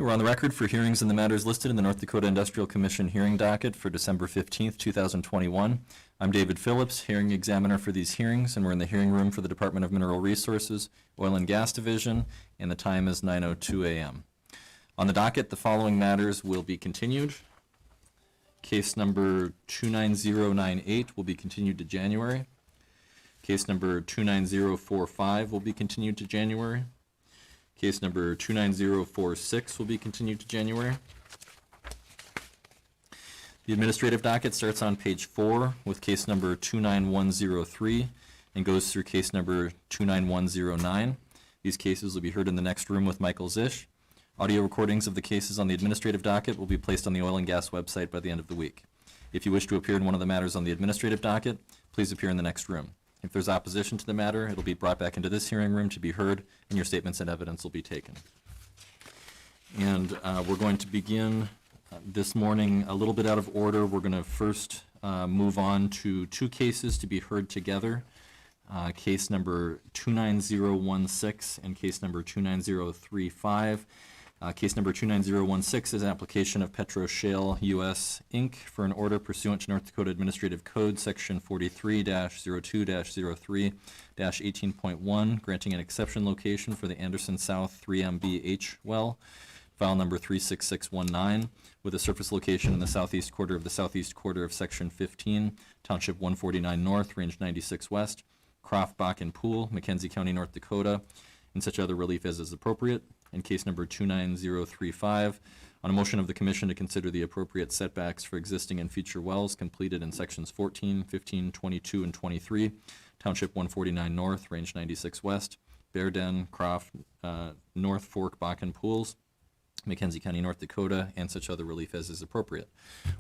We're on the record for hearings in the matters listed in the North Dakota Industrial Commission hearing docket for December 15th, 2021. I'm David Phillips, hearing examiner for these hearings, and we're in the hearing room for the Department of Mineral Resources, Oil and Gas Division, and the time is 9:02 a.m. On the docket, the following matters will be continued. Case number 29098 will be continued to January. Case number 29045 will be continued to January. Case number 29046 will be continued to January. The administrative docket starts on page 4 with case number 29103 and goes through case number 29109. These cases will be heard in the next room with Michael Zisch. Audio recordings of the cases on the administrative docket will be placed on the oil and gas website by the end of the week. If you wish to appear in one of the matters on the administrative docket, please appear in the next room. If there's opposition to the matter, it'll be brought back into this hearing room to be heard, and your statements and evidence will be taken. And we're going to begin this morning a little bit out of order. We're going to first move on to two cases to be heard together. Case number 29016 and case number 29035. Case number 29016 is an application of Petro Shale US Inc. for an order pursuant to North Dakota Administrative Code Section 43-02-03-18.1, granting an exception location for the Anderson South 3MBH well, file number 36619, with a surface location in the southeast quarter of Section 15, Township 149 North, Range 96 West, Croft, Bakken Pool, McKenzie County, North Dakota, and such other relief as is appropriate. And case number 29035, on a motion of the Commission to consider the appropriate setbacks for existing and future wells completed in sections 14, 15, 22, and 23, Township 149 North, Range 96 West, Bear Den, Croft, North Fork, Bakken Pools, McKenzie County, North Dakota, and such other relief as is appropriate.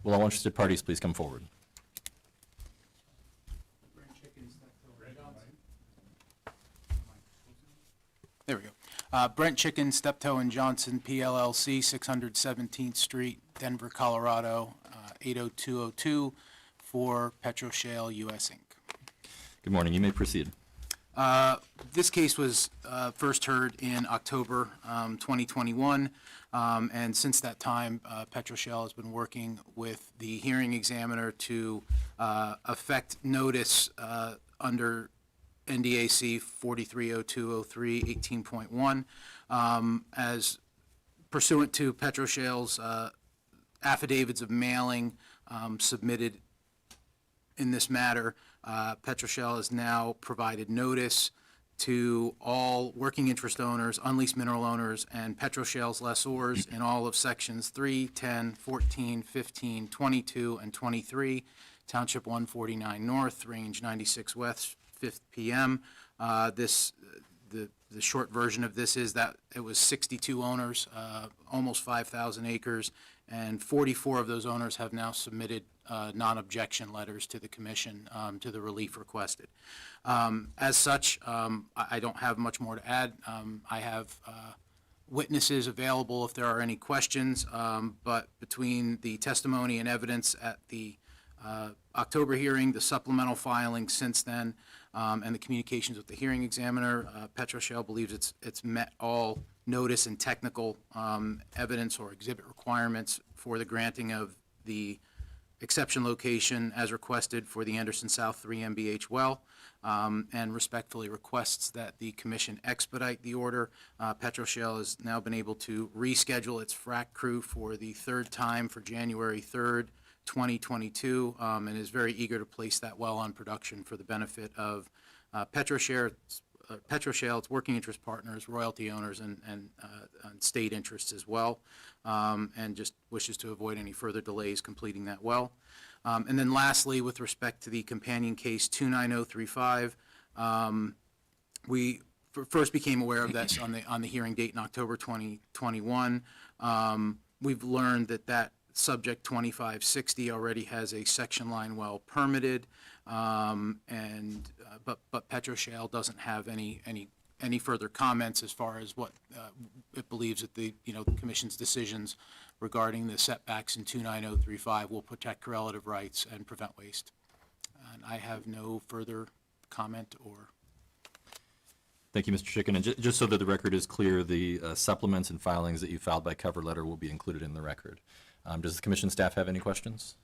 Will all interested parties please come forward? There we go. Brent Chicken, Steptoe and Johnson, PLLC, 617th Street, Denver, Colorado, 80202 for Petro Shale US Inc. Good morning. You may proceed. This case was first heard in October 2021, and since that time, Petro Shale has been working with the hearing examiner to effect notice under NDAC 430203 18.1 as pursuant to Petro Shale's affidavits of mailing submitted in this matter. Petro Shale has now provided notice to all working interest owners, unleased mineral owners, and Petro Shale's lessors in all of sections 3, 10, 14, 15, 22, and 23, Township 149 North, Range 96 West, 5 p.m. The short version of this is that it was 62 owners, almost 5,000 acres, and 44 of those owners have now submitted non-objection letters to the Commission to the relief requested. As such, I don't have much more to add. I have witnesses available if there are any questions, but between the testimony and evidence at the October hearing, the supplemental filing since then, and the communications with the hearing examiner, Petro Shale believes it's met all notice and technical evidence or exhibit requirements for the granting of the exception location as requested for the Anderson South 3 MBH well, and respectfully requests that the Commission expedite the order. Petro Shale has now been able to reschedule its frac crew for the third time for January 3rd, 2022, and is very eager to place that well on production for the benefit of Petro Shale, its working interest partners, royalty owners, and state interests as well, and just wishes to avoid any further delays completing that well. And then lastly, with respect to the companion case 29035, we first became aware of this on the hearing date in October 2021. We've learned that subject 2560 already has a section line well permitted, but Petro Shale doesn't have any further comments as far as what it believes that the Commission's decisions regarding the setbacks in 29035 will protect correlative rights and prevent waste. And I have no further comment or. Thank you, Mr. Chicken. And just so that the record is clear, the supplements and filings that you filed by cover letter will be included in the record. Does the commission staff have any questions?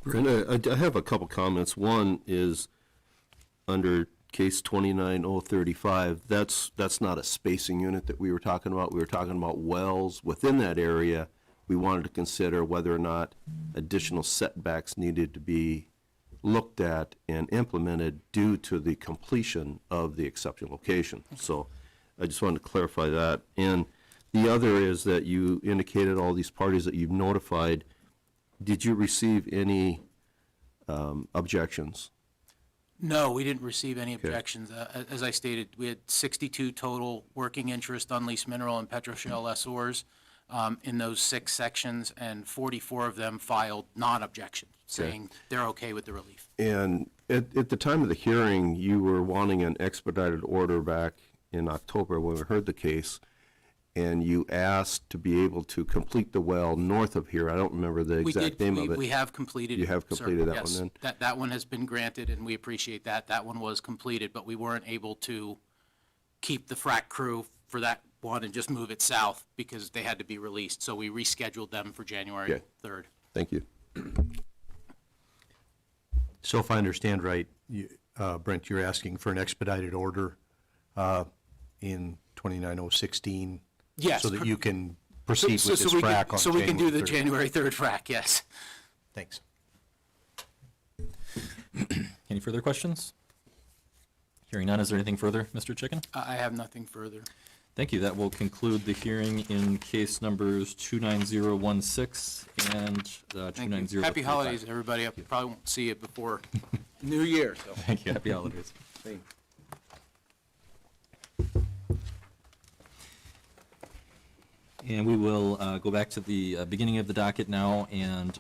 Brenda, I have a couple comments. One is under case 29035, that's not a spacing unit that we were talking about. We were talking about wells within that area. We wanted to consider whether or not additional setbacks needed to be looked at and implemented due to the completion of the exception location. So I just wanted to clarify that. And the other is that you indicated all these parties that you've notified. Did you receive any objections? No, we didn't receive any objections. As I stated, we had 62 total working interest unleased mineral and petroshell lessors in those 6 sections, and 44 of them filed non-objections, saying they're okay with the relief. And at the time of the hearing, you were wanting an expedited order back in October when we heard the case, and you asked to be able to complete the well north of here. I don't remember the exact name of it. We have completed it. You have sir. completed that Yes. one then? That one has been granted, and we appreciate that. That one was completed, but we weren't able to keep the frac crew for that one and just move it south because they had to be released. So we rescheduled them for January 3rd. Thank you. So if I understand right, Brent, you're asking for an expedited order in 29016? Yes. So that you can proceed with this frac on So we can do the January 3rd. January 3rd frac, yes. Thanks. Any further questions? Hearing none, is there anything further, Mr. Chicken? I have nothing further. Thank you. That will conclude the hearing in case numbers 29016 and Thank 29035. you. Happy holidays, everybody. I probably won't see you before New Year, so. Thank you. Happy holidays. And we will go back to the beginning of the docket now and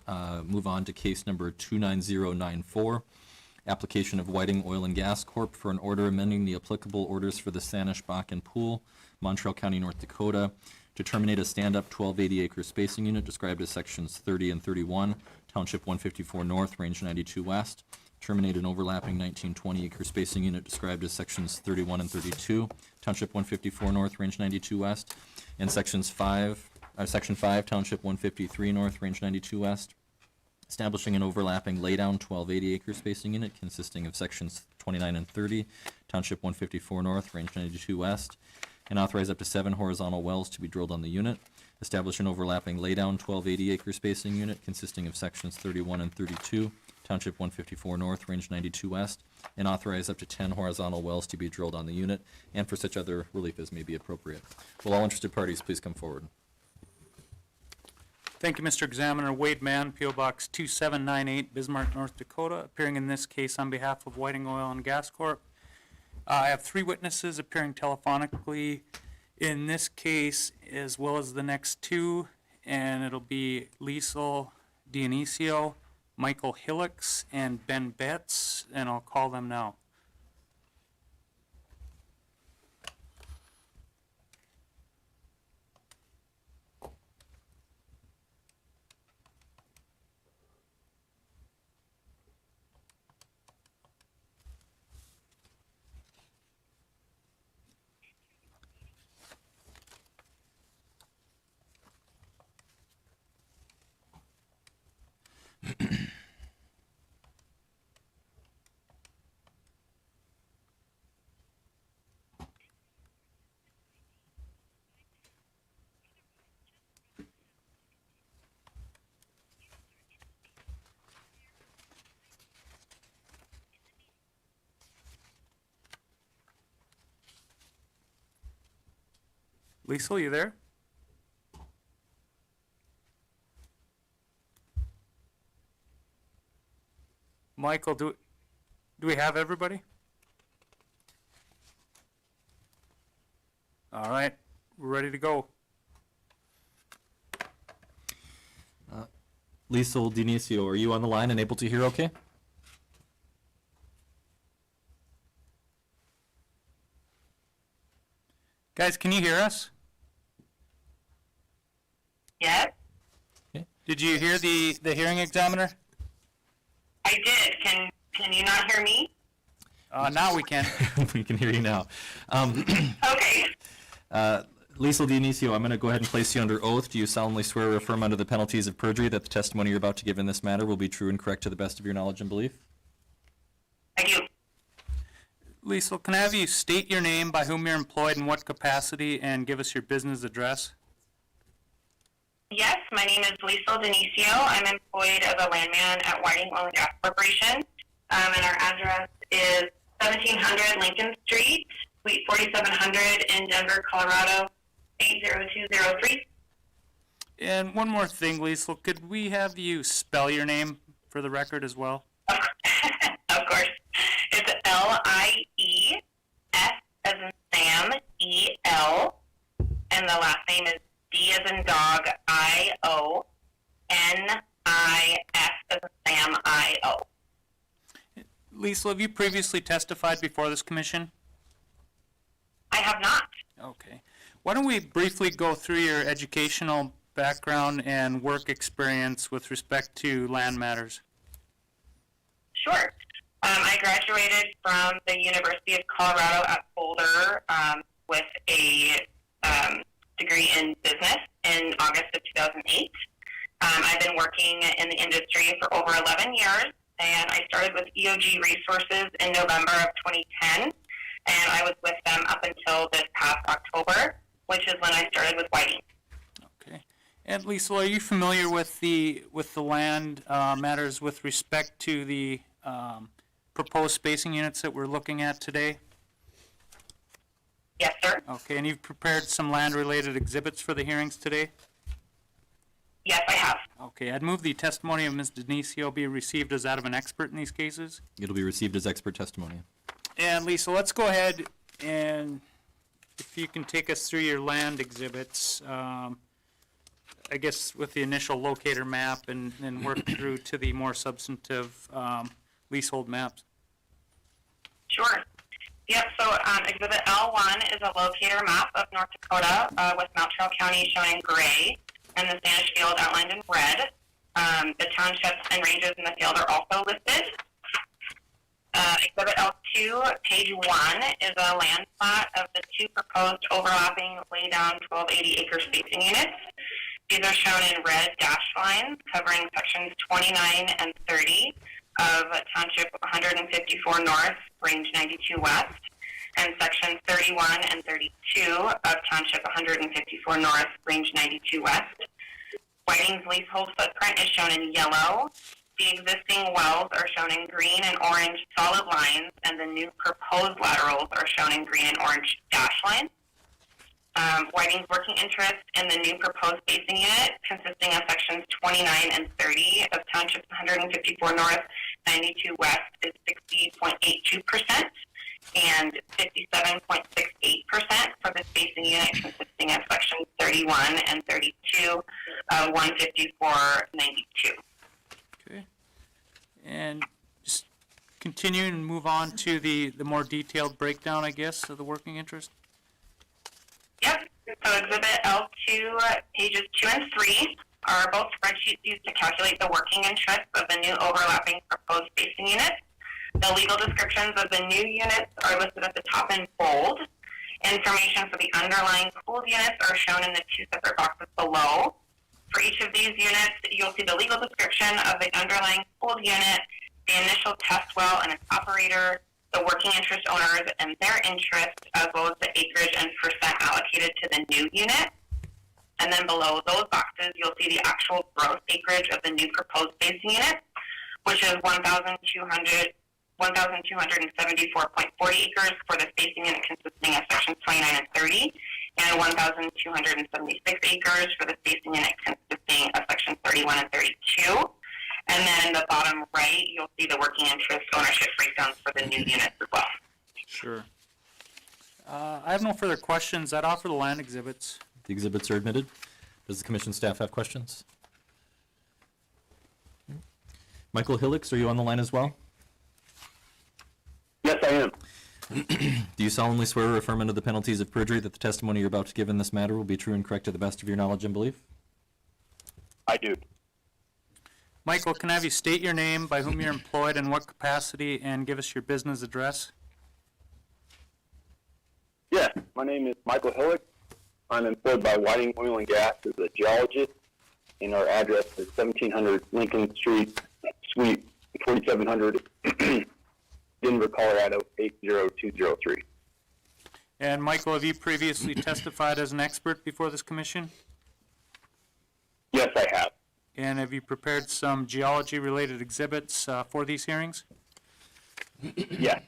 move on to case number 29094, application of Whiting Oil and Gas Corp. for an order amending the applicable orders for the Saanich Bakken Pool, Montreal County, North Dakota, to terminate a stand-up 1280-acre spacing unit described as sections 30 and 31, Township 154 North, Range 92 West, terminate an overlapping 1920-acre spacing unit described as sections 31 and 32, Township 154 North, Range 92 West, and Section 5, Township 153 North, Range 92 West, establishing an overlapping laydown 1280-acre spacing unit consisting of sections 29 and 30, Township 154 North, Range 92 West, and authorize up to 7 horizontal wells to be drilled on the unit, establish an overlapping laydown 1280-acre spacing unit consisting of sections 31 and 32, Township 154 North, Range 92 West, and authorize up to 10 horizontal wells to be drilled on the unit, and for such other relief as may be appropriate. Will all interested parties please come forward? Thank you, Mr. Examiner. Wade Mann, P.O. Box 2798, Bismarck, North Dakota, appearing in this case on behalf of Whiting Oil and Gas Corp. I have 3 witnesses appearing telephonically in this case, as well as the next 2, and it'll be Liesel Dionisio, Michael Hillocks, and Ben Betts, and I'll call them now. Liesel, you there? Michael, do we have everybody? All right, we're ready to go. Liesel Dionisio, are you on the line and able to hear okay? Guys, can you hear us? Yes, Did you hear the hearing examiner? I did. Can you not hear me? Now we can. We can hear you now. Okay. Liesl Dionisio, I'm going to go ahead and place you under oath. Do you solemnly swear or affirm under the penalties of perjury that the testimony you're about to give in this matter will be true and correct to the best of your knowledge and belief? I do. Liesl, can I have you state your name, by whom you're employed, in what capacity, and give us your business address? Yes, my name is Liesl Dionisio. I'm employed as a landman at Whiting Oil and Gas Corporation, and our address is 1700 Lincoln Street, Suite 4700 in Denver, Colorado, 80203. And one more thing, Liesl, could we have you spell your name for the record as well? Of course. It's Lies as in Sam, E-L, and the last name is D as in dog, I-O, N-I-S as in Sam, I-O. Liesl, have you previously testified before this commission? I have not. Okay. Why don't we briefly go through your educational background and work experience with respect to land matters? Sure. I graduated from the University of Colorado at Boulder with a degree in business in August of 2008. I've been working in the industry for over 11 years, and I started with EOG Resources in November of 2010, and I was with them up until this past October, which is when I started with Whiting. Okay. And Liesl, are you familiar with the land matters with respect to the proposed spacing units that we're looking at today? Yes, sir. Okay, and you've prepared some land-related exhibits for the hearings today? Yes, I have. Okay, I'd move the testimony of Ms. Dionisio be received as that of an expert in these cases. It'll be received as expert testimony. And Lisa, let's go ahead and if you can take us through your land exhibits, I guess with the initial locator map and work through to the more substantive leasehold maps. Sure. Yep, so Exhibit L1 is a locator map of North Dakota with Mount Trail County shown in gray and the Saanich field outlined in red. The townships and ranges in the field are also listed. Exhibit L2, page 1, is a land plot of the two proposed overlapping laydown 1280 acre spacing units. These are shown in red dashed lines covering sections 29 and 30 of Township 154 North, Range 92 West, and sections 31 and 32 of Township 154 North, Range 92 West. Whiting's leasehold footprint is shown in yellow. The existing wells are shown in green and orange solid lines, and the new proposed laterals are shown in green and orange dash lines. Whiting's working interest in the new proposed spacing unit, consisting of sections 29 and 30 of Township 154 North, 92 West, is 60.82%, and 57.68% for the spacing unit, consisting of sections 31 and 32 of 154.92. Okay. And just continue and move on to the more detailed breakdown, I guess, of the working interest. Yep. So Exhibit L2, pages 2 and 3 are both spreadsheets used to calculate the working interest of the new overlapping proposed spacing units. The legal descriptions of the new units are listed at the top in bold. Information for the underlying pooled units are shown in the two separate boxes below. For each of these units, you'll see the legal description of the underlying pooled unit, the initial test well and its operator, the working interest owners and their interest, as well as the acreage and percent allocated to the new unit. And then below those boxes, you'll see the actual gross acreage of the new proposed spacing unit, which is 1,274.40 acres for the spacing unit consisting of sections 29 and 30, and 1,276 acres for the spacing unit consisting of sections 31 and 32. And then in the bottom right, you'll see the working interest ownership breakdowns for the new units as well. Sure. I have no further questions. I'd offer the land exhibits. The exhibits are admitted. Does the commission staff have questions? Michael Hillix, are you on the line as well? Yes, I am. Do you solemnly swear or affirm under the penalties of perjury that the testimony you're about to give in this matter will be true and correct to the best of your knowledge and belief? I do. Michael, can I have you state your name, by whom you're employed, in what capacity, and give us your business address? My name is Michael Hillick. I'm employed by Whiting Oil and Gas as a geologist, and our address is 1700 Lincoln Street, Suite 4700, Denver, Colorado 80203. And Michael, have you previously testified as an expert before this commission? Yes, I have. And have you prepared some geology-related exhibits for these hearings? Yes.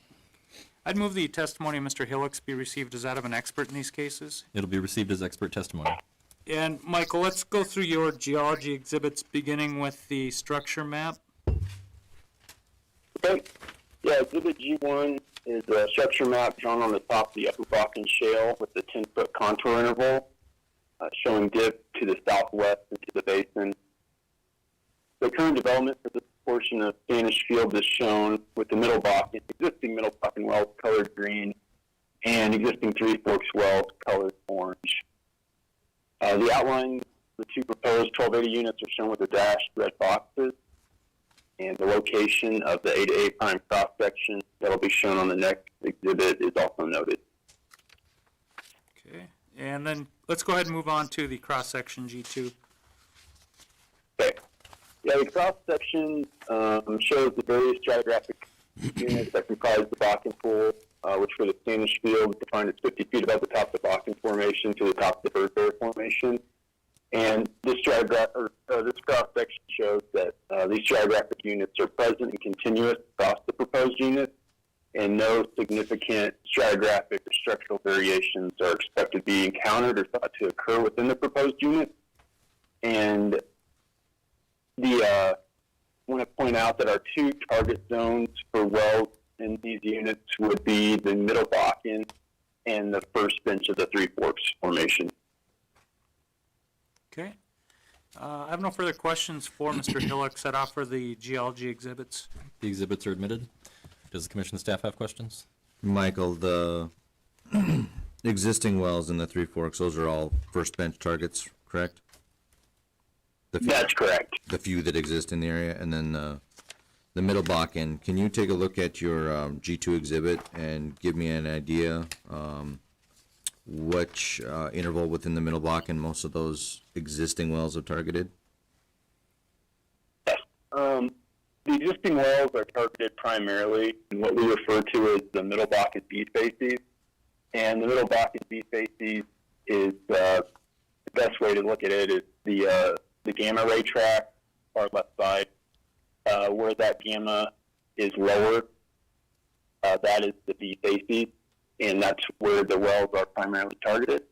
I'd move the testimony of Mr. Hillocks be received as that of an expert in these cases. It'll be received as expert testimony. And Michael, let's go through your geology exhibits, beginning with the structure map. Okay. Yeah, Exhibit G1 is a structure map drawn on the top of the Upper Bakken Shale with the 10-foot contour interval, showing dip to the southwest into the basin. The current development for this portion of Saanich Field is shown with the Middle Bakken, existing Middle Bakken wells colored green, and existing Three Forks wells colored orange. The outline, the two proposed 1280 units are shown with the dashed red boxes, and the location of the A to A prime cross section that will be shown on the next exhibit is also noted. Okay, and then let's go ahead and move on to the cross-section G2. Okay. Yeah, the cross section shows the various stratigraphic units that comprise the Bakken pool, which for the Saanich Field is defined as 50 feet above the top of the Bakken Formation to the top of the Reservoir Formation. And this this cross section shows that these stratigraphic units are present and continuous across the proposed units, and no significant stratigraphic or structural variations are expected to be encountered or thought to occur within the proposed unit. And I want to point out that our two target zones for wells in these units would be the Middle Bakken and the first bench of the Three Forks Formation. Okay. I have no further questions for Mr. Hillocks. I'd offer the geology exhibits. The exhibits are admitted. Does the commission staff have questions? Michael, the existing wells in the Three Forks, those are all first bench targets, correct? That's correct. The few that exist in the area, and then the Middle Bakken. Can you take a look at your G2 exhibit and give me an idea which interval within the Middle Bakken most of those existing wells have targeted? Yes. The existing wells are targeted primarily in what we refer to as the Middle Bakken B facies, and the Middle Bakken B facies is the best way to look at it is the gamma ray track, far left side, where that gamma is lower, that is the B facies, and that's where the wells are primarily targeted.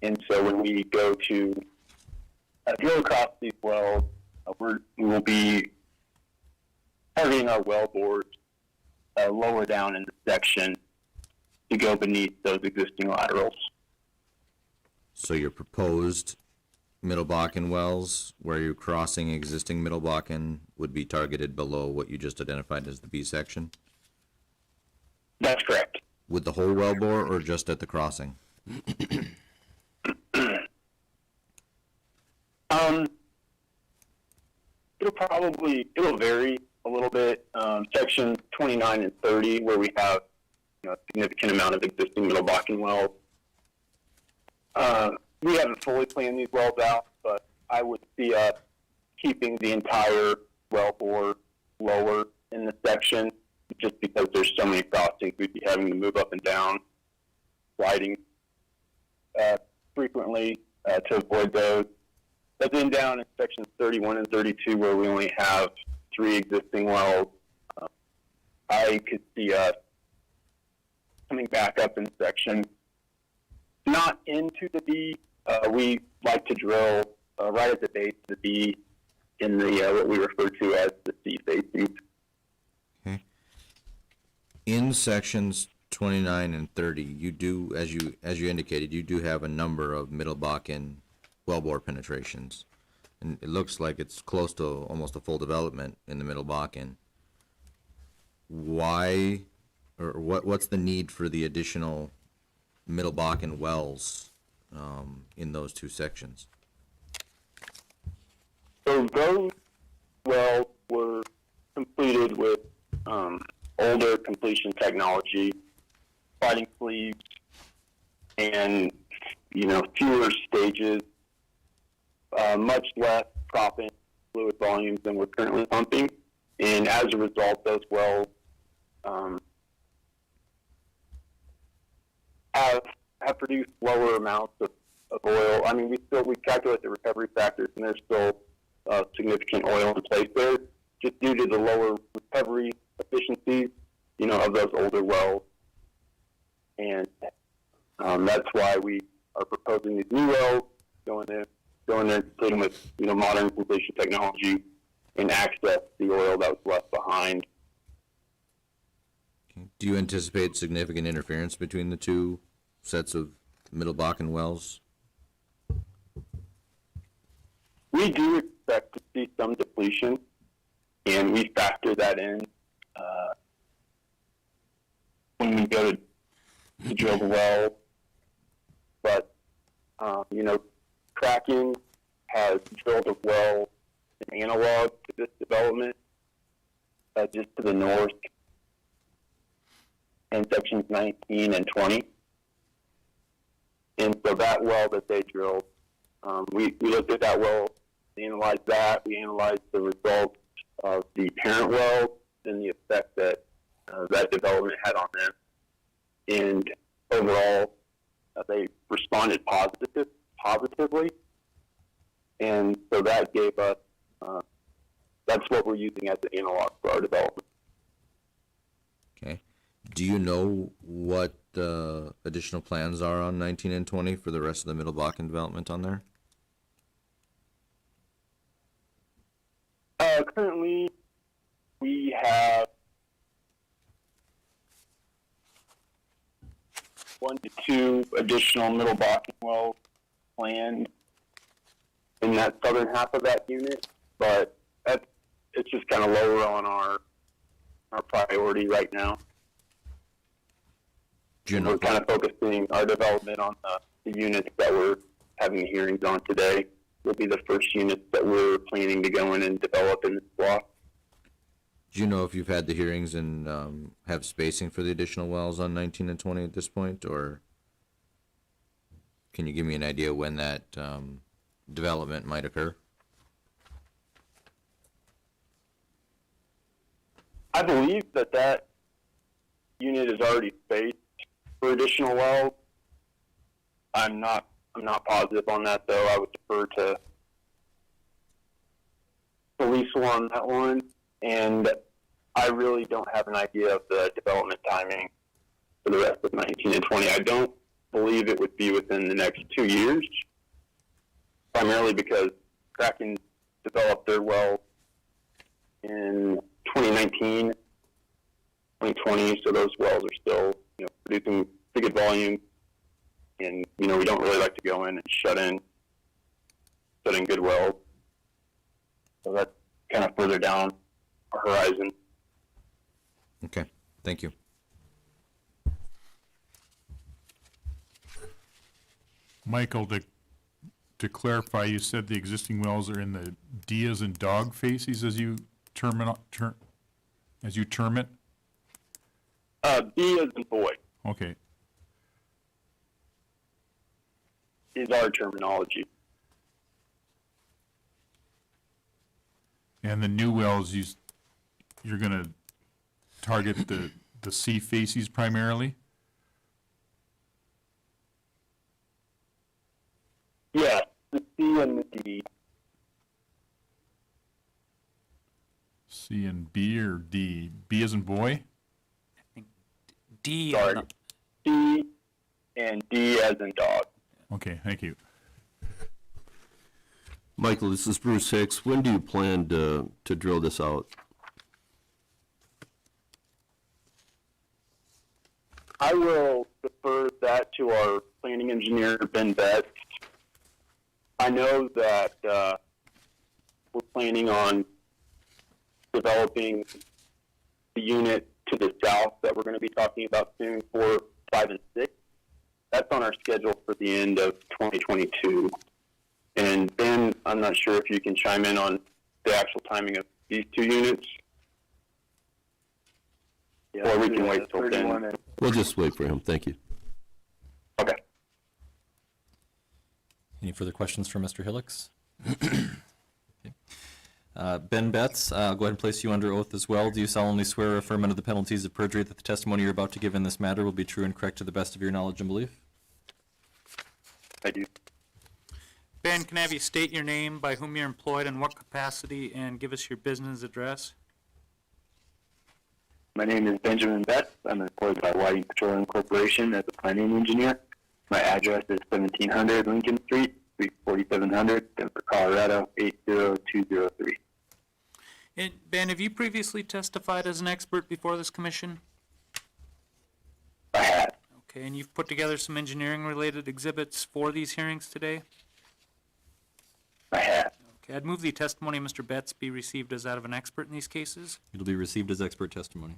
And so when we go to drill across these wells, we will be targeting our well bores lower down in the section to go beneath those existing laterals. So your proposed Middle Bakken wells, where you're crossing existing Middle Bakken, would be targeted below what you just identified as the B section? That's correct. With the whole well bore, or just at the crossing? It'll vary a little bit. Sections 29 and 30, where we have a significant amount of existing Middle Bakken wells. We haven't fully planned these wells out, but I would see us keeping the entire well bore lower in the section, just because there's so many crossings, we'd be having to move up and down, sliding frequently to avoid those. But then down in sections 31 and 32, where we only have 3 existing wells, I could see us coming back up in section, not into the B. We like to drill right at the base of the B in the what we refer to as the C facies. Okay. In sections 29 and 30, you do, as you indicated, you do have a number of Middle Bakken wellbore penetrations, and it looks like it's close to almost a full development in the Middle Bakken. Why, or what's the need for the additional Middle Bakken wells in those two sections? So those wells were completed with older completion technology, sliding sleeves, and, fewer stages, much less proppant fluid volumes than we're currently pumping. And as a result, those wells have produced lower amounts of oil. I mean, we calculate the recovery factors, and there's still significant oil in place there, just due to the lower recovery efficiencies, of those older wells. And that's why we are proposing these new wells, going there, completing with modern completion technology, and access the oil that was left behind. Do you anticipate significant interference between the two sets of Middle Bakken wells? We do expect to see some depletion, and we factor that in when we go to drill the well. But, Kraken has drilled a well, an analog to this development, just to the north in sections 19 and 20. And so that well that they drilled, we looked at that well, we analyzed that, we analyzed the results of the parent well and the effect that that development had on them. And overall, they responded positively. And so that gave us, that's what we're using as the analog for our development. Okay. Do you know what additional plans are on 19 and 20 for the rest of the Middle Bakken development on there? Currently, we have 1 to 2 additional Middle Bakken wells planned in that southern half of that unit, but it's just kind of lower on our priority right now. We're kind of focusing our development on the units that we're having hearings on today. Will be the first units that we're planning to go in and develop in this block. Do you know if you've had the hearings and have spacing for the additional wells on 19 and 20 at this point, or can you give me an idea when that development might occur? I believe that unit is already spaced for additional wells. I'm not positive on that, though. I would defer to Lisa on that one, and I really don't have an idea of the development timing for the rest of 19 and 20. I don't believe it would be within the next 2 years, primarily because Kraken developed their well in 2019, 2020, so those wells are still producing pretty good volume. And, we don't really like to go in and shut in good wells. So that's kind of further down our horizon. Okay, thank you. Michael, to clarify, you said the existing wells are in the D as in dog facies as you term it? B as in boy Okay. is our terminology. And the new wells, you're going to target the C facies primarily? Yeah, the C and the D. C and B or D? B as in boy? D. Sorry, C and D as in dog. Okay, thank you. Michael, this is Bruce Hicks. When do you plan to drill this out? I will defer that to our planning engineer, Ben Betts. I know that we're planning on developing the unit to the south that we're going to be talking about soon, 4, 5, and 6. That's on our schedule for the end of 2022. And Ben, I'm not sure if you can chime in on the actual timing of these 2 units. Or we can wait till then. We'll just wait for him. Thank you. Okay. Any further questions for Mr. Hillocks? Okay. Ben Betts, I'll go ahead and place you under oath as well. Do you solemnly swear or affirm under the penalties of perjury that the testimony you're about to give in this matter will be true and correct to the best of your knowledge and belief? I do. Ben, can I have you state your name, by whom you're employed, and what capacity, and give us your business address? My name is Benjamin Betts. I'm employed by Whiting Petroleum Corporation as a planning engineer. My address is 1700 Lincoln Street, Suite 4700, Denver, Colorado 80203. And Ben, have you previously testified as an expert before this commission? I have. Okay, and you've put together some engineering-related exhibits for these hearings today? I have. Okay, I'd move the testimony of Mr. Betts be received as that of an expert in these cases. It'll be received as expert testimony.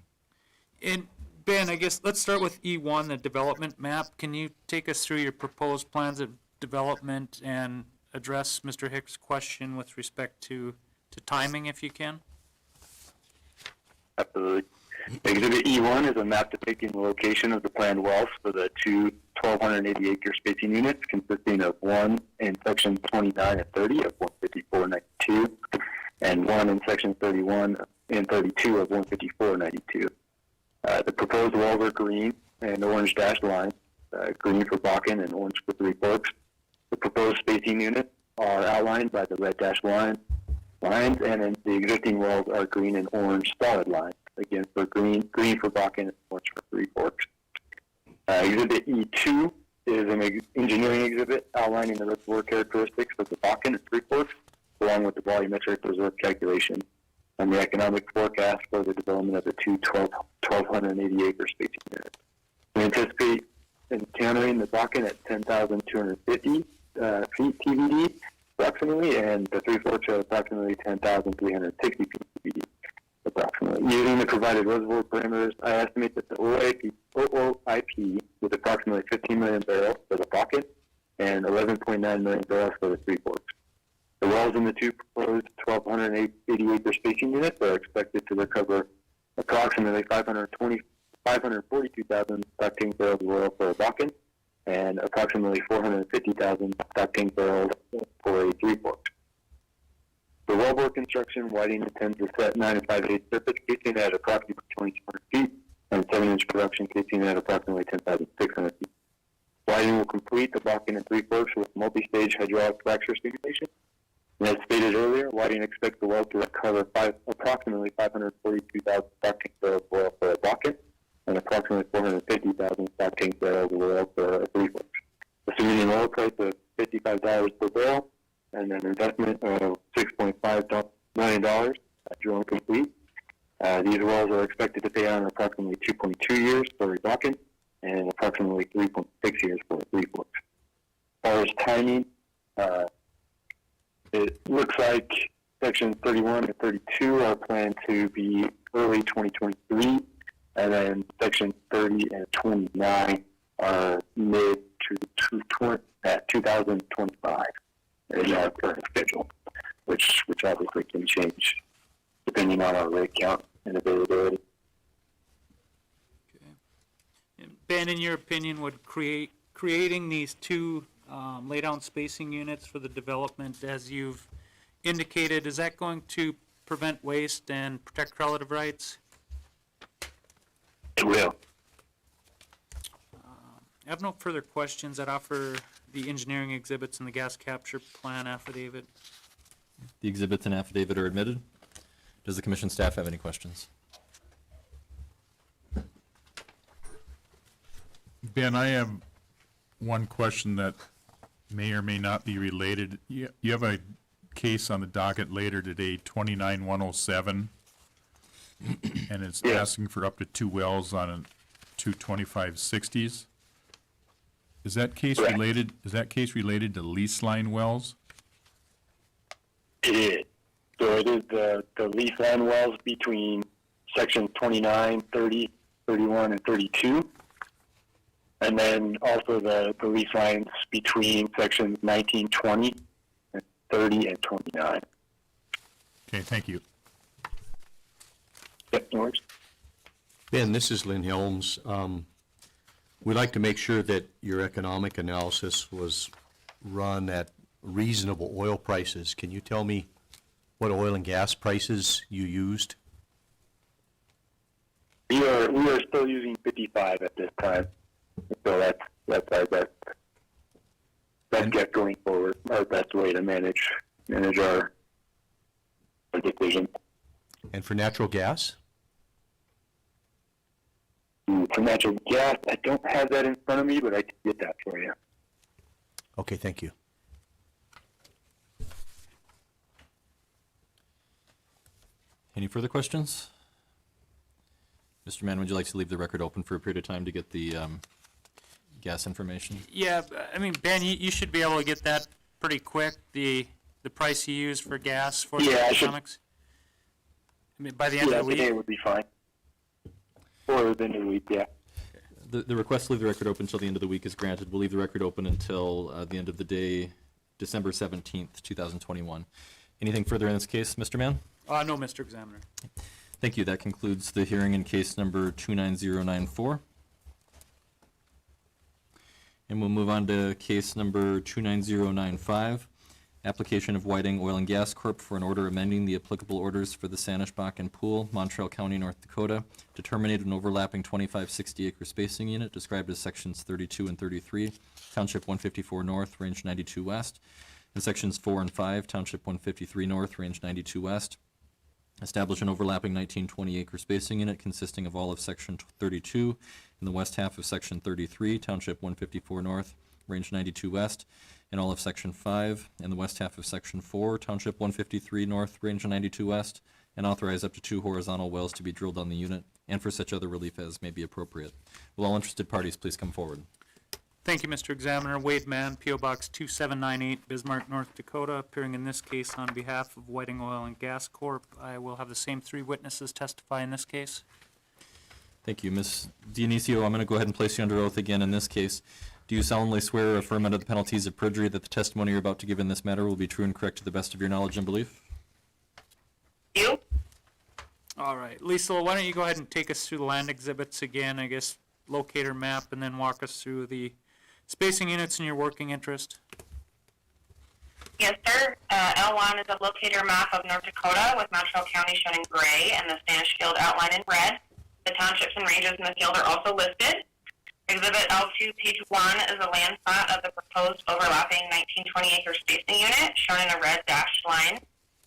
And Ben, I guess let's start with E1, the development map. Can you take us through your proposed plans of development and address Mr. Hicks' question with respect to timing, if you can? Absolutely. Exhibit E1 is a map depicting the location of the planned wells for the two 1,280-acre spacing units consisting of one in sections 29 and 30 of 154.92 and one in section 31 and 32 of 154.92. The proposed wells are green and orange dashed lines, green for Bakken and orange for Three Forks. The proposed spacing units are outlined by the red dashed lines, and then the existing wells are green and orange solid lines. Again, for green for Bakken and orange for Three Forks. Exhibit E2 is an engineering exhibit outlining the reservoir characteristics of the Bakken and Three Forks, along with the volumetric reserve calculation and the economic forecast for the development of the two 1,280-acre spacing units. We anticipate encountering the Bakken at 10,250 feet TVD approximately, and the Three Forks at approximately 10,360 feet TVD. Approximately. Using the provided reservoir parameters, I estimate that the OOIP is approximately 15 million barrels for the Bakken and 11.9 million barrels for the Three Forks. The wells in the two proposed 1,280-acre spacing units are expected to recover approximately 542,000 stock tank barrels of oil for a Bakken and approximately 450,000 stock tank barrels for a Three Forks. For wellbore construction, Whiting intends to set 9 5/8 surface casing at approximately 2,200 feet and 7-inch production casing at approximately 10,600 feet. Whiting will complete the Bakken and Three Forks with multi-stage hydraulic fracture stimulation. And as stated earlier, Whiting expects the well to recover approximately 542,000 stock tank barrels of oil for a Bakken and approximately 450,000 stock tank barrels of oil for a Three Forks. Assuming an oil price of $55 per barrel, and an investment of $6.5 million drill and complete. These wells are expected to pay out in approximately 2.2 years for a Bakken and approximately 3.6 years for a Three Forks. As far as timing, it looks like sections 31 and 32 are planned to be early 2023, and then sections 30 and 29 are mid to 2025. In our current schedule, which obviously can change depending on our rig count and availability. Okay. And Ben, in your opinion, would creating these two lay-down spacing units for the development, as you've indicated, is that going to prevent waste and protect relative rights? It will. I have no further questions. I'd offer the engineering exhibits and the gas capture plan affidavit. The exhibits and affidavit are admitted. Does the commission staff have any questions? Ben, I have one question that may or may not be related. You have a case on the docket later today, 29107, and it's asking for up to 2 wells on two 2560s. Is that case Correct. related? Is that case related to lease line wells? It is. So it is the lease line wells between sections 29, 30, 31, and 32. And then also the lease lines between sections 19, 20, and 30, and 29. Okay, thank you. Yep, no worries. Ben, this is Lynn Helms. We'd like to make sure that your economic analysis was run at reasonable oil prices. Can you tell me what oil and gas prices you used? We are still using 55 at this time, so that's our best guess going forward. Our best way to manage our decision. And for natural gas? For natural gas, I don't have that in front of me, but I can get that for you. Okay, thank you. Any further questions? Mr. Mann, would you like to leave the record open for a period of time to get the gas information? Yeah, I mean, Ben, you should be able to get that pretty quick, the price you use for gas for the Yeah, I should- economics? I mean, by the end Yeah, of the today week? would be fine. Or within the week, yeah. The request to leave the record open until the end of the week is granted. We'll leave the record open until the end of the day, December 17th, 2021. Anything further in this case, Mr. Mann? No, Mr. Examiner. Thank you. That concludes the hearing in case number 29094. And we'll move on to case number 29095, application of Whiting Oil and Gas Corp. For an order amending the applicable orders for the Saanich Bakken Pool, Montreal County, North Dakota, to terminate an overlapping 25 60-acre spacing unit described as sections 32 and 33, Township 154 North, Range 92 West, and sections 4 and 5, Township 153 North, Range 92 West. Establish an overlapping 19-20-acre spacing unit consisting of all of Section 32 in the west half of Section 33, Township 154 North, Range 92 West, and all of Section 5 in the west half of Section 4, Township 153 North, Range 92 West, and authorize up to 2 horizontal wells to be drilled on the unit, and for such other relief as may be appropriate. Will all interested parties please come forward? Thank you, Mr. Examiner. Wade Mann, P.O. Box 2798, Bismarck, North Dakota, appearing in this case on behalf of Whiting Oil and Gas Corp. I will have the same 3 witnesses testify in this case. Thank you. Ms. Dionisio, I'm going to go ahead and place you under oath again in this case. Do you solemnly swear or affirm under the penalties of perjury that the testimony you're about to give in this matter will be true and correct to the best of your knowledge and belief? You? All right. Lisa, why don't you go ahead and take us through the land exhibits again, I guess, locator map, and then walk us through the spacing units and your working interest. Yes, sir. L1 is a locator map of North Dakota with Montreal County shown in gray and the Saanich field outlined in red. The townships and ranges in the field are also listed. Exhibit L2, page 1, is a land plot of the proposed overlapping 19-20-acre spacing unit shown in a red dashed line,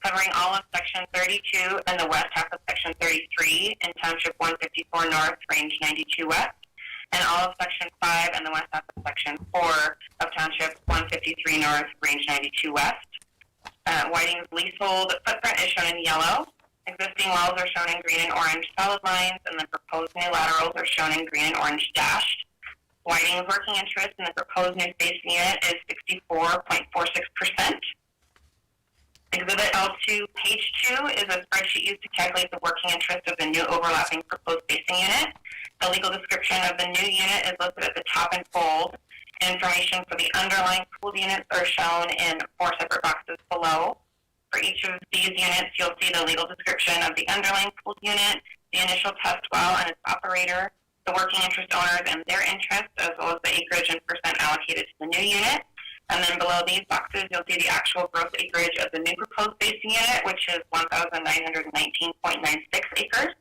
covering all of Section 32 and the west half of Section 33 in Township 154 North, Range 92 West, and all of Section 5 and the west half of Section 4 of Township 153 North, Range 92 West. Whiting's leasehold footprint is shown in yellow. Existing wells are shown in green and orange solid lines, and the proposed new laterals are shown in green and orange dashed. Whiting's working interest in the proposed new spacing unit is 64.46%. Exhibit L2, page 2, is a spreadsheet used to calculate the working interest of the new overlapping proposed spacing unit. The legal description of the new unit is listed at the top in bold. Information for the underlying pooled units are shown in 4 separate boxes below. For each of these units, you'll see the legal description of the underlying pooled unit, the initial test well and its operator, the working interest owners and their interest, as well as the acreage and percent allocated to the new unit. And then below these boxes, you'll see the actual gross acreage of the new proposed spacing unit, which is 1,919.96 acres.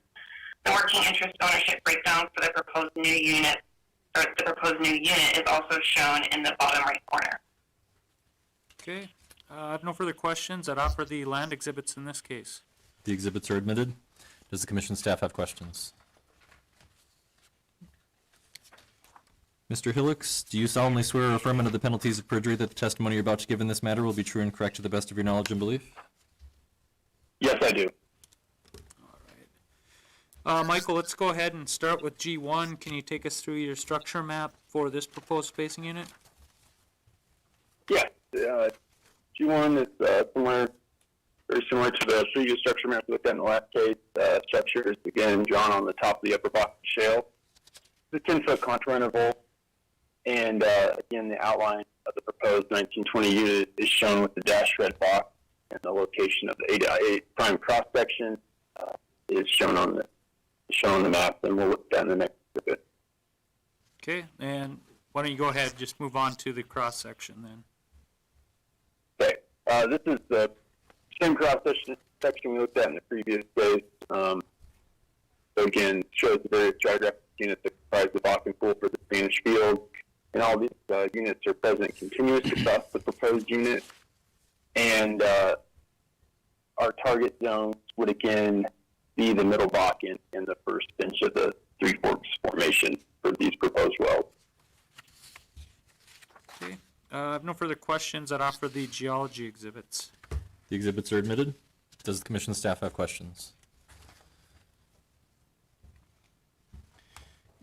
The working interest ownership breakdown for the proposed new unit, is also shown in the bottom right corner. Okay. I have no further questions. I'd offer the land exhibits in this case. The exhibits are admitted. Does the commission staff have questions? Mr. Hillocks, do you solemnly swear or affirm under the penalties of perjury that the testimony you're about to give in this matter will be true and correct to the best of your knowledge and belief? Yes, I do. Michael, let's go ahead and start with G1. Can you take us through your structure map for this proposed spacing unit? Yeah, G1 is very similar to the previous structure map we looked at in the last case. Structure is again drawn on the top of the upper Bakken shale. The 10-foot contour interval, and again the outline of the proposed 1920 unit is shown with the dashed red box, and the location of the 8x8 prime cross section is shown on the map, and we'll look at that in the next exhibit. Okay, and why don't you go ahead and just move on to the cross section then? This is the same cross-section we looked at in the previous case. So again, shows the various stratigraphic units that comprise the Bakken pool for the Saanich field. And all these units are present continuous across the proposed unit. And our target zones would again be the middle Bakken and the first bench of the Three Forks formation for these proposed wells. Okay. I have no further questions. I'd offer the geology exhibits. The exhibits are admitted. Does the commission staff have questions?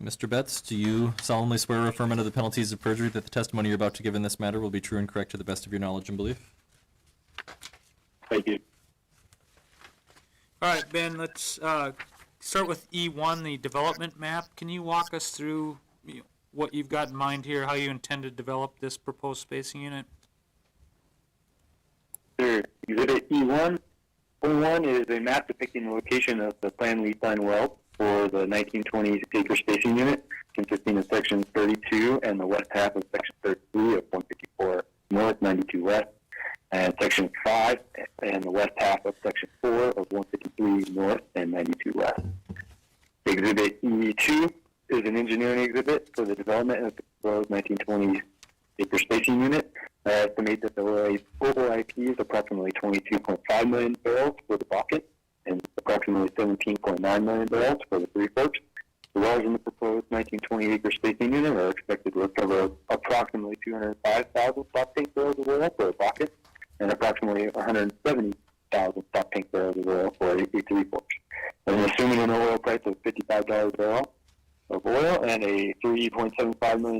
Mr. Betts, do you solemnly swear or affirm under the penalties of perjury that the testimony you're about to give in this matter will be true and correct to the best of your knowledge and belief? Thank you. All right, Ben, let's start with E1, the development map. Can you walk us through what you've got in mind here, how you intend to develop this proposed spacing unit? Sure. Exhibit E1. E1 is a map depicting the location of the planned lease line well for the 1920 acre spacing unit, consisting of section 32 and the west half of section 33 of 154 north, 92 west, and section 5 and the west half of section 4 of 153 north and 92 west. Exhibit E2 is an engineering exhibit for the development of the proposed 1920 acre spacing unit. I estimate that the overall IP is approximately 22.5 million barrels for the Bakken and approximately 17.9 million barrels for the Three Forks. The wells in the proposed 1920 acre spacing unit are expected to recover approximately 205,000 stock tank barrels of oil for the Bakken and approximately 170,000 stock tank barrels of oil for the Three Forks. And assuming an oil price of $55 a barrel of oil and a $3.75 million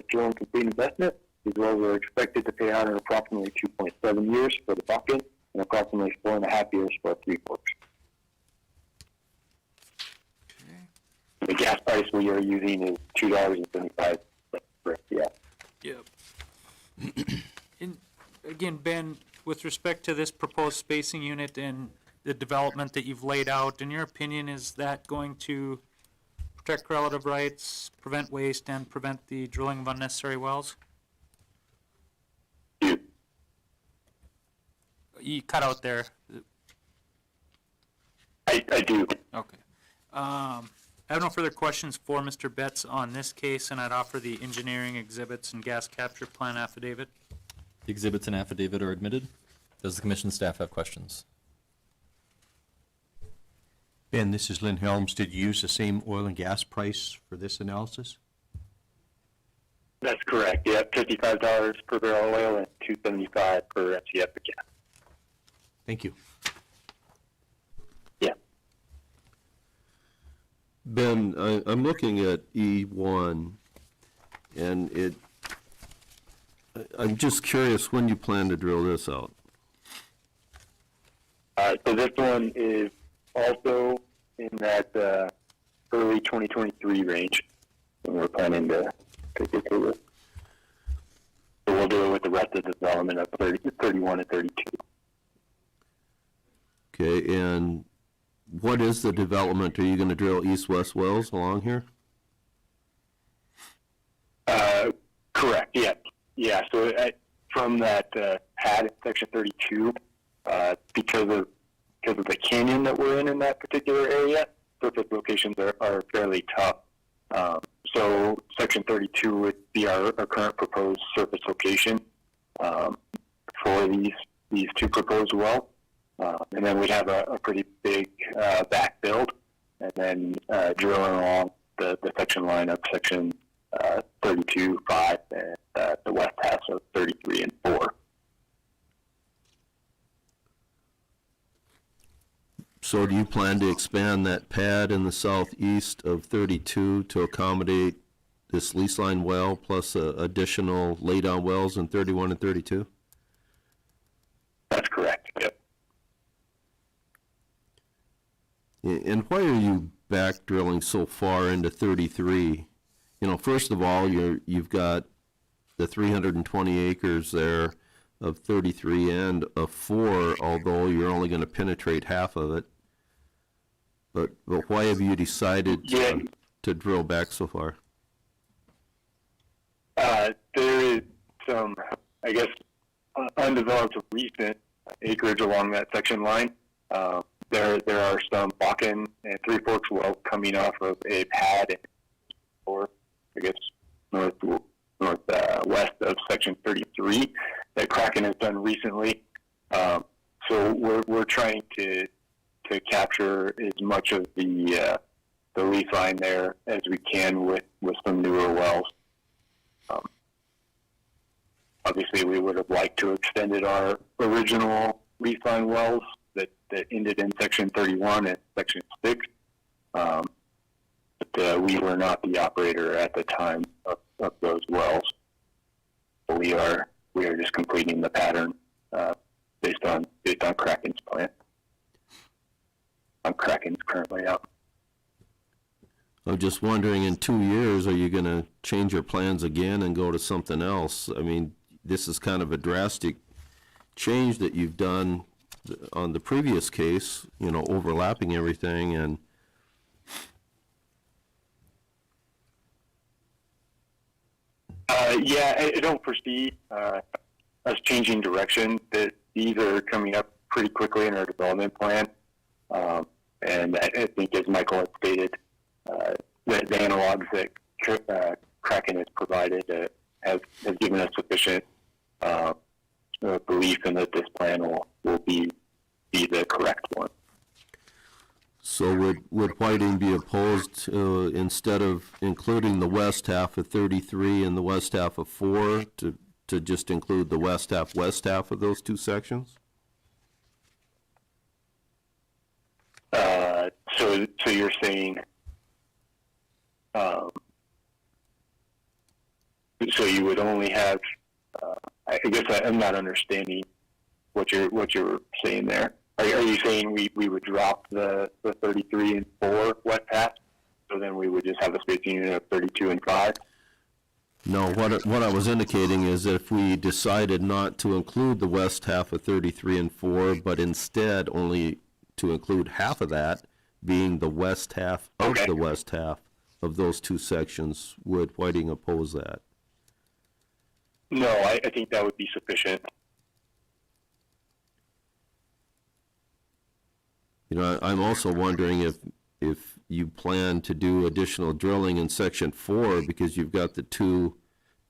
drill and complete investment, these wells are expected to pay out in approximately 2.7 years for the Bakken and approximately 4.5 years for Three Forks. The gas price we are using is $2.75 per MCF. Yep. And again, Ben, with respect to this proposed spacing unit and the development that you've laid out, in your opinion, is that going to protect relative rights, prevent waste, and prevent the drilling of unnecessary wells? You cut out there. I do. Okay. I have no further questions for Mr. Betts on this case, and I'd offer the engineering exhibits and gas capture plan affidavit. The exhibits and affidavit are admitted. Does the commission staff have questions? Ben, this is Lynn Helms. Did you use the same oil and gas price for this analysis? That's correct. Yeah, $55 per barrel oil and $2.75 per MCF of gas. Thank you. Yeah. Ben, I'm looking at E1, and I'm just curious when you plan to drill this out. So this one is also in that early 2023 range, and we're planning to get to it. So we'll do it with the rest of the development of 31 and 32. Okay, and what is the development? Are you going to drill east-west wells along here? Correct. Yeah. Yeah. So from that pad at section 32, because of the canyon that we're in that particular area, surface locations are fairly tough. So section 32 would be our current proposed surface location for these two proposed wells. And then we'd have a pretty big back build, and then drilling along the section line of section 32, 5, and the west half of 33 and 4. So do you plan to expand that pad in the southeast of 32 to accommodate this lease line well plus additional laydown wells in 31 and 32? That's correct. Yep. And why are you back drilling so far into 33? You know, first of all, you've got the 320 acres there of 33 and of 4, although you're only going to penetrate half of it. But why have you decided to drill back so far? There is some, I guess, undeveloped recent acreage along that section line. There are some Bakken and Three Forks wells coming off of a pad or I guess northwest of section 33 that Kraken has done recently. So we're trying to capture as much of the lease line there as we can with some newer wells. Obviously, we would have liked to extended our original lease line wells that ended in section 31 and section 6. But we were not the operator at the time of those wells. So we are just completing the pattern based on Kraken's plan. Kraken's currently out. I'm just wondering, in 2 years, are you going to change your plans again and go to something else? I mean, this is kind of a drastic change that you've done on the previous case, you know, overlapping everything, and yeah, I don't foresee us changing direction. These are coming up pretty quickly in our development plan. And I think, as Michael had stated, the analogs that Kraken has provided has given us sufficient belief in that this plan will be the correct one. so would Whiting be opposed to, instead of including the west half of 33 and the west half of 4, to just include the west half of those two sections? So you're saying, so you would only have, I guess I'm not understanding what you're saying there. Are you saying we would drop the 33 and 4 west half, so then we would just have a spacing unit of 32 and 5? No, what I was indicating is if we decided not to include the west half of 33 and 4, but instead only to include half of that, being the west half of the west half of those two sections, would Whiting oppose that? No, I think that would be sufficient. You know, I'm also wondering if you plan to do additional drilling in section 4, because you've got the two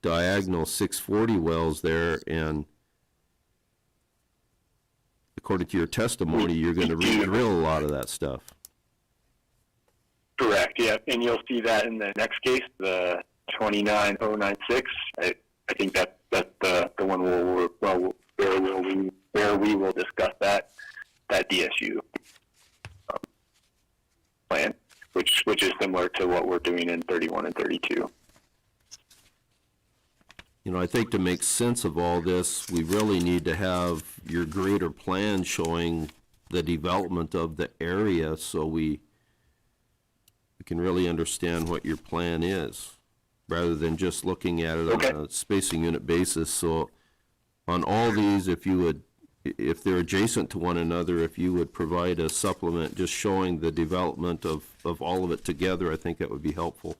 diagonal 640 wells there, and according to your testimony, you're going to re-drill a lot of that stuff. Correct, yeah, and you'll see that in the next case, the 29096. I think that's the one where we will discuss that DSU plan, which is similar to what we're doing in 31 and 32. You know, I think to make sense of all this, we really need to have your greater plan showing the development of the area, so we can really understand what your plan is, rather than just looking at it on a spacing unit basis. So on all these, if they're adjacent to one another, if you would provide a supplement just showing the development of all of it together, I think that would be helpful.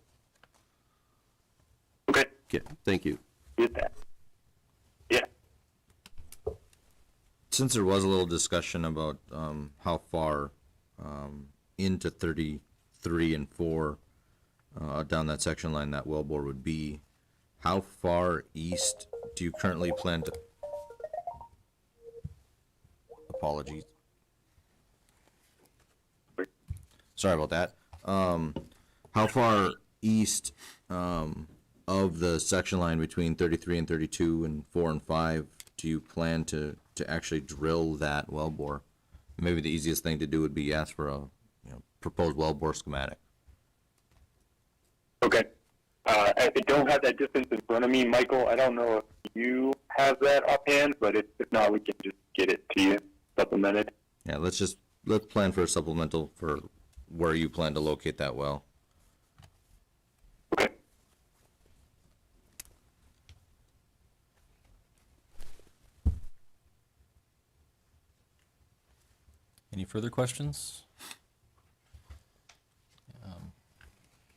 Okay. Okay, thank you. Get that. Yeah. Since there was a little discussion about how far into 33 and 4 down that section line that wellbore would be, how far east do you currently plan to... Apologies. Sorry about that. How far east of the section line between 33 and 32 and 4 and 5 do you plan to actually drill that wellbore? Maybe the easiest thing to do would be ask for a proposed wellbore schematic. Okay. I don't have that distance in front of me, Michael. I don't know if you have that offhand, but if not, we can just get it to you supplemented. Yeah, let's plan for a supplemental for where you plan to locate that well. Okay. Any further questions?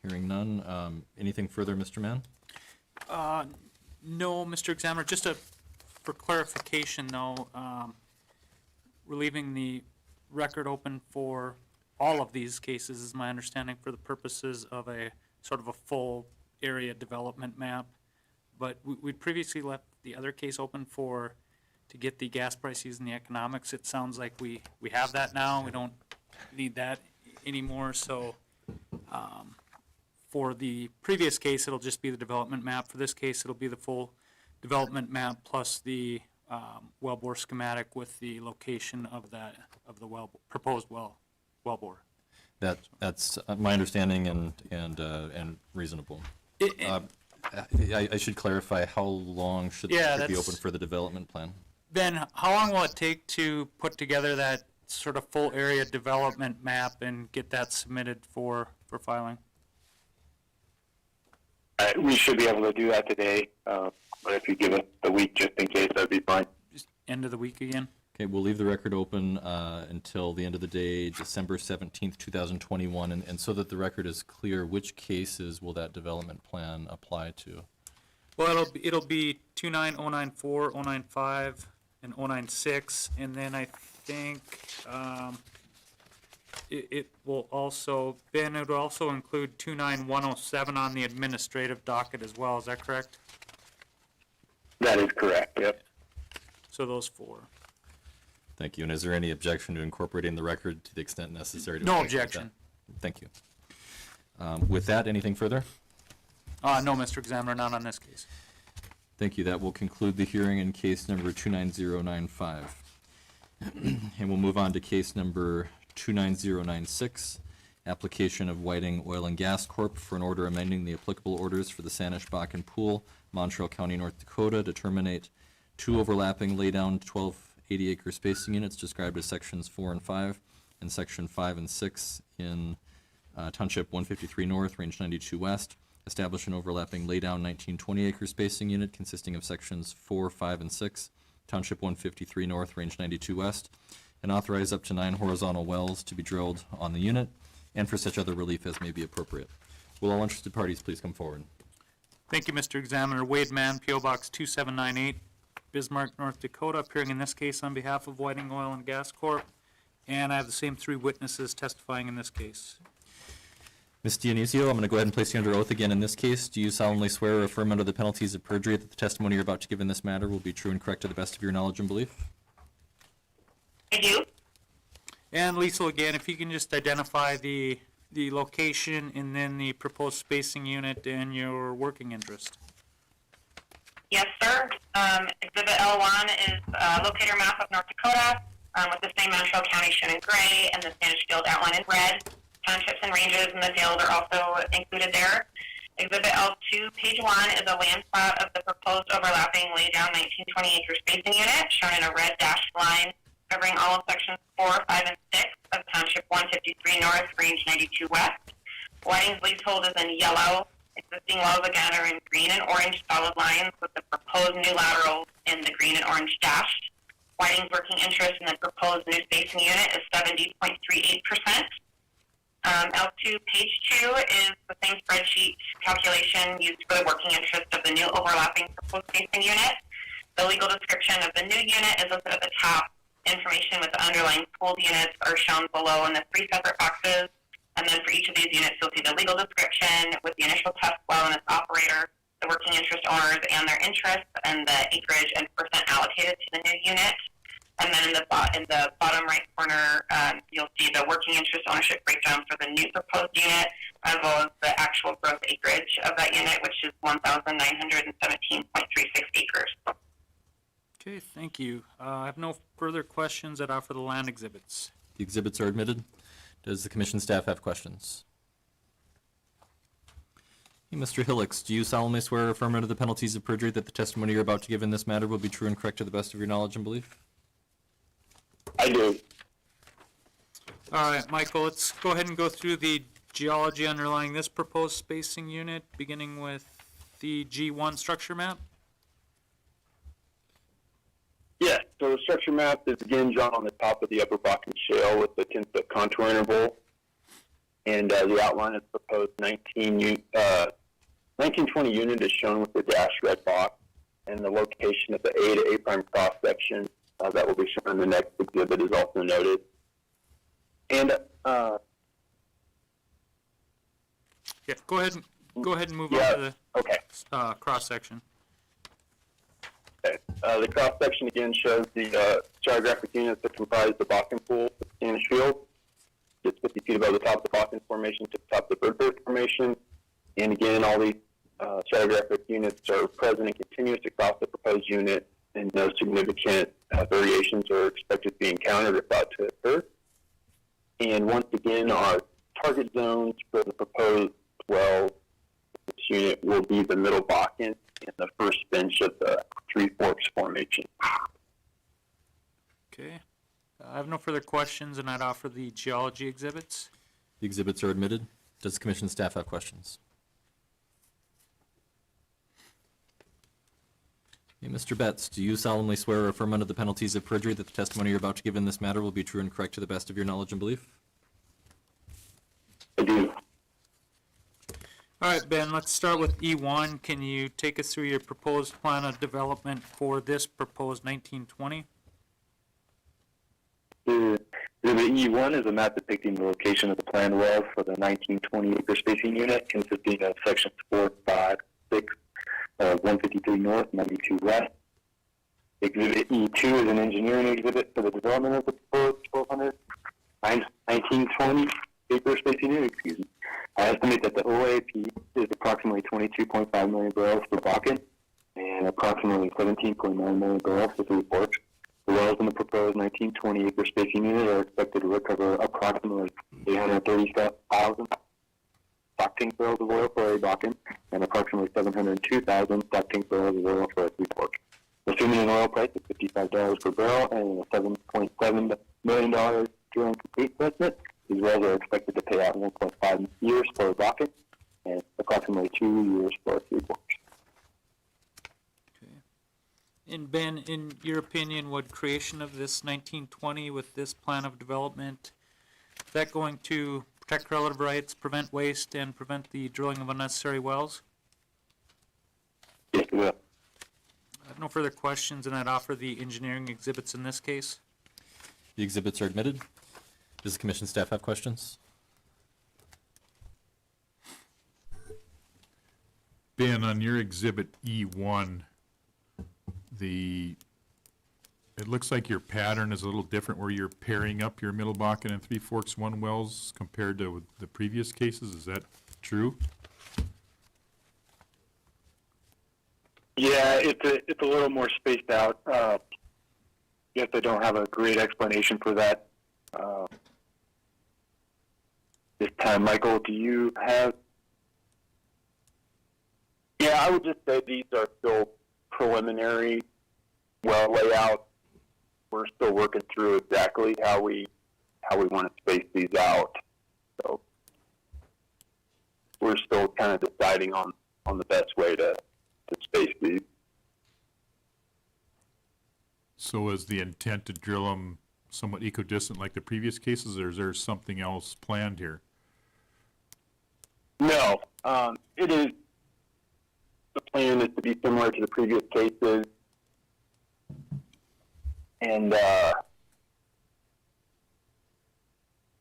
Hearing none. Anything further, Mr. Mann? No, Mr. Examiner, just a for clarification though, we're leaving the record open for all of these cases, is my understanding, for the purposes of a sort of a full area development map. But we'd previously left the other case open to get the gas price using the economics. It sounds like we have that now. We don't need that anymore. So for the previous case, it'll just be the development map. For this case, it'll be the full development map plus the wellbore schematic with the location of the proposed wellbore. That's my understanding and reasonable. I should clarify, how long should the record be open for the development plan? Ben, how long will it take to put together that sort of full area development map and get that submitted for filing? We should be able to do that today, but if you give us a week just in case, that'd be fine. Just end of the week again? Okay, we'll leave the record open until the end of the day, December 17th, 2021, and so that the record is clear, which cases will that development plan apply to? Well, it'll be 29094, 095, and 096, and then I think it will also, Ben, it will also include 29107 on the administrative docket as well, is that correct? That is correct, yep. So those four. Thank you, and is there any objection to incorporating the record to the extent necessary? No objection. Thank you. With that, anything further? No, Mr. Examiner, not on this case. Thank you. That will conclude the hearing in case number 29095. And we'll move on to case number 29096, application of Whiting Oil and Gas Corp. for an order amending the applicable orders for the Saanich Bakken Pool, Montreal County, North Dakota, to terminate two overlapping laydown 1280-acre spacing units described as sections 4 and 5 and section 5 and 6 in Township 153 North, Range 92 West. Establish an overlapping laydown 1920-acre spacing unit consisting of sections 4, 5, and 6, Township 153 North, Range 92 West, and authorize up to 9 horizontal wells to be drilled on the unit, and for such other relief as may be appropriate. Will all interested parties please come forward? Thank you, Mr. Examiner. Wade Mann, P.O. Box 2798, Bismarck, North Dakota, appearing in this case on behalf of Whiting Oil and Gas Corp. And I have the same three witnesses testifying in this case. Ms. Dionisio, I'm going to go ahead and place you under oath again in this case. Do you solemnly swear or affirm under the penalties of perjury that the testimony you're about to give in this matter will be true and correct to the best of your knowledge and belief? I do. And Liesl, again, if you can just identify the location and then the proposed spacing unit and your working interest. Yes, sir. Exhibit L1 is locator map of North Dakota with the same Montreal County shown in gray and the Saanich Field outlined in red. Townships and ranges in the field are also included there. Exhibit L2, page 1, is a land plot of the proposed overlapping laydown 1920-acre spacing unit shown in a red dashed line covering all of sections 4, 5, and 6 of Township 153 North, Range 92 West. Whiting's leasehold is in yellow. Existing wells again are in green and orange solid lines with the proposed new laterals in the green and orange dashed. Whiting's working interest in the proposed new spacing unit is 70.38%. L2, page 2 is the same spreadsheet calculation used for the working interest of the new overlapping proposed spacing unit. The legal description of the new unit is listed at the top. Information with the underlying pooled units are shown below in the 3 separate boxes. And then for each of these units, you'll see the legal description with the initial test well and its operator, the working interest owners and their interests, and the acreage and percent allocated to the new unit. And then in the bottom right corner, you'll see the working interest ownership breakdown for the new proposed unit, as well as the actual gross acreage of that unit, which is 1,917.36 acres. Okay, thank you. I have no further questions that offer the land exhibits. The exhibits are admitted. Does the commission staff have questions? Hey, Mr. Hillix, do you solemnly swear or affirm under the penalties of perjury that the testimony you're about to give in this matter will be true and correct to the best of your knowledge and belief? I do. All right, Michael, let's go ahead and go through the geology underlying this proposed spacing unit, beginning with the G1 structure map. Yes, so the structure map is again drawn on the top of the Upper Bakken Shale with the 10-foot contour interval. And the outline of the proposed 1920 unit is shown with the dashed red box. and the location of the A to A prime cross section that will be shown in the next exhibit is also noted. And Yeah, go ahead and move yeah, on to okay. the cross-section. Okay. The cross section again shows the stratigraphic units that comprise the Bakken pool, the Saanich field. It's 50 feet above the top of the Bakken formation to the top of the Birdberg formation. And again, all these stratigraphic units are present and continuous across the proposed unit, and no significant variations are expected to be encountered or thought to occur. And once again, our target zones for the proposed well this unit will be the middle Bakken and the first bench of the Three Forks formation. Okay. I have no further questions, and I'd offer the geology exhibits. The exhibits are admitted. Does the commission staff have questions? Okay, Mr. Betts, do you solemnly swear or affirm under the penalties of perjury that the testimony you're about to give in this matter will be true and correct to the best of your knowledge and belief? I do. All right, Ben, let's start with E1. Can you take us through your proposed plan of development for this proposed 1920? The E1 is a map depicting the location of the planned wells for the 1920 acre spacing unit, consisting of sections 4, 5, 6 of 153 north, 92 west. Exhibit E2 is an engineering exhibit for the development of the proposed 1920 acre spacing unit. Excuse me. I estimate that the OAP is approximately 22.5 million barrels for Bakken and approximately 17.9 million barrels for Three Forks. The wells in the proposed 1920 acre spacing unit are expected to recover approximately 830,000 stock tank barrels of oil for a Bakken and approximately 702,000 stock tank barrels of oil for a Three Forks. Assuming an oil price of $55 per barrel and a $7.7 million drilling complete investment, these wells are expected to pay out 1.5 years for a Bakken and approximately 2 years for a Three Forks. And Ben, in your opinion, would creation of this 1920 with this plan of development, is that going to protect relative rights, prevent waste, and prevent the drilling of unnecessary wells? Yes, it will. I have no further questions, and I'd offer the engineering exhibits in this case. The exhibits are admitted. Does the commission staff have questions? Ben, on your exhibit E1, it looks like your pattern is a little different where you're pairing up your Middle Bakken and Three Forks 1 wells compared to the previous cases. Is that true? Yeah, it's a little more spaced out. Guess I don't have a great explanation for that this time. Michael, do you have? Yeah, I would just say these are still preliminary well layout. We're still working through exactly how we want to space these out. So we're still kind of deciding on the best way to space these. So is the intent to drill them somewhat equidistant like the previous cases, or is there something else planned here? No, it is. The plan is to be similar to the previous cases, and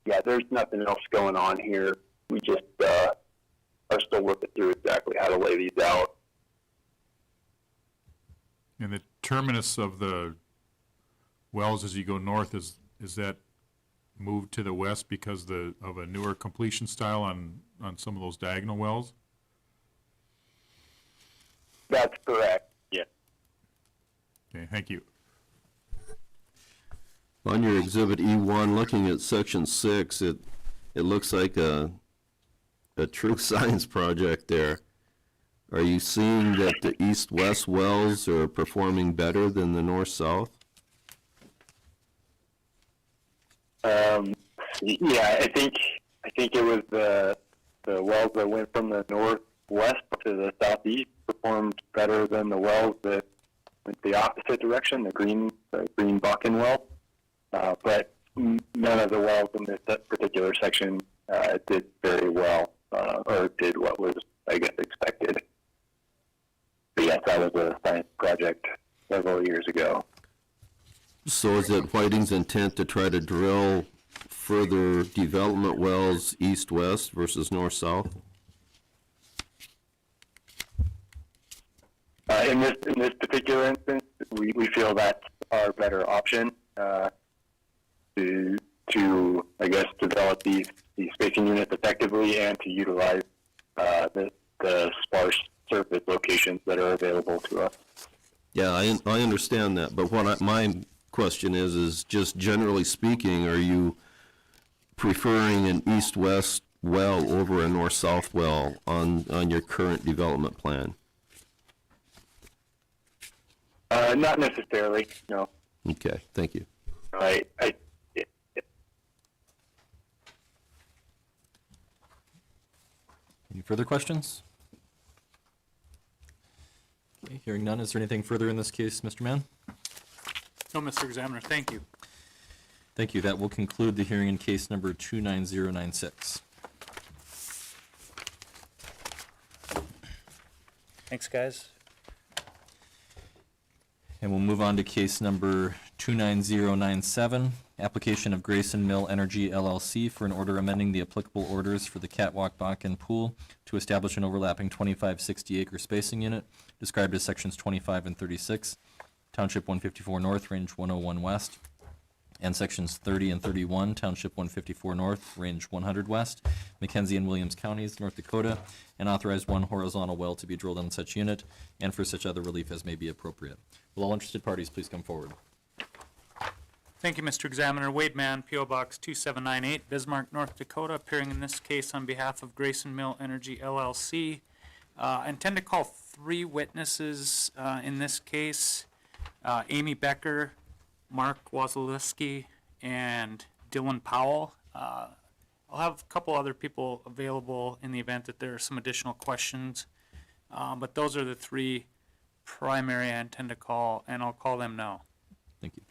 yeah, there's nothing else going on here. We just are still working through exactly how to lay these out. And the terminus of the wells as you go north, is that moved to the west because of a newer completion style on some of those diagonal wells? That's correct. Yeah. Okay, thank you. On your exhibit E1, looking at section 6, it looks like a true science project there. Are you seeing that the east-west wells are performing better than the north-south? Yeah, I think it was the wells that went from the northwest to the southeast performed better than the wells that went the opposite direction, the green Bakken well. But none of the wells in this particular section did very well, or did what was, I guess, expected. But yes, that was a science project several years ago. So is it Whiting's intent to try to drill further development wells east-west versus north-south? In this particular instance, we feel that's our better option to I guess develop these spacing units effectively and to utilize the sparse surface locations that are available to us. Yeah, I understand that, but my question is just generally speaking, are you preferring an east-west well over a north-south well on your current development plan? Not necessarily, no. Okay, thank you. Any further questions? Okay, hearing none, is there anything further in this case, Mr. Mann? No, Mr. Examiner, thank you. Thank you. That will conclude the hearing in case number 29096. Thanks, guys. And we'll move on to case number 29097, application of Grayson Mill Energy LLC for an order amending the applicable orders for the Catwalk Bakken Pool to establish an overlapping 2560 acre spacing unit described as sections 25 and 36, Township 154 North, Range 101 West, and sections 30 and 31, Township 154 North, Range 100 West, McKenzie and Williams Counties, North Dakota, and authorize one horizontal well to be drilled on such unit and for such other relief as may be appropriate. Will all interested parties please come forward? Thank you, Mr. Examiner. Wade Mann, P.O. Box 2798, Bismarck, North Dakota, appearing in this case on behalf of Grayson Mill Energy LLC. I intend to call three witnesses in this case, Amy Becker, Mark Wazalewski, and Dylan Powell. I'll have a couple other people available in the event that there are some additional questions, but those are the three primary I intend to call, and I'll call them now. Thank you.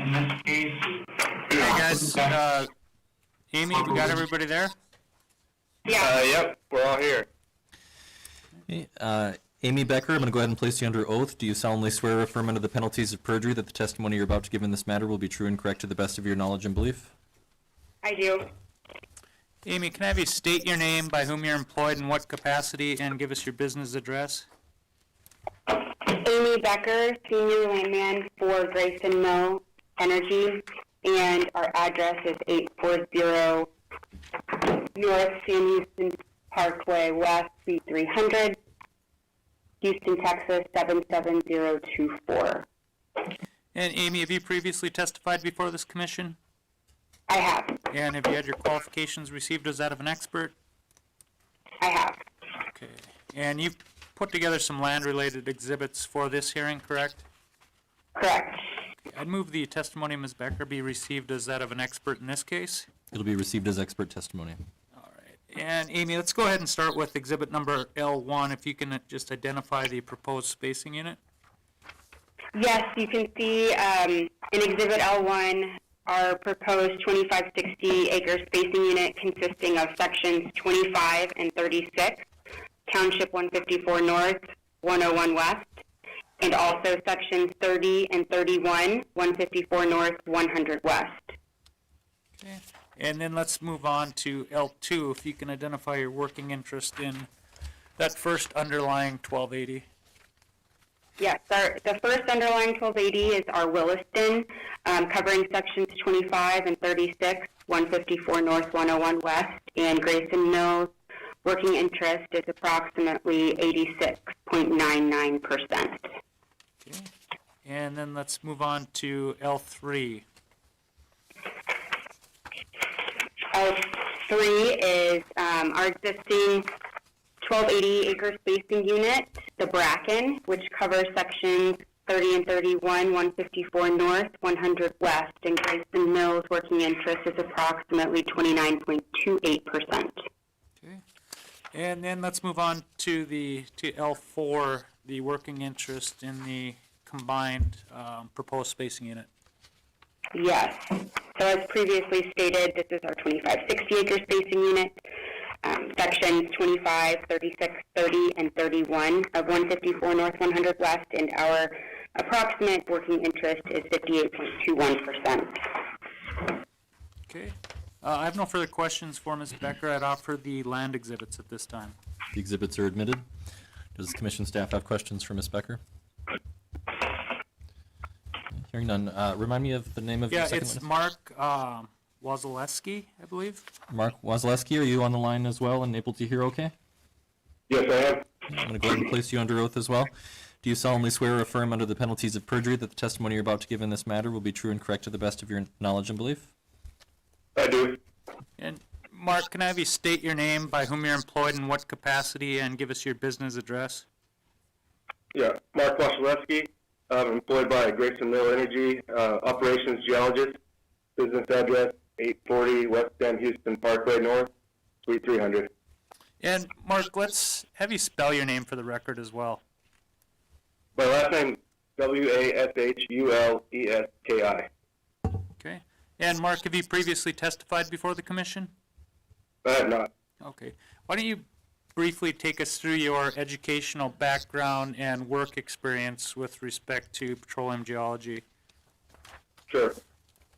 In this case, Hey, guys. Amy, we got everybody there? Yep, we're all here. Okay, Amy Becker, I'm going to go ahead and place you under oath. Do you solemnly swear or affirm under the penalties of perjury that the testimony you're about to give in this matter will be true and correct to the best of your knowledge and belief? I do. Amy, can I have you state your name, by whom you're employed, in what capacity, and give us your business address? Amy Becker, Senior Landman for Grayson Mill Energy, and our address is 840 North San Houston Parkway West, Suite 300, Houston, Texas 77024. And Amy, have you previously testified before this commission? I have. And have you had your qualifications received as that of an expert? I have. Okay. And you've put together some land-related exhibits for this hearing, correct? Correct. I'd move the testimony of Ms. Becker be received as that of an expert in this case. It'll be received as expert testimony. All right. And Amy, let's go ahead and start with exhibit number L1, if you can just identify the proposed spacing unit. Yes, you can see in Exhibit L1 our proposed 2560 acre spacing unit consisting of sections 25 and 36, Township 154 North, 101 West, and also sections 30 and 31, 154 North, 100 West. Okay. And then let's move on to L2, if you can identify your working interest in that first underlying 1280. Yes, the first underlying 1280 is our Williston, covering sections 25 and 36, 154 North, 101 West, and Grayson Mills. Working interest is approximately 86.99%. Okay. And then let's move on to L3. L3 is our existing 1280 acre spacing unit, the Bakken, which covers sections 30 and 31, 154 North, 100 West, and Grayson Mills' working interest is approximately 29.28%. Okay. And then let's move on to L4, the working interest in the combined proposed spacing unit? Yes. So as previously stated, this is our 2560 acre spacing unit. Sections 25, 36, 30, and 31 of 154 North 100 West, and our approximate working interest is 58.21%. Okay. I have no further questions for Ms. Becker. I'd offer the land exhibits at this time. The exhibits are admitted. Does the commission staff have questions for Ms. Becker? Hearing none. Remind me of the name of the second it's witness. Mark Wazaleski, I believe. Mark Wazaleski, are you on the line as well and able to hear okay? Yes, I am. I'm going to go ahead and place you under oath as well. Do you solemnly swear or affirm under the penalties of perjury that the testimony you're about to give in this matter will be true and correct to the best of your knowledge and belief? I do. And Mark, can I have you state your name, by whom you're employed, in what capacity, and give us your business address? Yeah, Mark Wasilewski. I'm employed by Grayson Mill Energy, operations geologist. Business address 840 West End Houston Parkway North, Suite 300. And Mark, let's have you spell your name for the record as well. My last name, Washulleski. Okay. And Mark, have you previously testified before the commission? I have not. Okay. Why don't you briefly take us through your educational background and work experience with respect to petroleum geology? Sure.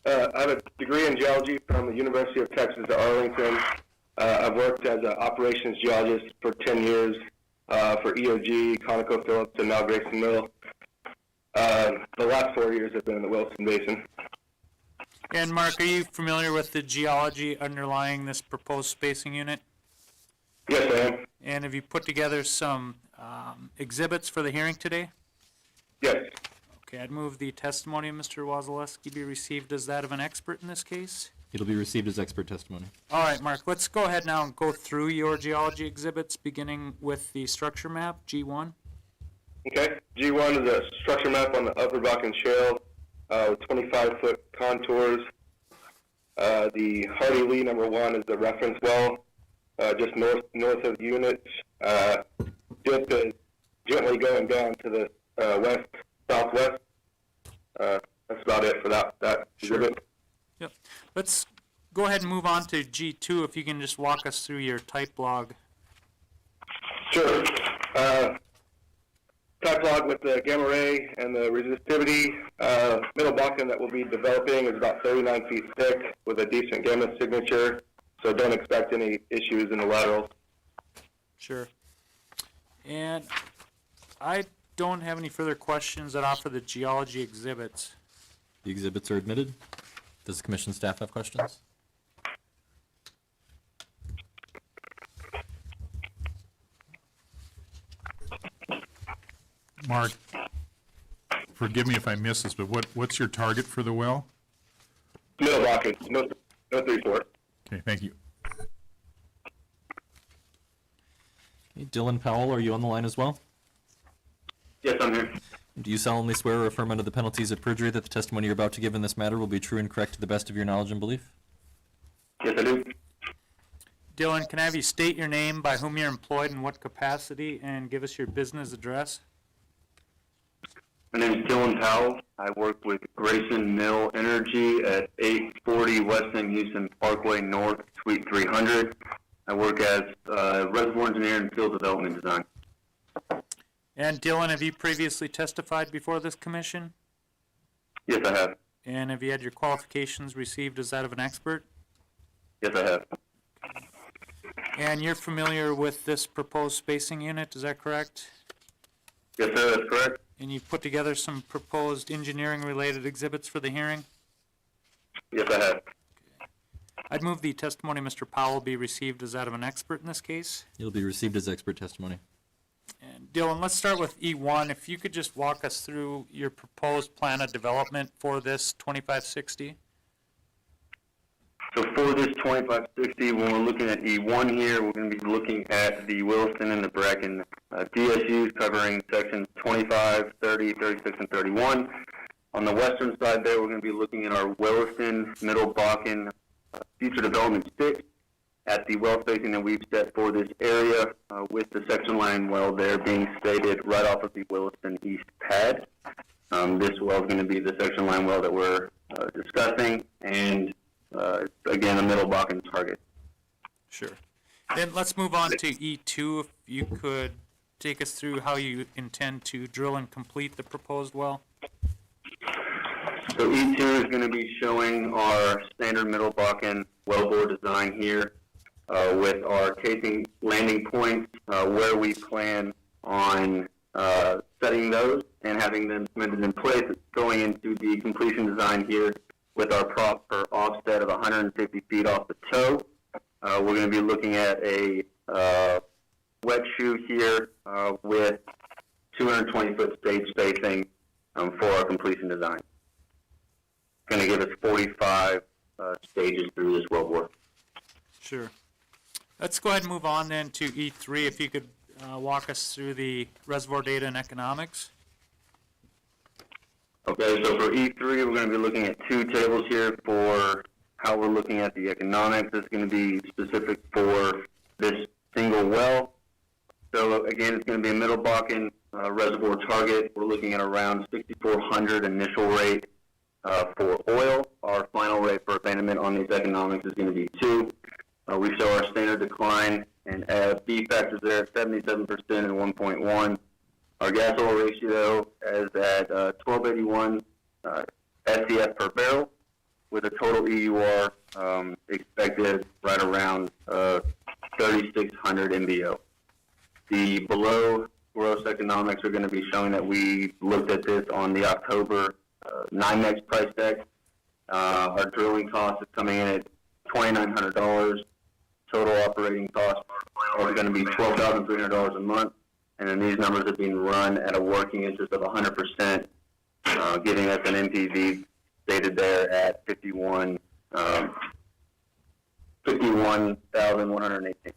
I have a degree in geology from the University of Texas at Arlington. I've worked as an operations geologist for 10 years for EOG, ConocoPhillips, and now Grayson Mill. The last 4 years have been in the Williston Basin. And Mark, are you familiar with the geology underlying this proposed spacing unit? Yes, I am. And have you put together some exhibits for the hearing today? Yes. Okay, I'd move the testimony of Mr. Wazaleski be received as that of an expert in this case. It'll be received as expert testimony. All right, Mark, let's go ahead now and go through your geology exhibits, beginning with the structure map, G1. Okay. G1 is a structure map on the Upper Bakken Shale with 25-foot contours. The Hardy Lee number 1 is the reference well, just north of the units. Dip is gently going down to the southwest. That's about it for that exhibit. Yep. Let's go ahead and move on to G2, if you can just walk us through your type log. Sure. Type log with the gamma ray and the resistivity. Middle Bakken that we'll be developing is about 39 feet thick with a decent gamma signature, so don't expect any issues in the laterals. Sure. And I don't have any further questions that offer the geology exhibits. The exhibits are admitted. Does the commission staff have questions? Mark, forgive me if I missed this, but what's your target for the well? Middle Bakken, no 3-4. Okay, thank you. Okay, Dylan Powell, are you on the line as well? Yes, I'm here. Do you solemnly swear or affirm under the penalties of perjury that the testimony you're about to give in this matter will be true and correct to the best of your knowledge and belief? Yes, I do. Dylan, can I have you state your name, by whom you're employed, in what capacity, and give us your business address? My name is Dylan Powell. I work with Grayson Mill Energy at 840 West End Houston Parkway North, Suite 300. I work as reservoir engineer and field development design. And Dylan, have you previously testified before this commission? Yes, I have. And have you had your qualifications received as that of an expert? Yes, I have. And you're familiar with this proposed spacing unit, is that correct? Yes, sir, that's correct. And you've put together some proposed engineering-related exhibits for the hearing? Yes, I have. I'd move the testimony of Mr. Powell be received as that of an expert in this case. It'll be received as expert testimony. And Dylan, let's start with E1. If you could just walk us through your proposed plan of development for this 2560. So for this 2560, when we're looking at E1 here, we're going to be looking at the Williston and the Bracken DSUs covering sections 25, 30, 36, and 31. On the western side there, we're going to be looking at our Williston, Middle Bakken future development 6 at the well spacing that we've set for this area. with the section line well there being stated right off of the Williston East pad. This well is going to be the section line well that we're discussing, and again, a middle Bakken target. Sure. Then let's move on to E2. If you could take us through how you intend to drill and complete the proposed well. So E2 is going to be showing our standard middle Bakken wellbore design here with our casing landing points where we plan on setting those and having them cemented in place. It's going into the completion design here with our proper offset of 150 feet off the toe. We're going to be looking at a wet shoe here with 220-foot stage spacing for our completion design. It's going to give us 45 stages through this wellbore. Sure. Let's go ahead and move on then to E3. If you could walk us through the reservoir data and economics. Okay, so for E3, we're going to be looking at two tables here for how we're looking at the economics. It's going to be specific for this single well. So again, it's going to be a middle Bakken reservoir target. We're looking at around 6,400 initial rate for oil. Our final rate for abandonment on these economics is going to be 2. We show our standard decline and B factors there at 77% and 1.1. Our gas oil ratio is at 1281 SCF per barrel, with a total EUR expected right around 3,600 MBO. The below gross economics are going to be showing that we looked at this on the October NYMEX price deck. Our drilling cost is coming in at $2,900. Total operating costs are going to be $12,300 a month. And then these numbers are being run at a working interest of 100%, giving us an NPV stated there at 51,118.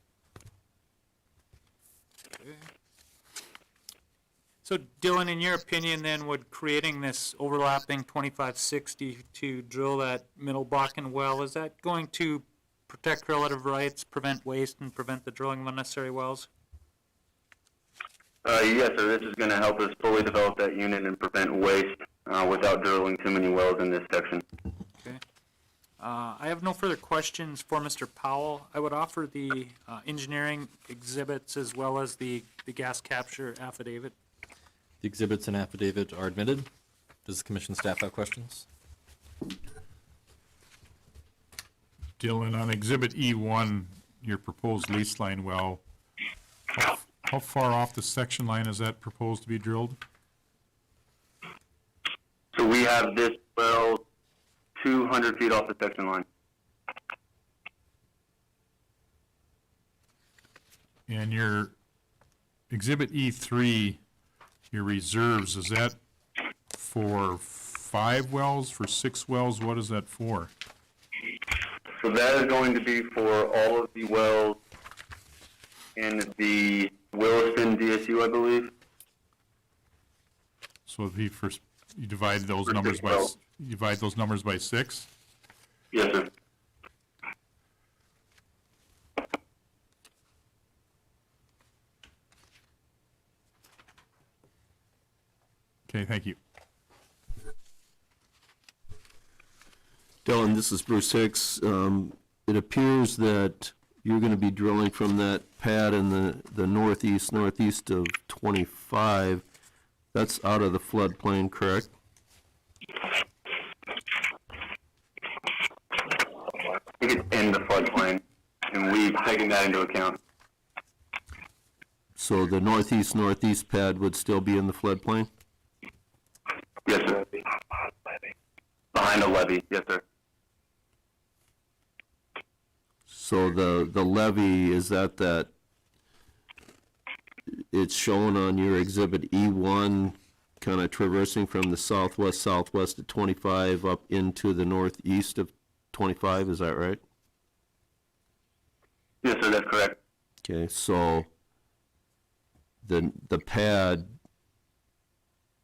So Dylan, in your opinion then, would creating this overlapping 2560 to drill that middle Bakken well, is that going to protect relative rights, prevent waste, and prevent the drilling of unnecessary wells? Yes, sir. This is going to help us fully develop that unit and prevent waste without drilling too many wells in this section. Okay. I have no further questions for Mr. Powell. I would offer the engineering exhibits as well as the gas capture affidavit. The exhibits and affidavit are admitted. Does the commission staff have questions? Dylan, on Exhibit E1, your proposed lease line well, how far off the section line is that proposed to be drilled? So we have this well 200 feet off the section line. And your Exhibit E3, your reserves, is that for 5 wells, for 6 wells? What is that for? So that is going to be for all of the wells in the Williston DSU, I believe. So it'd be for, you divide those For numbers 6 by, wells. you divide those numbers by 6? Yes, sir. Okay, thank you. Dylan, this is Bruce Hicks. It appears that you're going to be drilling from that pad in the northeast of 25. That's out of the floodplain, correct? I think it's in the floodplain, and we've taken that into account. So the northeast pad would still be in the floodplain? Yes, sir. Behind a levee, yes, sir. So the levee, is that it's shown on your exhibit E1, kind of traversing from the southwest of 25 up into the northeast of 25, is that right? Yes, sir, that's correct. Okay, so the pad,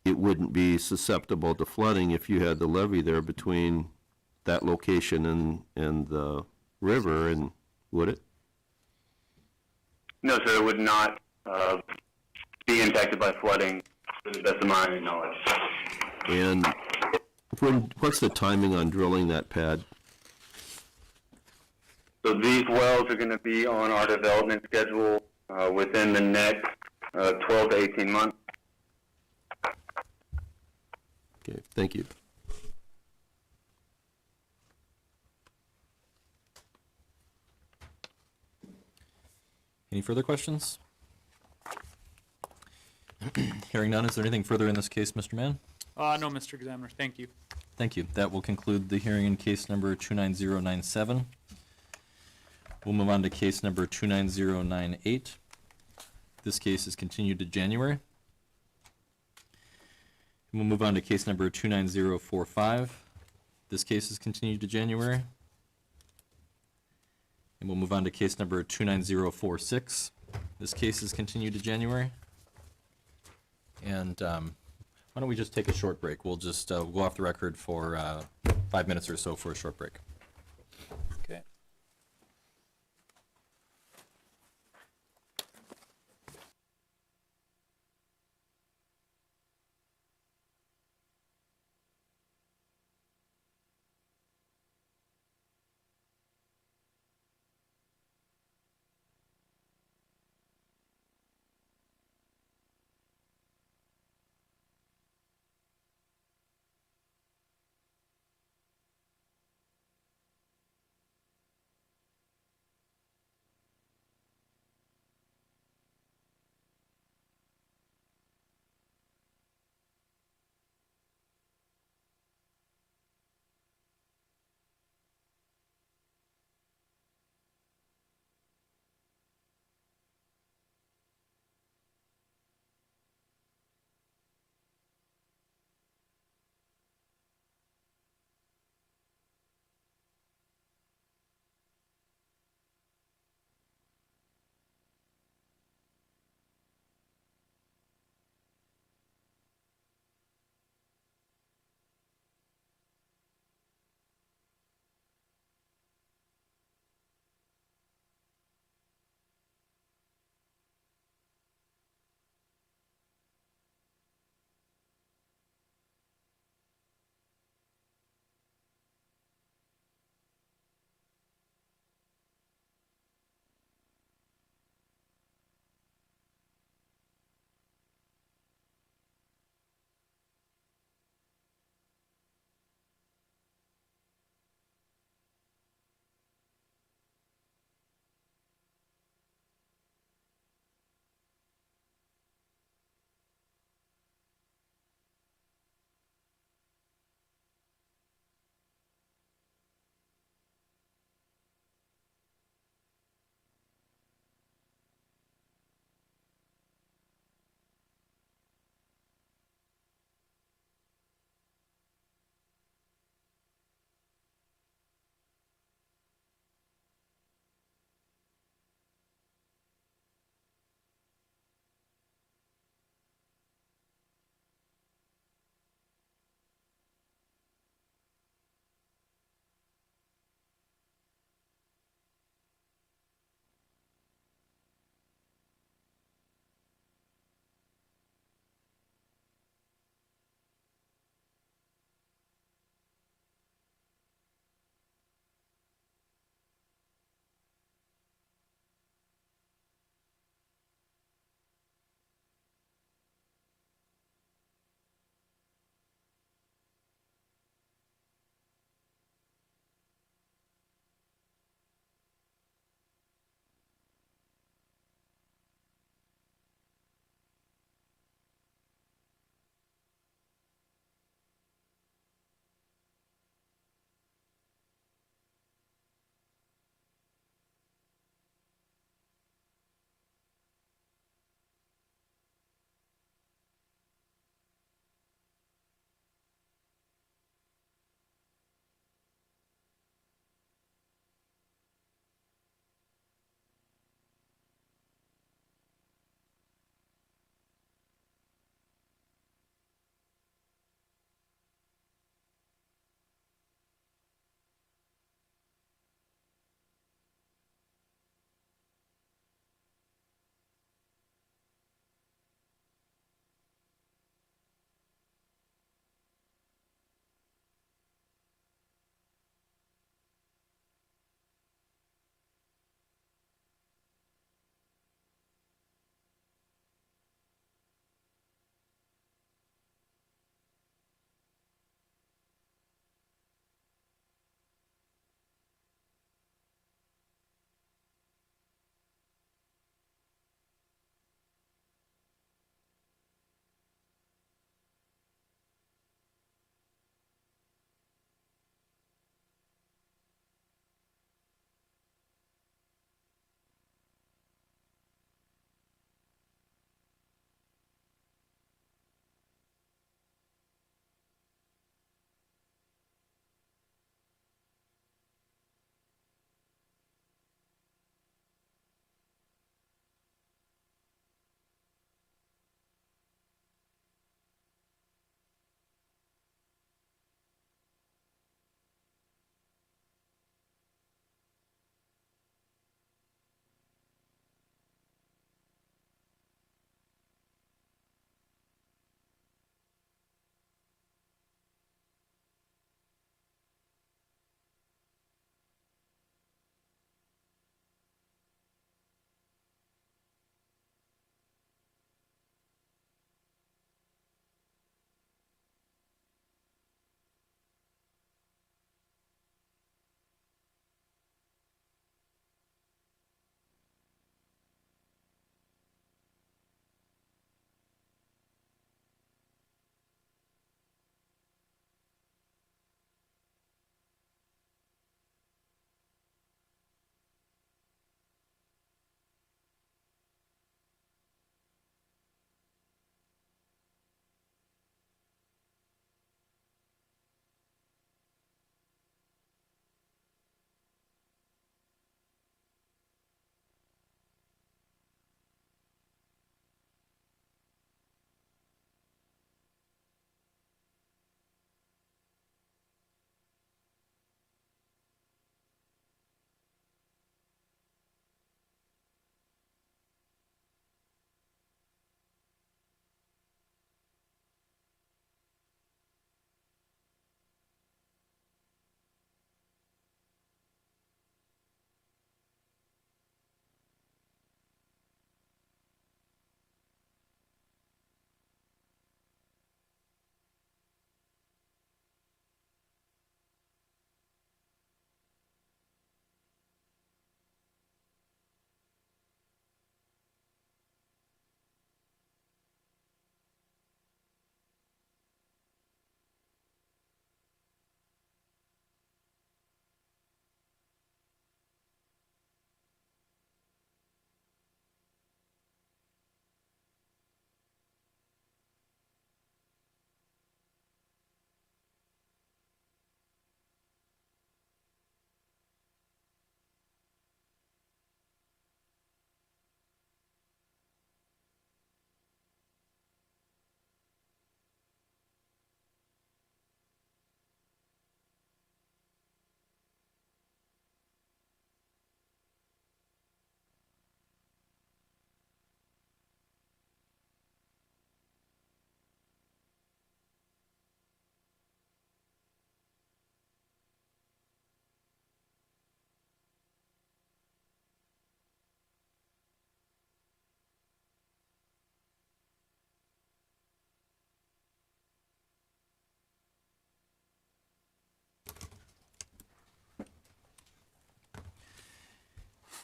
it wouldn't be susceptible to flooding if you had the levee there between that location and the river, and would it? No, sir, it would not be impacted by flooding, to the best of my knowledge. And what's the timing on drilling that pad? So these wells are going to be on our development schedule within the next 12 to 18 months. Okay, thank you. Any further questions? Hearing none, is there anything further in this case, Mr. Mann? No, Mr. Examiner, thank you. Thank you. That will conclude the hearing in case number 29097. We'll move on to case number 29098. This case is continued to January. We'll move on to case number 29045. This case is continued to January. And we'll move on to case number 29046. This case is continued to January. And why don't we just take a short break? We'll just go off the record for 5 minutes or so for a short break. Okay.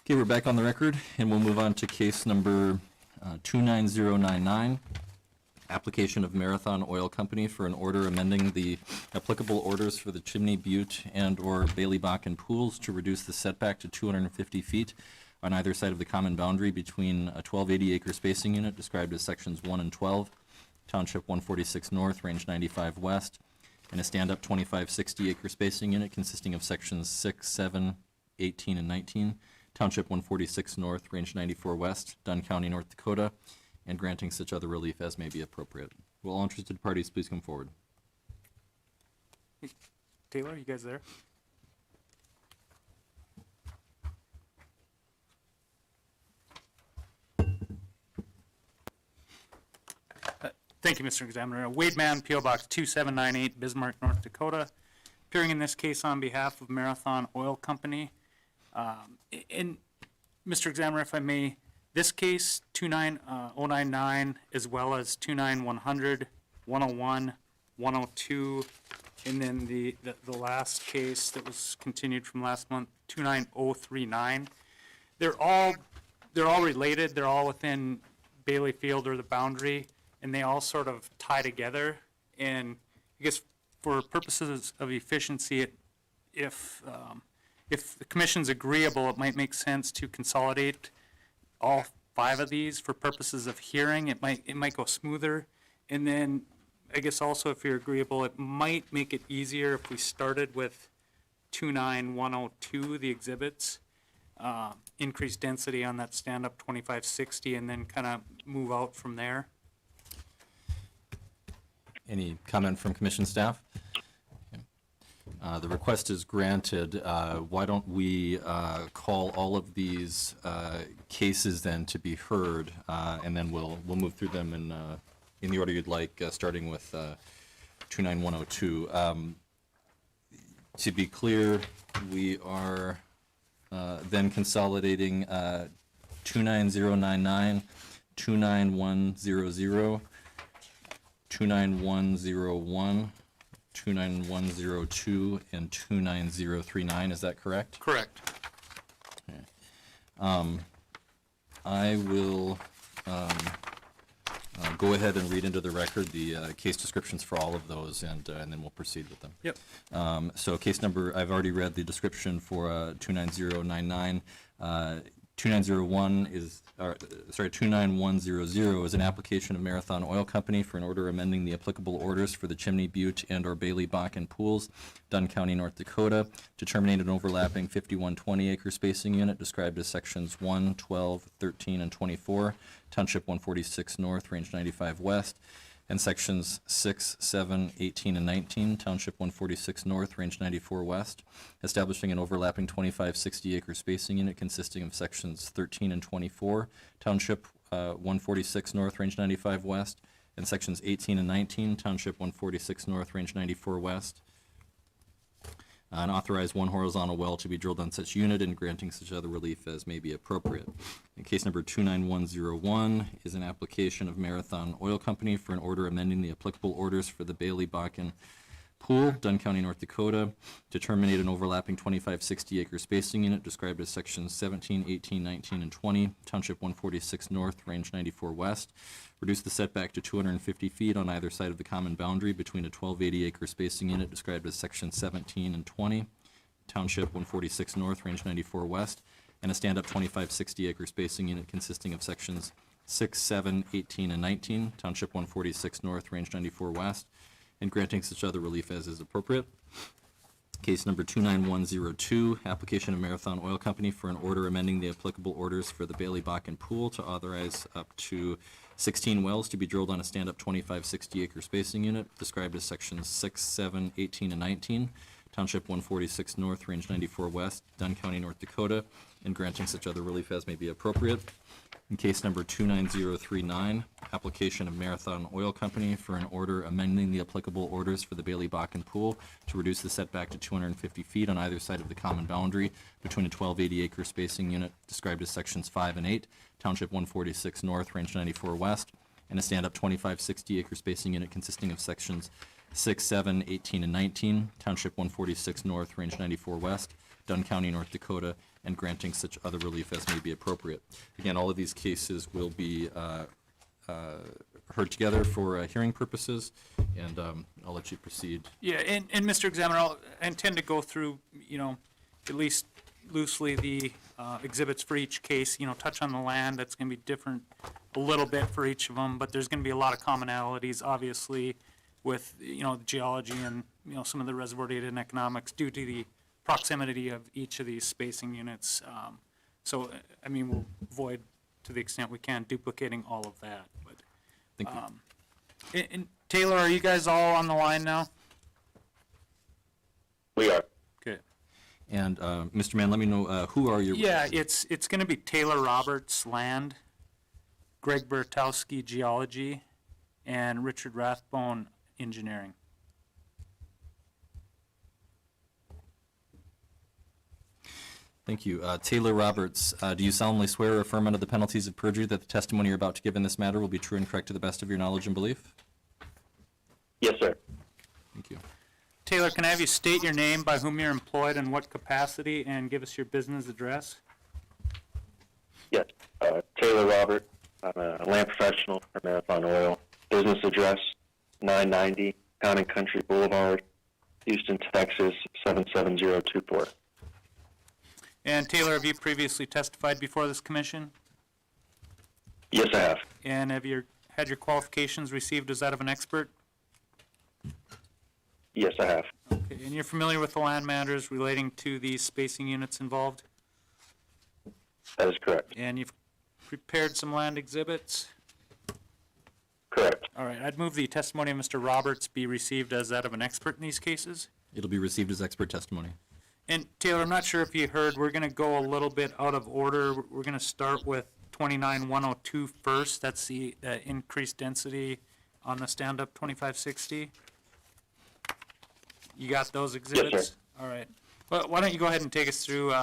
Okay, we're back on the record, and we'll move on to case number 29099, application of Marathon Oil Company for an order amending the applicable orders for the Chimney Butte and/or Bailey Bakken pools to reduce the setback to 250 feet on either side of the common boundary between a 1280-acre spacing unit described as sections 1 and 12, Township 146 North, Range 95 West, and a stand-up 2560-acre spacing unit consisting of sections 6, 7, 18, and 19, Township 146 North, Range 94 West, Dunn County, North Dakota, and granting such other relief as may be appropriate. Will all interested parties please come forward? Taylor, you guys there? Thank you, Mr. Examiner. Wade Mann, P.O. Box 2798, Bismarck, North Dakota. Appearing in this case on behalf of Marathon Oil Company. And Mr. Examiner, if I may, this case, 29099, as well as 29100, 101, 102, and then the last case that was continued from last month, 29039. They're all related. They're all within Bailey Field or the boundary, and they all sort of tie together. And I guess for purposes of efficiency, if the commission's agreeable, it might make sense to consolidate all 5 of these for purposes of hearing. It might go smoother. And then I guess also if you're agreeable, it might make it easier if we started with 29102, the exhibits, increase density on that stand-up 2560, and then kind of move out from there. Any comment from commission staff? The request is granted. Why don't we call all of these cases then to be heard, and then we'll move through them in the order you'd like, starting with 29102. To be clear, we are then consolidating 29099, 29100, 29101, 29102, and 29039. Is that correct? Correct. I will go ahead and read into the record the case descriptions for all of those, and then we'll proceed with them. Yep. So case number, I've already read the description for 29099. 2901 is, 29100 is an application of Marathon Oil Company for an order amending the applicable orders for the Chimney Butte and/or Bailey Bakken pools, Dunn County, North Dakota, to terminate an overlapping 5120-acre spacing unit described as sections 1, 12, 13, and 24, Township 146 North, Range 95 West, and sections 6, 7, 18, and 19, Township 146 North, Range 94 West, establishing an overlapping 2560-acre spacing unit consisting of sections 13 and 24, Township 146 North, Range 95 West, and sections 18 and 19, Township 146 North, Range 94 West, and authorize one horizontal well to be drilled on such unit and granting such other relief as may be appropriate. And case number 29101 is an application of Marathon Oil Company for an order amending the applicable orders for the Bailey Bakken pool, Dunn County, North Dakota, to terminate an overlapping 2560-acre spacing unit described as sections 17, 18, 19, and 20, Township 146 North, Range 94 West, reduce the setback to 250 feet on either side of the common boundary between a 1280-acre spacing unit described as sections 17 and 20, Township 146 North, Range 94 West, and a stand-up 2560-acre spacing unit consisting of sections 6, 7, 18, and 19, Township 146 North, Range 94 West, and granting such other relief as is appropriate. Case number 29102, application of Marathon Oil Company for an order amending the applicable orders for the Bailey Bakken pool to authorize up to 16 wells to be drilled on a stand-up 2560-acre spacing unit described as sections 6, 7, 18, and 19, Township 146 North, Range 94 West, Dunn County, North Dakota, and granting such other relief as may be appropriate. In case number 29039, application of Marathon Oil Company for an order amending the applicable orders for the Bailey Bakken pool to reduce the setback to 250 feet on either side of the common boundary between a 1280-acre spacing unit described as sections 5 and 8, Township 146 North, Range 94 West, and a stand-up 2560-acre spacing unit consisting of sections 6, 7, 18, and 19, Township 146 North, Range 94 West, Dunn County, North Dakota, and granting such other relief as may be appropriate. Again, all of these cases will be heard together for hearing purposes, and I'll let you proceed. Yeah, and Mr. Examiner, I intend to go through, at least loosely the exhibits for each case, touch on the land. That's going to be different a little bit for each of them, but there's going to be a lot of commonalities, obviously, with, the geology and, some of the reservoir data and economics due to the proximity of each of these spacing units. So, we'll avoid, to the extent we can, duplicating all of that. But, Thank you. and Taylor, are you guys all on the line now? We are. Okay. And Mr. Mann, let me know who are your Yeah, it's going to be Taylor Roberts, Land, Greg Bertowski, Geology, and Richard Rathbone, Engineering. Thank you. Taylor Roberts, do you solemnly swear or affirm under the penalties of perjury that the testimony you're about to give in this matter will be true and correct to the best of your knowledge and belief? Yes, sir. Thank you. Taylor, can I have you state your name, by whom you're employed, and what capacity, and give us your business address? Yes, Taylor Robert. I'm a land professional for Marathon Oil. Business address, 990 Town and Country Boulevard, Houston, Texas, 77024. And Taylor, have you previously testified before this commission? Yes, I have. And have you had your qualifications received as that of an expert? Yes, I have. Okay, and you're familiar with the land matters relating to these spacing units involved? That is correct. And you've prepared some land exhibits? Correct. All right, I'd move the testimony of Mr. Roberts be received as that of an expert in these cases. It'll be received as expert testimony. And Taylor, I'm not sure if you heard, we're going to go a little bit out of order. We're going to start with 29102 first. That's the increased density on the stand-up 2560. You got those exhibits? Yes, sir. All right. Well, why don't you go ahead and take us through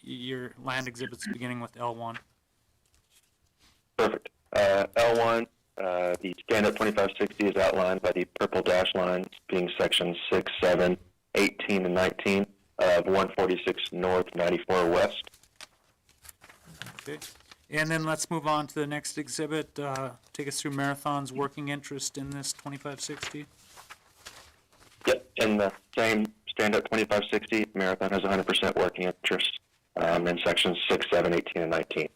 your land exhibits beginning with L1. Perfect. L1, the stand-up 2560 is outlined by the purple dash lines being sections 6, 7, 18, and 19 of 146 North, 94 West. Okay. And then let's move on to the next exhibit. Take us through Marathon's working interest in this 2560. Yep, in the same stand-up 2560, Marathon has 100% working interest in sections 6, 7, 18, and 19.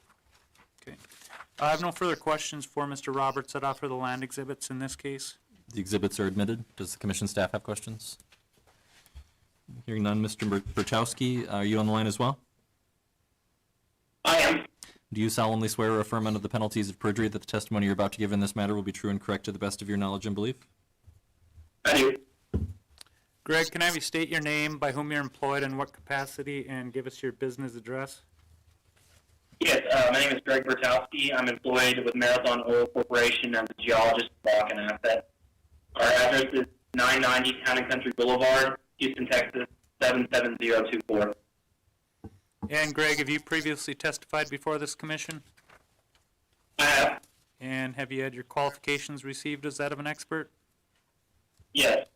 Okay. I have no further questions for Mr. Roberts. I'd offer the land exhibits in this case. The exhibits are admitted. Does the commission staff have questions? Hearing none, Mr. Bertowski, are you on the line as well? I am. Do you solemnly swear or affirm under the penalties of perjury that the testimony you're about to give in this matter will be true and correct to the best of your knowledge and belief? I do. Greg, can I have you state your name, by whom you're employed, and what capacity, and give us your business address? Yes, my name is Greg Bertowski. I'm employed with Marathon Oil Corporation. I'm the geologist for Bakken asset. Our address is 990 Town and Country Boulevard, Houston, Texas, 77024. And Greg, have you previously testified before this commission? I have. And have you had your qualifications received as that of an expert? Yes.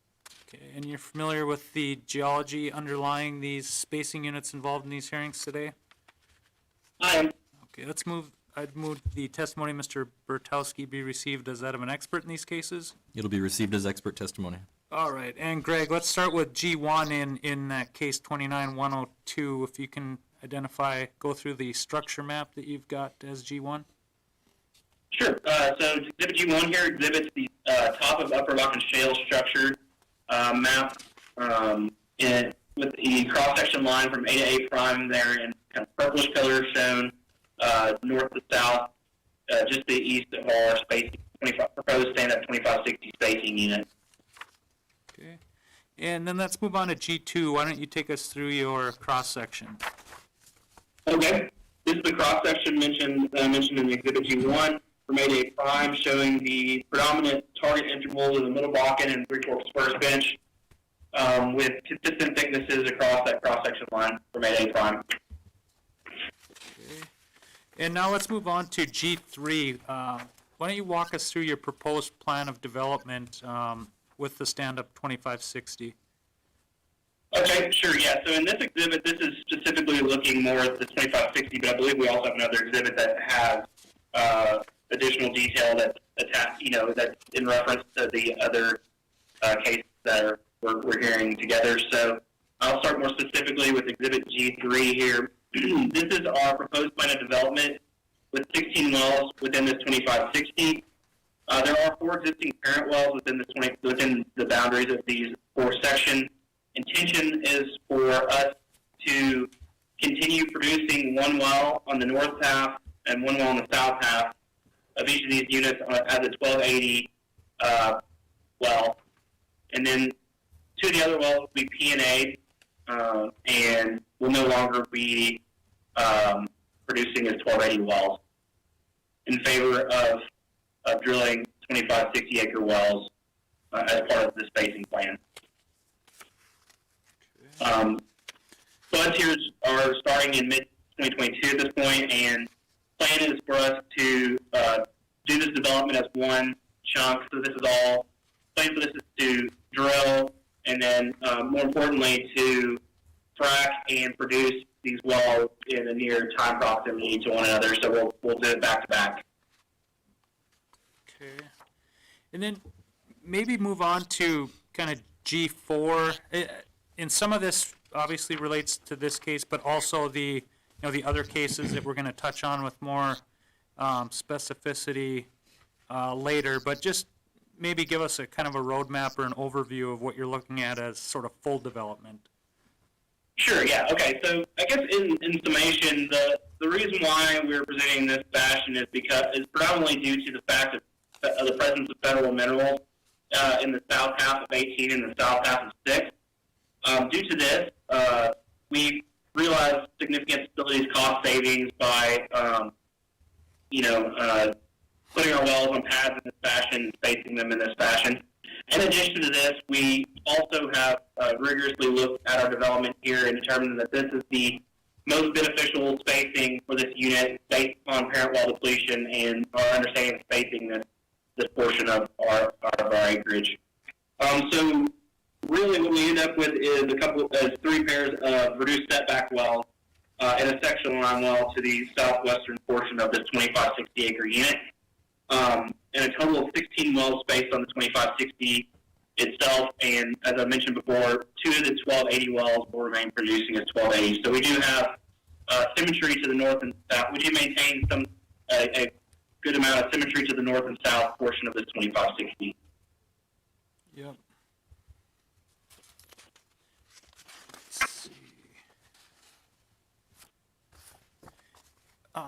Okay, and you're familiar with the geology underlying these spacing units involved in these hearings today? I am. Okay, I'd move the testimony of Mr. Bertowski be received as that of an expert in these cases. It'll be received as expert testimony. All right, and Greg, let's start with G1 in that case 29102. If you can go through the structure map that you've got as G1. Sure. So Exhibit G1 here exhibits the top of Upper Bakken Shale structure map with the cross-section line from A to A prime there in kind of purplish color shown north to south, just to the east of our spacing, proposed stand-up 2560 spacing unit. Okay, and then let's move on to G2. Why don't you take us through your cross-section? Okay. This is the cross-section mentioned in Exhibit G1 from A to A prime, showing the predominant target intervals of the Middle Bakken and Three Forks First Bench, with consistent thicknesses across that cross-section line from A to A prime. Okay. And now let's move on to G3. Why don't you walk us through your proposed plan of development with the stand-up 2560? Okay, sure, yeah. So in this exhibit, this is specifically looking more at the 2560, but I believe we also have another exhibit that has additional detail that's attached, that's in reference to the other cases that we're hearing together. So I'll start more specifically with Exhibit G3 here. This is our proposed plan of development with 16 wells within this 2560. There are 4 existing parent wells within the boundaries of these 4 sections. Intention is for us to continue producing 1 well on the north half and 1 well on the south half of each of these units as a 1280 well. And then 2 of the other wells will be P&A and will no longer be producing as 1280 wells in favor of drilling 25 60-acre wells as part of the spacing plan. Floods here are starting in mid-2022 at this point, and plan is for us to do this development as one chunk. So this is all, plan for this is to drill and then, more importantly, to frack and produce these wells in a near time proximity to one another. So we'll do it back to back. Okay. And then maybe move on to kind of G4. And some of this obviously relates to this case, but also the the other cases that we're going to touch on with more specificity later. But just maybe give us a kind of a roadmap or an overview of what you're looking at as sort of full development. Sure, yeah, okay. So I guess in summation, the reason why we're presenting this fashion is predominantly due to the fact of the presence of federal minerals in the south half of 18 and the south half of 6. Due to this, we realized significant facilities cost savings by, putting our wells on pads in this fashion, spacing them in this fashion. In addition to this, we also have rigorously looked at our development here and determined that this is the most beneficial spacing for this unit based on parent well depletion and our understanding of spacing this portion of our acreage. So really what we end up with is 3 pairs of reduced setback wells and a section line well to the southwestern portion of this 2560 acre unit. And a total of 16 wells spaced on the 2560 itself, and as I mentioned before, 2 of the 1280 wells will remain producing as 1280. So we do have symmetry to the north and south. We do maintain a good amount of symmetry to the north and south portion of this 2560. Yep.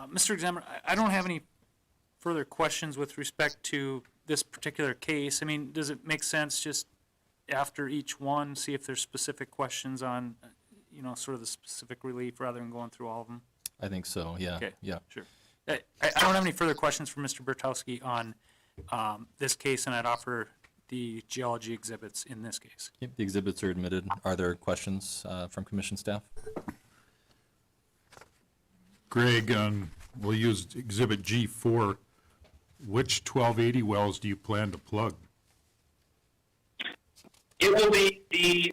Mr. Examiner, I don't have any further questions with respect to this particular case. I mean, does it make sense just after each one, see if there's specific questions on, sort of the specific relief rather than going through all of them? I think so, yeah. Okay, Yeah. sure. I don't have any further questions for Mr. Bertowski on this case, and I'd offer the geology exhibits in this case. Yep, the exhibits are admitted. Are there questions from commission staff? Greg, we'll use Exhibit G4. Which 1280 wells do you plan to plug? It will be the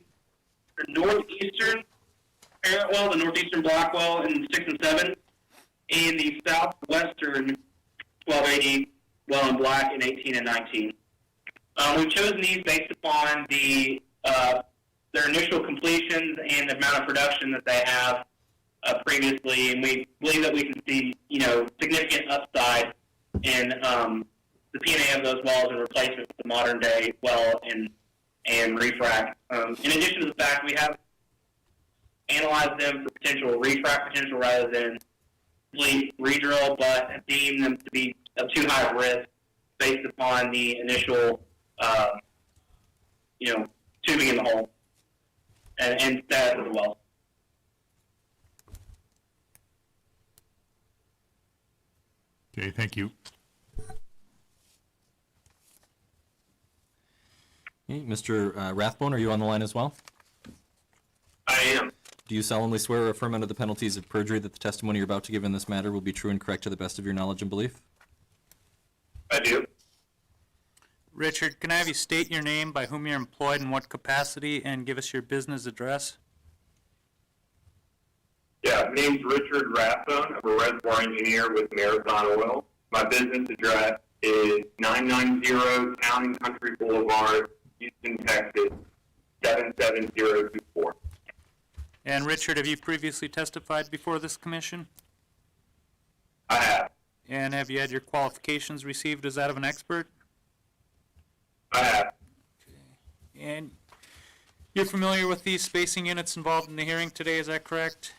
northeastern parent well, the northeastern block well in 6 and 7, and the southwestern 1280 well in black in 18 and 19. We've chosen these based upon their initial completions and the amount of production that they have previously, and we believe that we can see, significant upside in the P&A of those wells in replacement with the modern day well and refrac. In addition to the fact we have analyzed them for potential refrac potential rather than complete redrill, but have deemed them to be of too high risk based upon the initial, tubing in the hole and status of the well. Okay, thank you. Okay, Mr. Rathbone, are you on the line as well? I am. Do you solemnly swear or affirm under the penalties of perjury that the testimony you're about to give in this matter will be true and correct to the best of your knowledge and belief? I do. Richard, can I have you state your name, by whom you're employed, in what capacity, and give us your business address? Yeah, my name's Richard Rathbone. I'm a reservoir engineer with Marathon Oil. My business address is 990 Town and Country Boulevard, Houston, Texas, 77024. And Richard, have you previously testified before this commission? I have. And have you had your qualifications received as that of an expert? I have. And you're familiar with these spacing units involved in the hearing today, is that correct?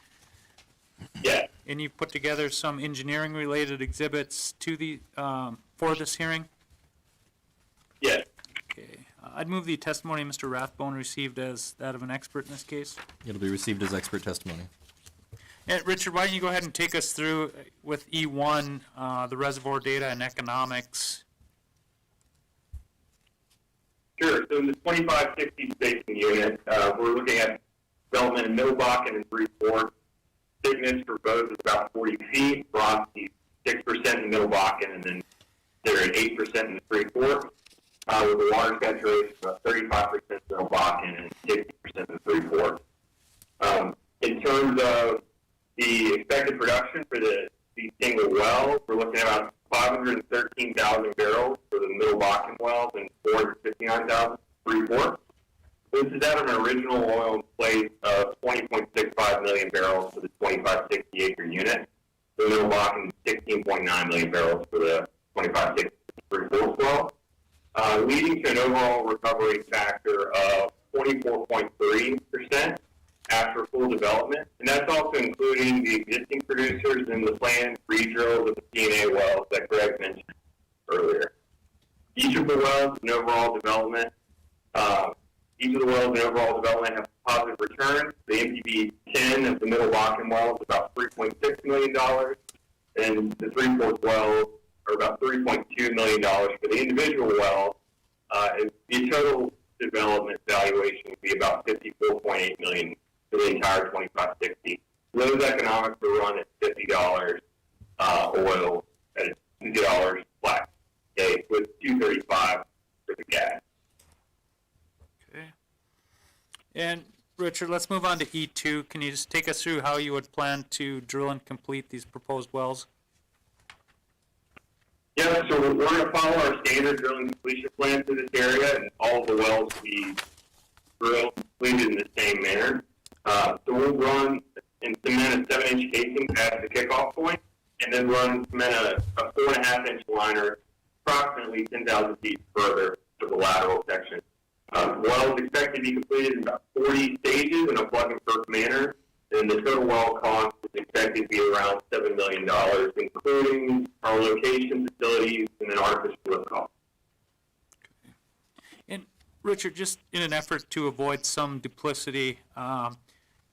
Yes. And you've put together some engineering-related exhibits to the, for this hearing? Yes. Okay. I'd move the testimony of Mr. Rathbone received as that of an expert in this case. It'll be received as expert testimony. And Richard, why don't you go ahead and take us through with E1, the reservoir data and economics. Sure. So in the 2560 spacing unit, we're looking at development in Middle Bakken and Three Forks. Thickness for both is about 40 feet. Porosity 6% in the Middle Bakken, and then they're at 8% in the Three Forks. With a water saturation of 35% in the Middle Bakken and 60% in the Three Forks. In terms of the expected production for these single wells, we're looking at about 513,000 barrels for the Middle Bakken wells and 459,000 Three Forks. This is out of an original oil in place of 20.65 million barrels for the 2560 acre unit. The Middle Bakken, 16.9 million barrels for the 2560 Three Forks well, leading to an overall recovery factor of 24.3% after full development. And that's also including the existing producers and the planned redrills of the CNA wells that Greg mentioned earlier. Each of the wells in overall development have positive returns. The NPV 10 of the Middle Bakken well is about $3.6 million, and the Three Forks wells are about $3.2 million for the individual wells. And the total development valuation would be about $54.8 million for the entire 2560. Those economics are run at $50 oil at $50 flat, okay, with $2.35 for the gas. Okay. And Richard, let's move on to E2. Can you just take us through how you would plan to drill and complete these proposed wells? Yeah, so we're going to follow our standard drilling completion plan for this area, and all of the wells will be drilled and completed in the same manner. So we'll run and cement a 7-inch casing past the kickoff point, and then cement a 4.5-inch liner approximately 10,000 feet further to the lateral section. Well is expected to be completed in about 40 stages in a plug-and-perk manner, and the total well cost is expected to be around $7 million, including our location, facilities, and an artificial lift cost. And Richard, just in an effort to avoid some duplicity,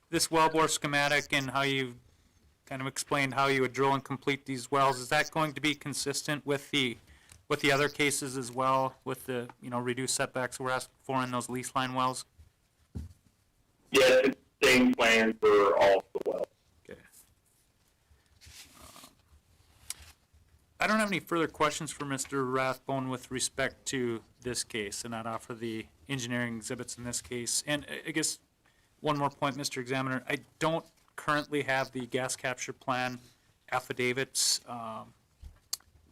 this wellbore schematic and how you kind of explained how you would drill and complete these wells, is that going to be consistent with the other cases as well, with the reduced setbacks we're asking for in those lease line wells? Yes, it's the same plan for all of the wells. Okay. I don't have any further questions for Mr. Rathbone with respect to this case, and I'd offer the engineering exhibits in this case. And I guess one more point, Mr. Examiner, I don't currently have the gas capture plan affidavits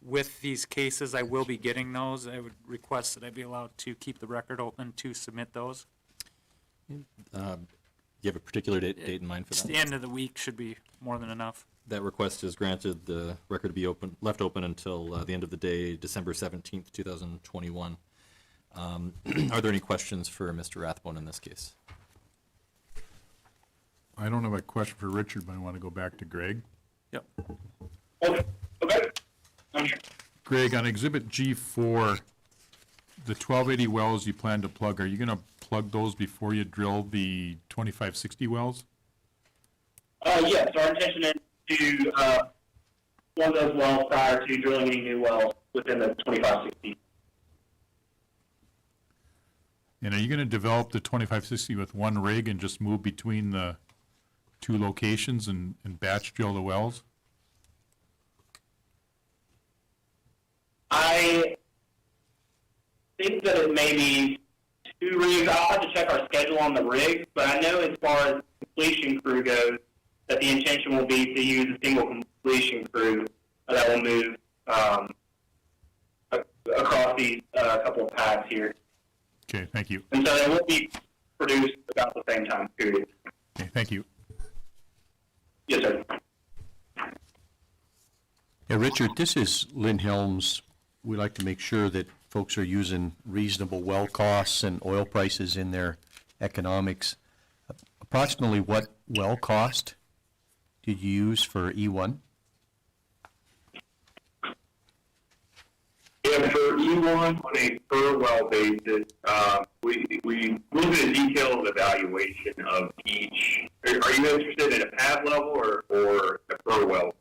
with these cases. I will be getting those. I would request that I be allowed to keep the record open to submit those. You have a particular date in mind for Just that? the end of the week should be more than enough. That request is granted. The record to be left open until the end of the day, December 17th, 2021. Are there any questions for Mr. Rathbone in this case? I don't have a question for Richard, but I want to go back to Greg. Yep. Okay. I'm sure. Greg, on Exhibit G4, the 1280 wells you plan to plug, are you going to plug those before you drill the 2560 wells? Yes, our intention is to plug those wells prior to drilling any new wells within the 2560. And are you going to develop the 2560 with one rig and just move between the two locations and batch drill the wells? I think that it may be 2 rigs. I'll have to check our schedule on the rigs, but I know as far as completion crew goes, that the intention will be to use a single completion crew that will move across these couple of paths here. Okay, thank you. And so they will be produced about the same time period. Okay, thank you. Yes, sir. Yeah, Richard, this is Lynn Helms. We like to make sure that folks are using reasonable well costs and oil prices in their economics. Approximately what well cost did you use for E1? Yeah, for E1 on a per well basis, we look at a detailed evaluation of each. Are you interested in a pad level or a per well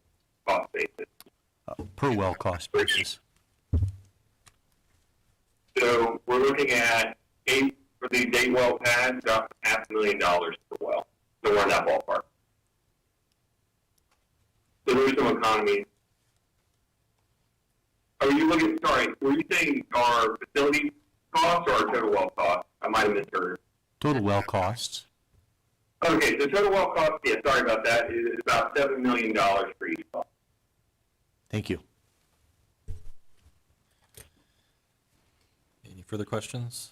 cost basis? Per well cost basis. So we're looking at for these 8 well pads, about $500,000 per well. So we're in that ballpark. So there's some economies. Are you looking, sorry, were you saying our facility costs or our total well cost? I might have misheard. Total well costs. Okay, so total well cost, yeah, sorry about that, is about $7 million for each well. Thank you. Any further questions?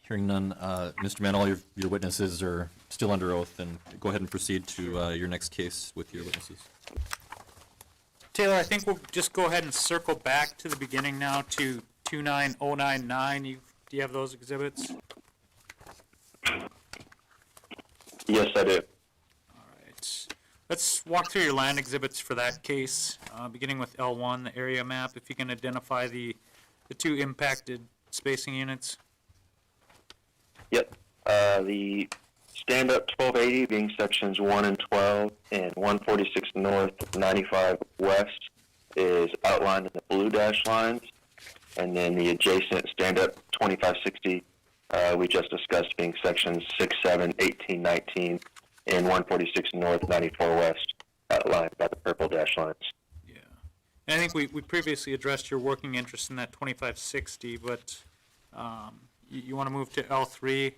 Hearing none, Mr. Mann, all your witnesses are still under oath, and go ahead and proceed to your next case with your witnesses. Taylor, I think we'll just go ahead and circle back to the beginning now to 29099. Do you have those exhibits? Yes, I do. All right. Let's walk through your land exhibits for that case, beginning with L1, the area map. If you can identify the two impacted spacing units. Yep. The stand-up 1280 being sections 1 and 12 and 146 north, 95 west is outlined in the blue dash lines. And then the adjacent stand-up 2560 we just discussed being sections 6, 7, 18, 19, and 146 north, 94 west outlined by the purple dash lines. Yeah. And I think we previously addressed your working interest in that 2560, but you want to move to L3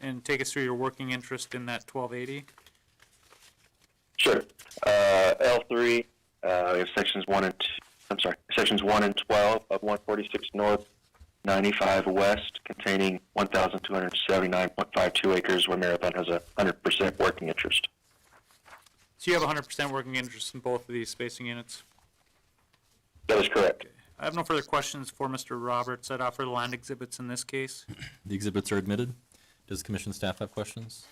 and take us through your working interest in that 1280? Sure. L3, we have sections 1 and 12 of 146 north, 95 west, containing 1,279.52 acres, where Marathon has a 100% working interest. So you have 100% working interest in both of these spacing units? That is correct. Okay. I have no further questions for Mr. Roberts. I'd offer the land exhibits in this case. The exhibits are admitted. Does commission staff have questions?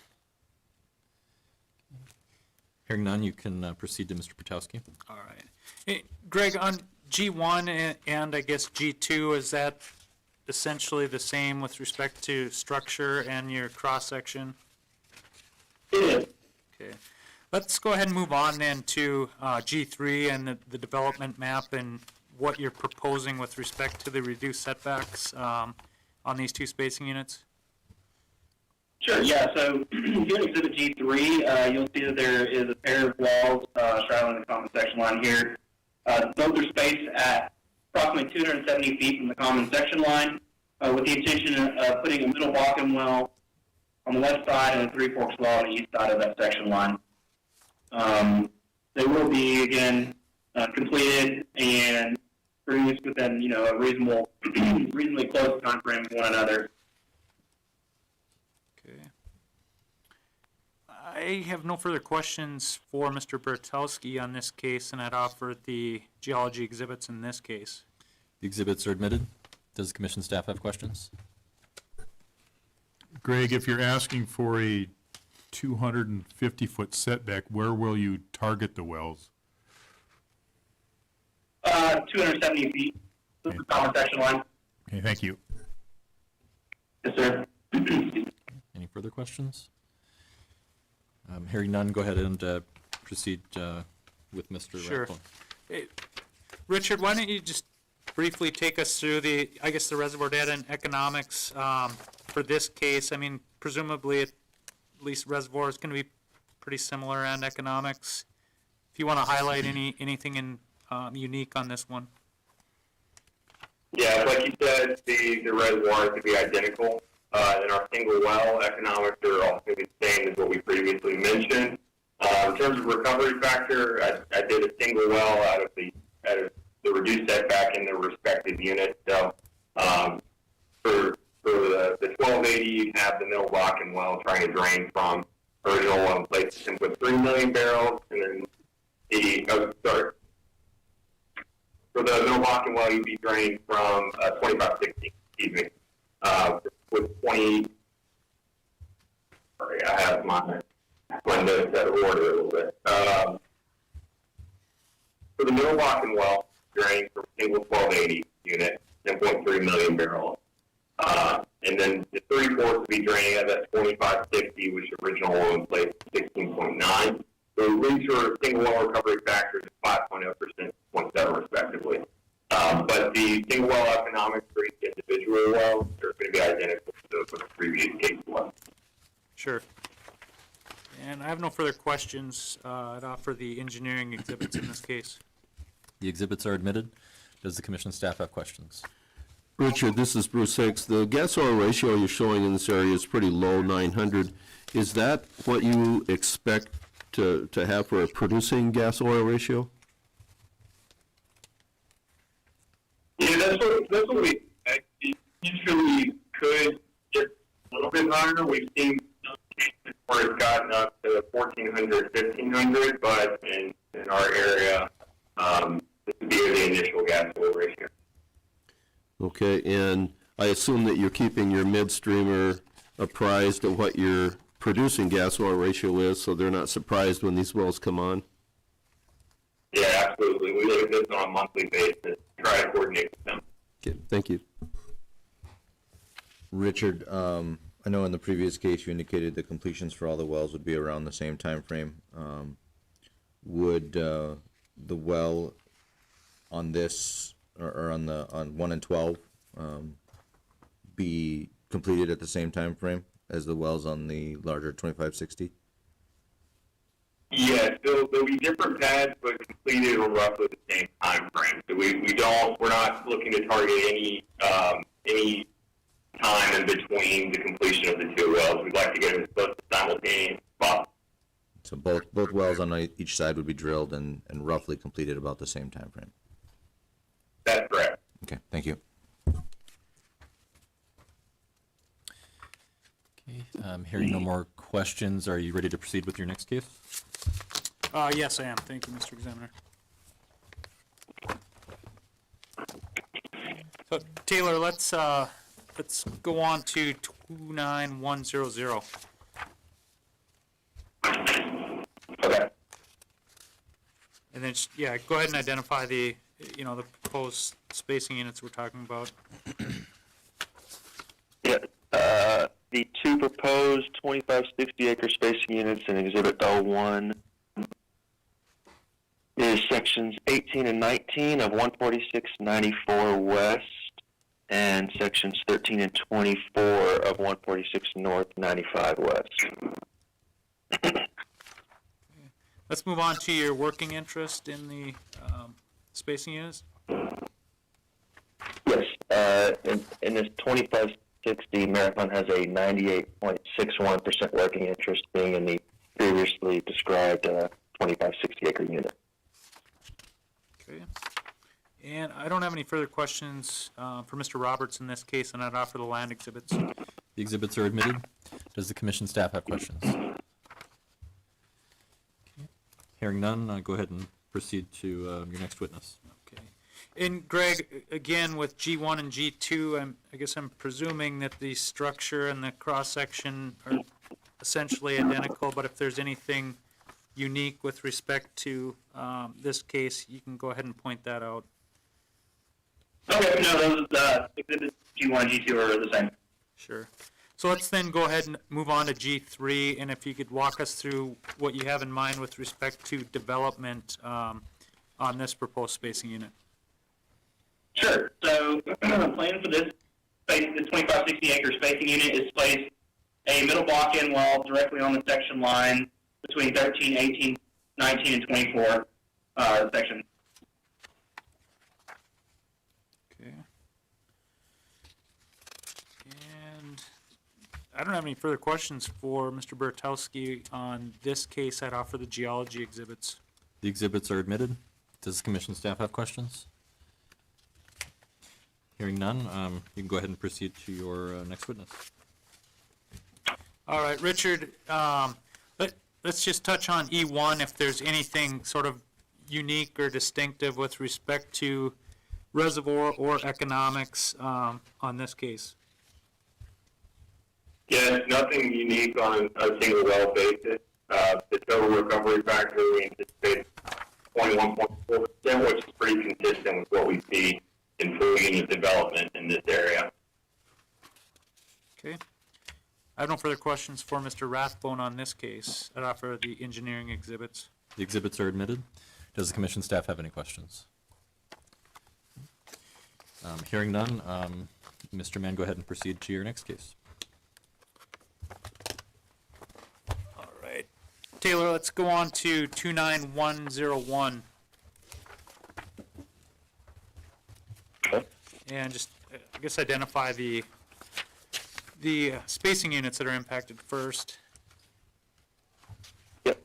Hearing none, you can proceed to Mr. Potowski. All right. Hey, Greg, on G1 and I guess G2, is that essentially the same with respect to structure and your cross-section? It is. Okay. Let's go ahead and move on then to G3 and the development map and what you're proposing with respect to the reduced setbacks on these two spacing units. Sure, yeah, so here in Exhibit G3, you'll see that there is a pair of walls straddling the common section line here. Both are spaced at approximately 270 feet from the common section line, with the intention of putting a middle Bakken well on the west side and a Three Forks well on the east side of that section line. They will be, again, completed and produced within, a reasonably close time frame of one another. Okay. I have no further questions for Mr. Bertowski on this case, and I'd offer the geology exhibits in this case. The exhibits are admitted. Does the commission staff have questions? Greg, if you're asking for a 250-foot setback, where will you target the wells? 270 feet, this is the common section line. Okay, thank you. Yes, sir. Any further questions? Hearing none, go ahead and proceed with Mr. Sure. Rathbone. Hey, Richard, why don't you just briefly take us through the reservoir data and economics for this case? I mean, presumably, at least reservoir is going to be pretty similar and economics. If you want to highlight anything unique on this one. Yeah, like you said, the reservoir could be identical. and our single well economics are all going to be the same as what we previously mentioned. In terms of recovery factor, I did a single well out of the reduced setback in the respective units. So for the 1280, you have the middle Bakken well trying to drain from original well in place with 3 million barrels, and then for the middle Bakken well, you'd be draining from 2560, excuse me, with 20. Sorry, I have my notes out of order a little bit. For the middle Bakken well, draining from single 1280 unit, 10.3 million barrels. And then the 3/4 would be draining at that 2560, which original oil in place 16.9. So leads for single well recovery factors 5.0%, 0.7 respectively. But the single well economics for each individual well are going to be identical to the previous case well. Sure. And I have no further questions. I'd offer the engineering exhibits in this case. The exhibits are admitted. Does the commission staff have questions? Richard, this is Bruce Hicks. The gas oil ratio you're showing in this area is pretty low, 900. Is that what you expect to have for a producing gas oil ratio? Yeah, that's what we expect. It usually could get a little bit higher. We've seen some cases where it's gotten up to 1,400, 1,500, but in our area, this would be the initial gas oil ratio. Okay, and I assume that you're keeping your midstreamer apprised of what your producing gas oil ratio is, so they're not surprised when these wells come on? Yeah, absolutely. We look at this on a monthly basis, try to coordinate with them. Okay, thank you. Richard, I know in the previous case you indicated the completions for all the wells would be around the same time frame. Would the well on this or on 1 and 12 be completed at the same time frame as the wells on the larger 2560? Yes, there'll be different pads, but completed in roughly the same time frame. So we're not looking to target any time in between the completion of the two wells. We'd like to get them as close to simultaneous as possible. So both wells on each side would be drilled and roughly completed about the same time frame. That's correct. Okay, thank you. Okay, hearing no more questions, are you ready to proceed with your next case? Yes, I am. Thank you, Mr. Examiner. So, Taylor, let's go on to 29100. Okay. And then, yeah, go ahead and identify the proposed spacing units we're talking about. Yeah, the two proposed 2560 acre spacing units in Exhibit L1 is sections 18 and 19 of 14694 West and sections 13 and 24 of 146 North 95 West. Let's move on to your working interest in the spacing units. Yes, in this 2560, Marathon has a 98.61% working interest, being in the previously described 2560 acre unit. Okay. And I don't have any further questions for Mr. Roberts in this case, and I'd offer the land exhibits. The exhibits are admitted. Does the commission staff have questions? Okay. Hearing none, go ahead and proceed to your next witness. Okay. And Greg, again, with G1 and G2, I guess I'm presuming that the structure and the cross-section are essentially identical, but if there's anything unique with respect to this case, you can go ahead and point that out. Okay, no, those exhibits G1 and G2 are the same. Sure. So let's then go ahead and move on to G3, and if you could walk us through what you have in mind with respect to development on this proposed spacing unit. Sure. So the plan for this space, the 2560 acre spacing unit, is placed a middle Bakken well directly on the section line between 13, 18, 19, and 24 section. Okay. And I don't have any further questions for Mr. Bertowski on this case. I'd offer the geology exhibits. The exhibits are admitted. Does the commission staff have questions? Hearing none, you can go ahead and proceed to your next witness. All right, Richard, let's just touch on E1, if there's anything sort of unique or distinctive with respect to reservoir or economics on this case. Yeah, nothing unique on a single well basis. The total recovery factor we anticipate 21.4%, which is pretty consistent with what we see in full unit development in this area. Okay. I have no further questions for Mr. Rathbone on this case. I'd offer the engineering exhibits. The exhibits are admitted. Does the commission staff have any questions? Hearing none, Mr. Mann, go ahead and proceed to your next case. All right. Taylor, let's go on to 29101. Okay. And just, I guess, identify the spacing units that are impacted first. Yep.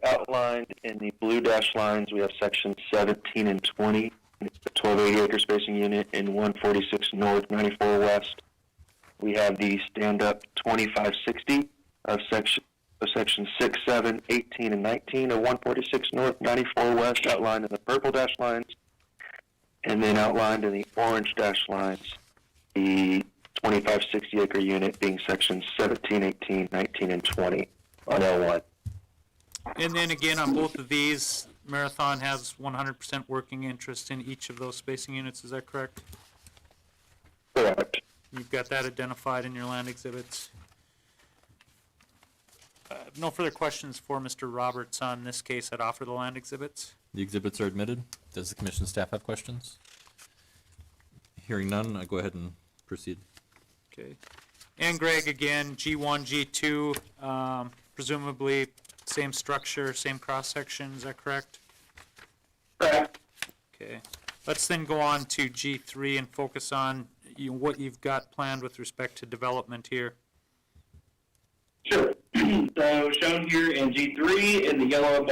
Outlined in the blue dashed lines, we have sections 17 and 20. It's the 1280 acre spacing unit in 146 North, 94 West. We have the stand-up 2560 of sections 6, 7, 18, and 19 of 146 North, 94 West, outlined in the purple dashed lines. And then outlined in the orange dashed lines, the 2560 acre unit being sections 17, 18, 19, and 20 on L1. And then again, on both of these, Marathon has 100% working interest in each of those spacing units, is that correct? Correct. You've got that identified in your land exhibits. No further questions for Mr. Roberts on this case. I'd offer the land exhibits. The exhibits are admitted. Does the commission staff have questions? Hearing none, go ahead and proceed. Okay. And Greg, again, G1, G2, presumably same structure, same cross-section, is that correct? Correct. Okay. Let's then go on to G3 and focus on what you've got planned with respect to development here. Sure. So shown here in G3 in the yellow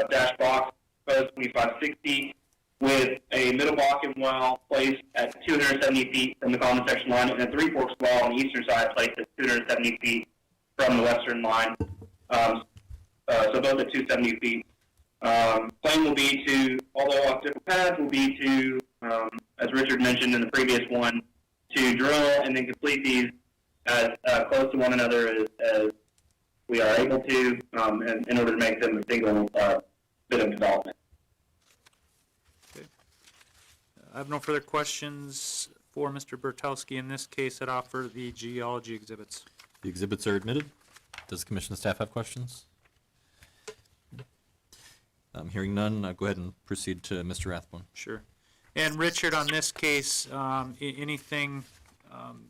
dash box, proposed 2560 with a middle Bakken well placed at 270 feet from the common section line and a Three Forks well on the eastern side placed at 270 feet from the western line. So both at 270 feet. Plan will be to, although off different paths, will be to, as Richard mentioned in the previous one, to drill and then complete these as close to one another as we are able to, in order to make them a single bit of development. Okay. I have no further questions for Mr. Bertowski. In this case, I'd offer the geology exhibits. The exhibits are admitted. Does the commission staff have questions? Hearing none, go ahead and proceed to Mr. Rathbone. Sure. And Richard, on this case, anything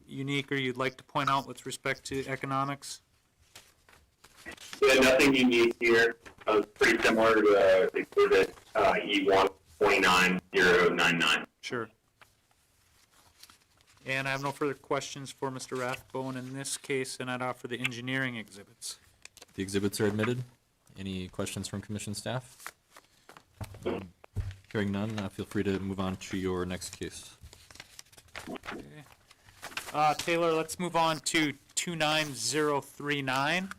unique or you'd like to point out with respect to economics? Yeah, nothing unique here. Pretty similar to exhibit E1 29099. Sure. And I have no further questions for Mr. Rathbone in this case, and I'd offer the engineering exhibits. The exhibits are admitted. Any questions from commission staff? Hearing none, feel free to move on to your next case. Okay. Taylor, let's move on to 29039.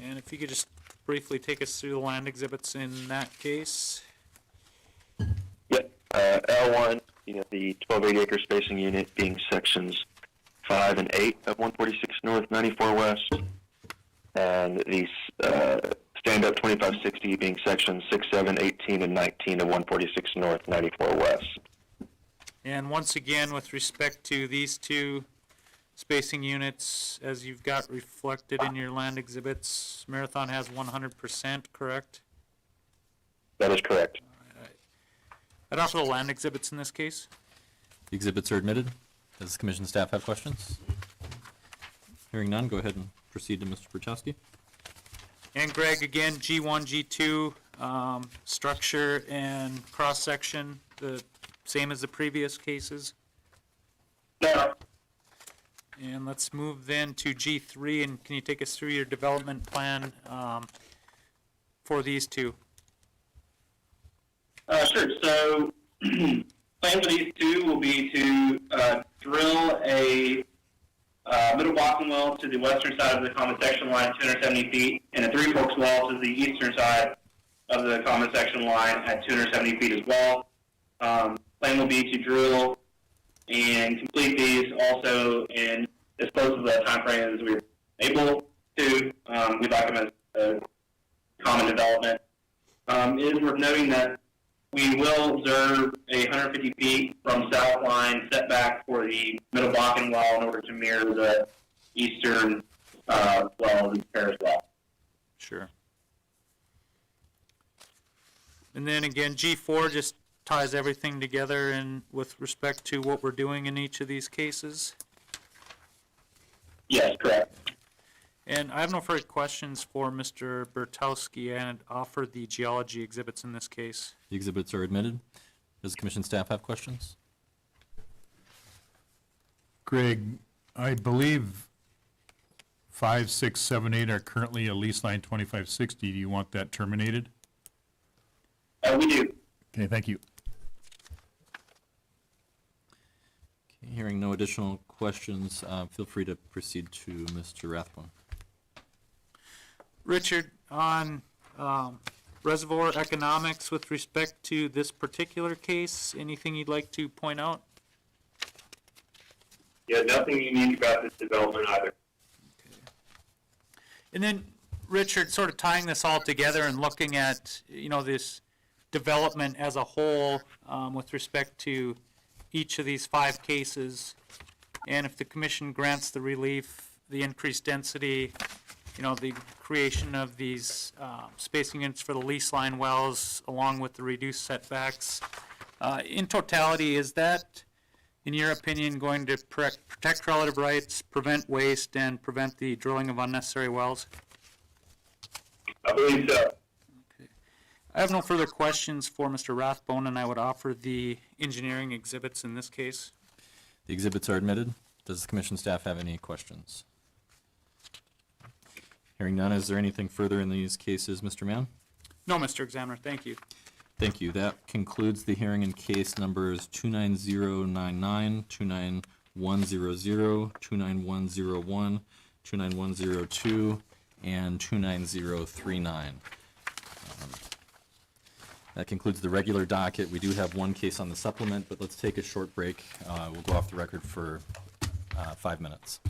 And if you could just briefly take us through the land exhibits in that case. Yep. L1, the 1280 acre spacing unit being sections 5 and 8 of 146 North, 94 West. And the stand-up 2560 being sections 6, 7, 18, and 19 of 146 North, 94 West. And once again, with respect to these two spacing units, as you've got reflected in your land exhibits, Marathon has 100%, correct? That is correct. I'd offer the land exhibits in this case. The exhibits are admitted. Does the commission staff have questions? Hearing none, go ahead and proceed to Mr. Bertowski. And Greg, again, G1, G2, structure and cross-section, the same as the previous cases. No. And let's move then to G3, and can you take us through your development plan for these two? Sure. So, plan for these two will be to drill a middle Bakken well to the western side of the common section line, 270 feet, and a Three Forks well to the eastern side of the common section line at 270 feet as well. Plan will be to drill and complete these also in as close to the time frame as we're able to. We'd like them as a common development. It is worth noting that we will observe a 150 feet from south line setback for the middle Bakken well in order to mirror the eastern well of the Paris well. Sure. And then again, G4 just ties everything together in with respect to what we're doing in each of these cases. Yes, correct. And I have no further questions for Mr. Bertowski, and offer the geology exhibits in this case. The exhibits are admitted. Does the commission staff have questions? Greg, I believe 5, 6, 7, 8 are currently a lease line 2560. Do you want that terminated? We do. Okay, thank you. Okay, hearing no additional questions, feel free to proceed to Mr. Rathbone. Richard, on Reservoir Economics with respect to this particular case, anything you'd like to point out? Yeah, nothing unique about this development either. And then, Richard, sort of tying this all together and looking at, this development as a whole with respect to each of these 5 cases, and if the commission grants the relief, the increased density, the creation of these spacing units for the lease line wells, along with the reduced setbacks, in totality, is that, in your opinion, going to protect relative rights, prevent waste, and prevent the drilling of unnecessary wells? I believe so. I have no further questions for Mr. Rathbone, and I would offer the engineering exhibits in this case. The exhibits are admitted. Does the commission staff have any questions? Hearing none, is there anything further in these cases, Mr. Mann? No, Mr. Examiner, thank you. Thank you. That concludes the hearing in case numbers 29099, 29100, 29101, 29102, and 29039. That concludes the regular docket. We do have one case on the supplement, but let's take a short break. We'll go off the record for 5 minutes.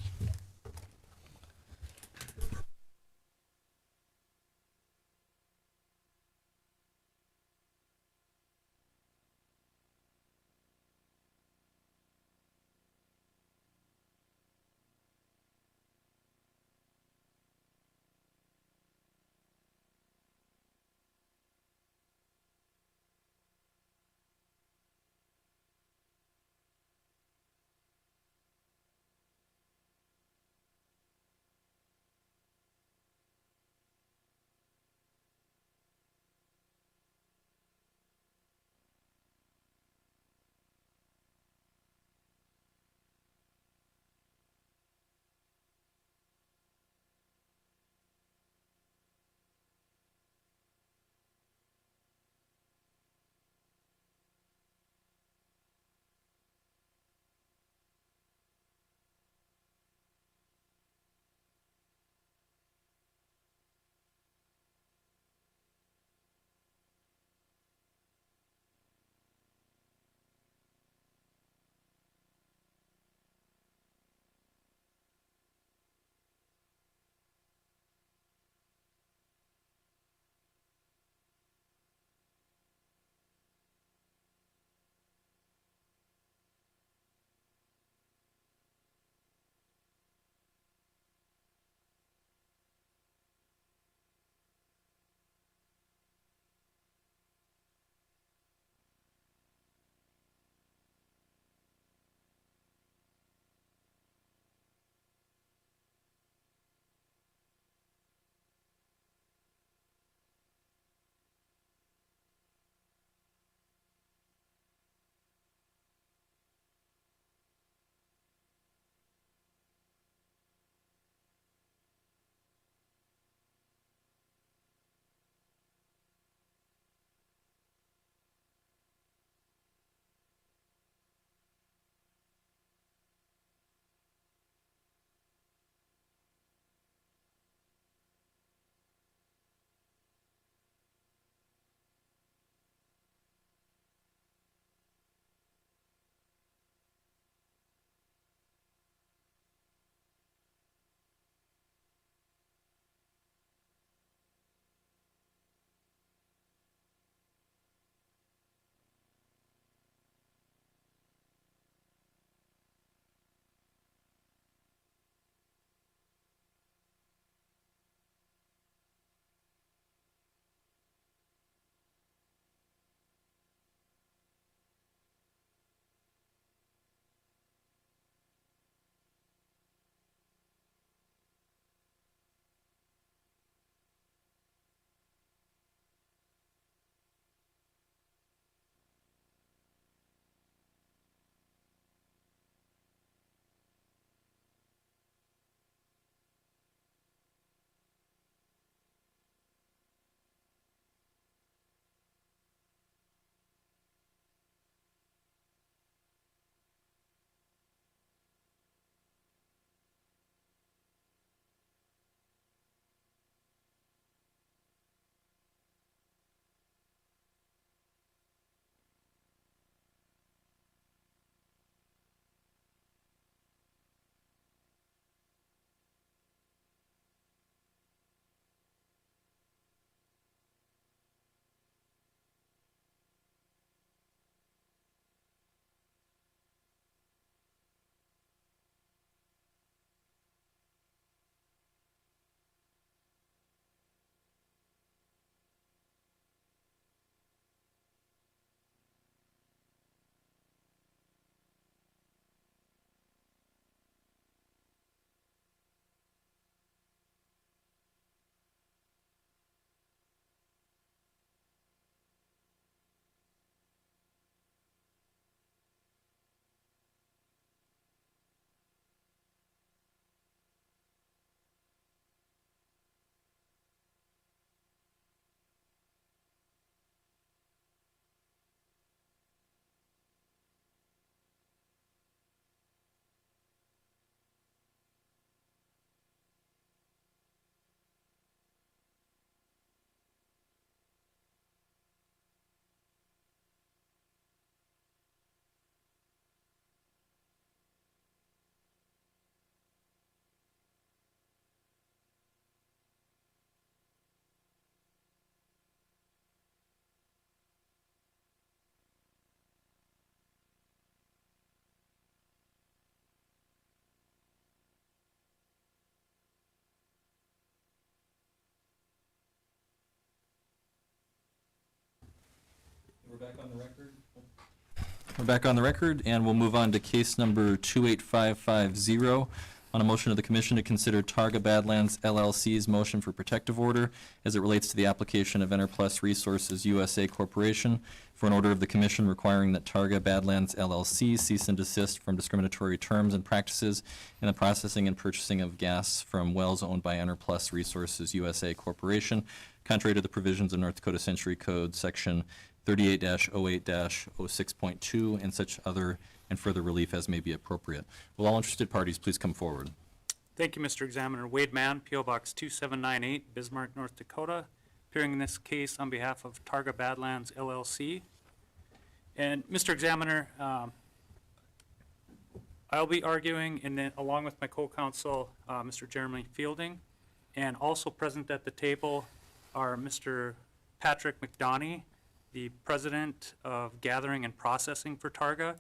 We're back on the record, and we'll move on to case number 28550, on a motion of the commission to consider Targa Badlands LLC's motion for protective order as it relates to the application of Enerplus Resources USA Corporation for an order of the commission requiring that Targa Badlands LLC cease and desist from discriminatory terms and practices in the processing and purchasing of gas from wells owned by Enerplus Resources USA Corporation, contrary to the provisions of North Dakota Century Code, Section 38-08-06.2, and such other and further relief as may be appropriate. Will all interested parties please come forward? Thank you, Mr. Examiner. Wade Mann, P.O. Box 2798, Bismarck, North Dakota, appearing in this case on behalf of Targa Badlands LLC. And Mr. Examiner, I'll be arguing, and then along with my co-counsel, Mr. Jeremy Fielding, and also present at the table are Mr. Patrick McDonough, the President of Gathering and Processing for Targa,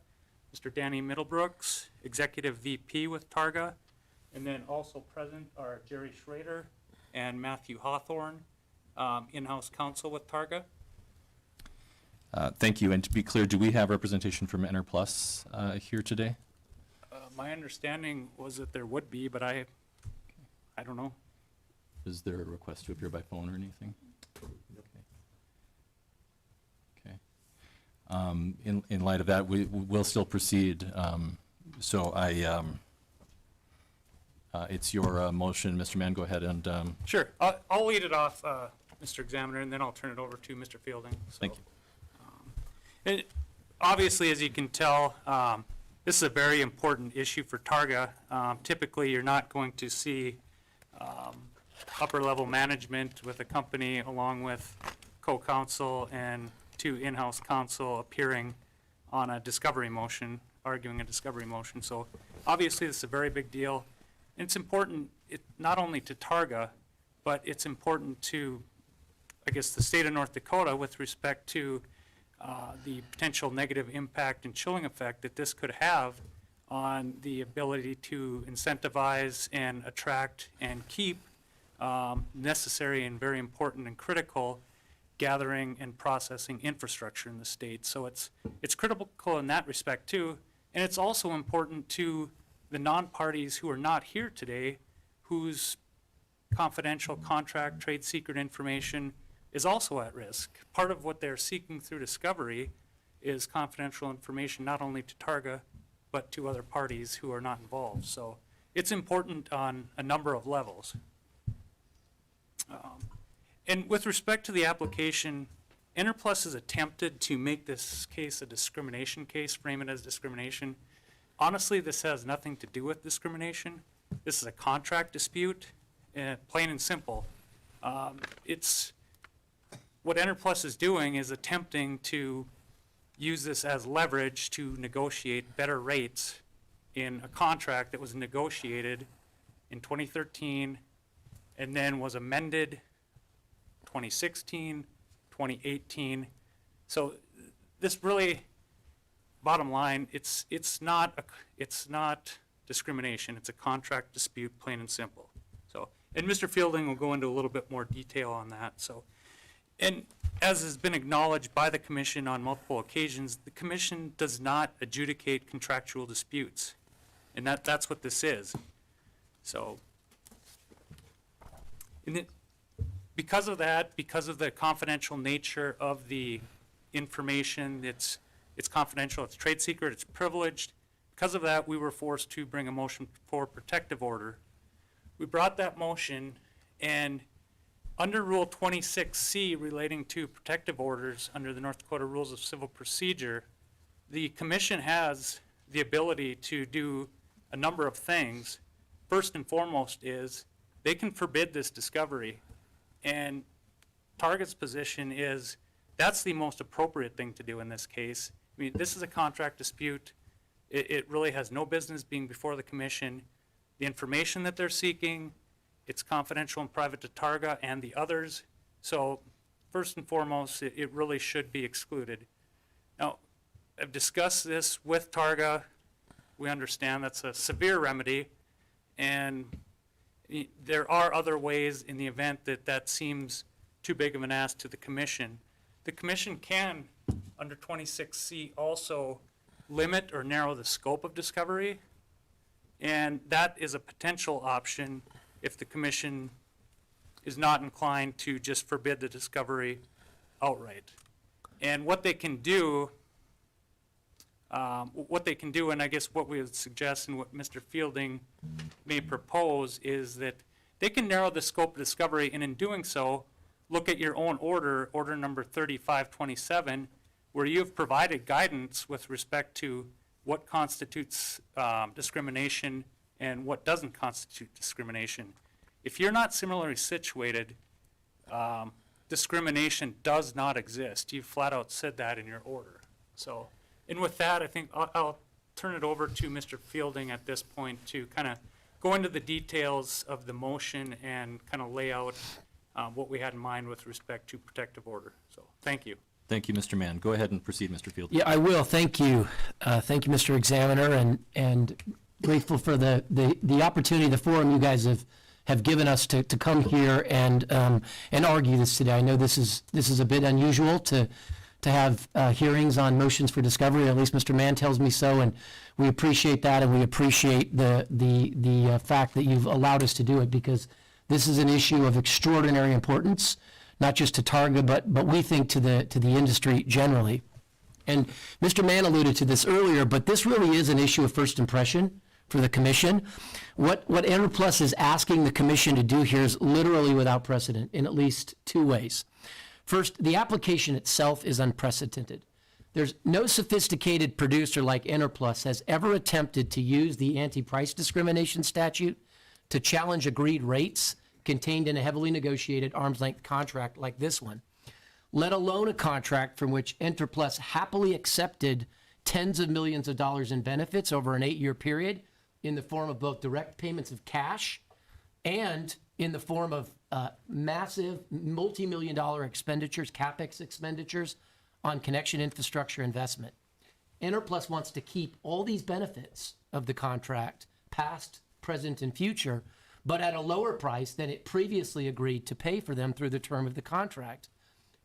Mr. Danny Middlebrooks, Executive VP with Targa, and then also present are Jerry Schrader and Matthew Hawthorne, in-house counsel with Targa. Thank you, and to be clear, do we have representation from Enerplus here today? My understanding was that there would be, but I don't know. Is there a request to appear by phone or anything? Okay. In light of that, we will still proceed. So it's your motion, Mr. Mann. Go ahead and. Sure, I'll lead it off, Mr. Examiner, and then I'll turn it over to Mr. Fielding. Thank you. Obviously, as you can tell, this is a very important issue for Targa. Typically, you're not going to see upper-level management with a company along with co-counsel and two in-house counsel appearing on a discovery motion, arguing a discovery motion. So obviously, this is a very big deal. And it's important not only to Targa, but it's important to, I guess, the state of North Dakota with respect to the potential negative impact and chilling effect that this could have on the ability to incentivize and attract and keep necessary and very important and critical gathering and processing infrastructure in the state. So it's critical in that respect too, and it's also important to the non-parties who are not here today, whose confidential contract, trade secret information is also at risk. Part of what they're seeking through discovery is confidential information not only to Targa, but to other parties who are not involved. So it's important on a number of levels. And with respect to the application, Enerplus has attempted to make this case a discrimination case, frame it as discrimination. Honestly, this has nothing to do with discrimination. This is a contract dispute, plain and simple. What Enerplus is doing is attempting to use this as leverage to negotiate better rates in a contract that was negotiated in 2013 and then was amended 2016, 2018. So this really, bottom line, it's not discrimination. It's a contract dispute, plain and simple. So, and Mr. Fielding will go into a little bit more detail on that. So, and as has been acknowledged by the commission on multiple occasions, the commission does not adjudicate contractual disputes, and that's what this is. So, because of that, because of the confidential nature of the information, it's confidential, it's trade secret, it's privileged. Because of that, we were forced to bring a motion for protective order. We brought that motion, and under Rule 26C relating to protective orders under the North Dakota Rules of Civil Procedure, the commission has the ability to do a number of things. First and foremost is they can forbid this discovery, and Target's position is that's the most appropriate thing to do in this case. I mean, this is a contract dispute. It really has no business being before the commission. The information that they're seeking, it's confidential and private to Targa and the others. So first and foremost, it really should be excluded. Now, I've discussed this with Targa. We understand that's a severe remedy, and there are other ways in the event that that seems too big of an ask to the commission. the commission can, under 26C, also limit or narrow the scope of discovery. And that is a potential option if the commission is not inclined to just forbid the discovery outright. And what they can do, and I guess what we would suggest and what Mr. Fielding may propose, is that they can narrow the scope of discovery, and in doing so, look at your own order number 3527, where you have provided guidance with respect to what constitutes discrimination and what doesn't constitute discrimination. If you're not similarly situated, discrimination does not exist. You flat out said that in your order. So, and with that, I think I'll turn it over to Mr. Fielding at this point to kind of go into the details of the motion and kind of lay out what we had in mind with respect to protective order. So, thank you. Thank you, Mr. Mann. Go ahead and proceed, Mr. Field. Yeah, I will. Thank you. Thank you, Mr. Examiner, and grateful for the opportunity, the forum you guys have given us to come here and argue this today. I know this is a bit unusual to have hearings on motions for discovery. At least Mr. Mann tells me so, and we appreciate that, and we appreciate the fact that you've allowed us to do it, because this is an issue of extraordinary importance, not just to Targa, but we think to the industry generally. And Mr. Mann alluded to this earlier, but this really is an issue of first impression for the commission. What Enerplus is asking the commission to do here is literally without precedent in at least two ways. First, the application itself is unprecedented. There's no sophisticated producer like Enerplus has ever attempted to use the anti-price discrimination statute to challenge agreed rates contained in a heavily negotiated arm's-length contract like this one, let alone a contract from which Enerplus happily accepted tens of millions of dollars in benefits over an 8-year period in the form of both direct payments of cash and in the form of massive multi-million-dollar expenditures, CapEx expenditures on connection infrastructure investment. Enerplus wants to keep all these benefits of the contract, past, present, and future, but at a lower price than it previously agreed to pay for them through the term of the contract.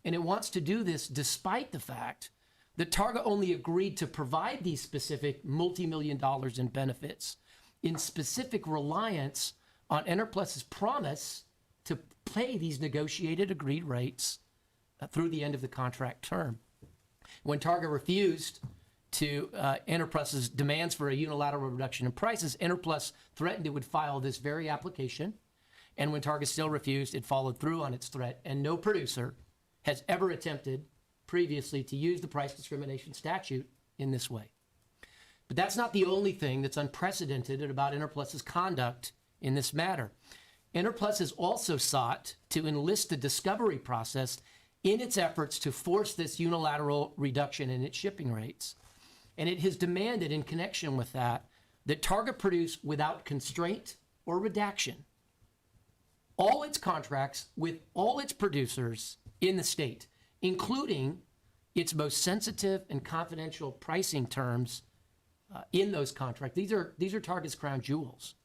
And it wants to do this despite the fact that Targa only agreed to provide these specific multi-million dollars in benefits in specific reliance on Enerplus's promise to pay these negotiated agreed rates through the end of the contract term. When Targa refused to Enerplus's demands for a unilateral reduction in prices, Enerplus threatened it would file this very application, and when Targa still refused, it followed through on its threat, and no producer has ever attempted previously to use the price discrimination statute in this way. But that's not the only thing that's unprecedented about Enerplus's conduct in this matter. Enerplus has also sought to enlist the discovery process in its efforts to force this unilateral reduction in its shipping rates. And it has demanded in connection with that Targa produce without constraint or redaction all its contracts with all its producers in the state, including its most sensitive and confidential pricing terms in those contracts. These are Targa's crown jewels.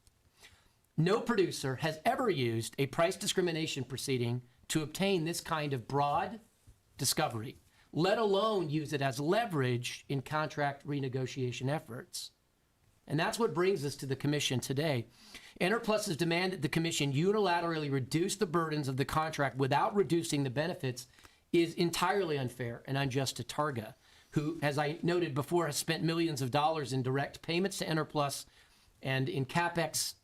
No producer has ever used a price discrimination proceeding to obtain this kind of broad discovery, let alone use it as leverage in contract renegotiation efforts. And that's what brings us to the commission today. Enerplus has demanded the commission unilaterally reduce the burdens of the contract without reducing the benefits is entirely unfair and unjust to Targa, who, as I noted before, has spent millions of dollars in direct payments to Enerplus and in CapEx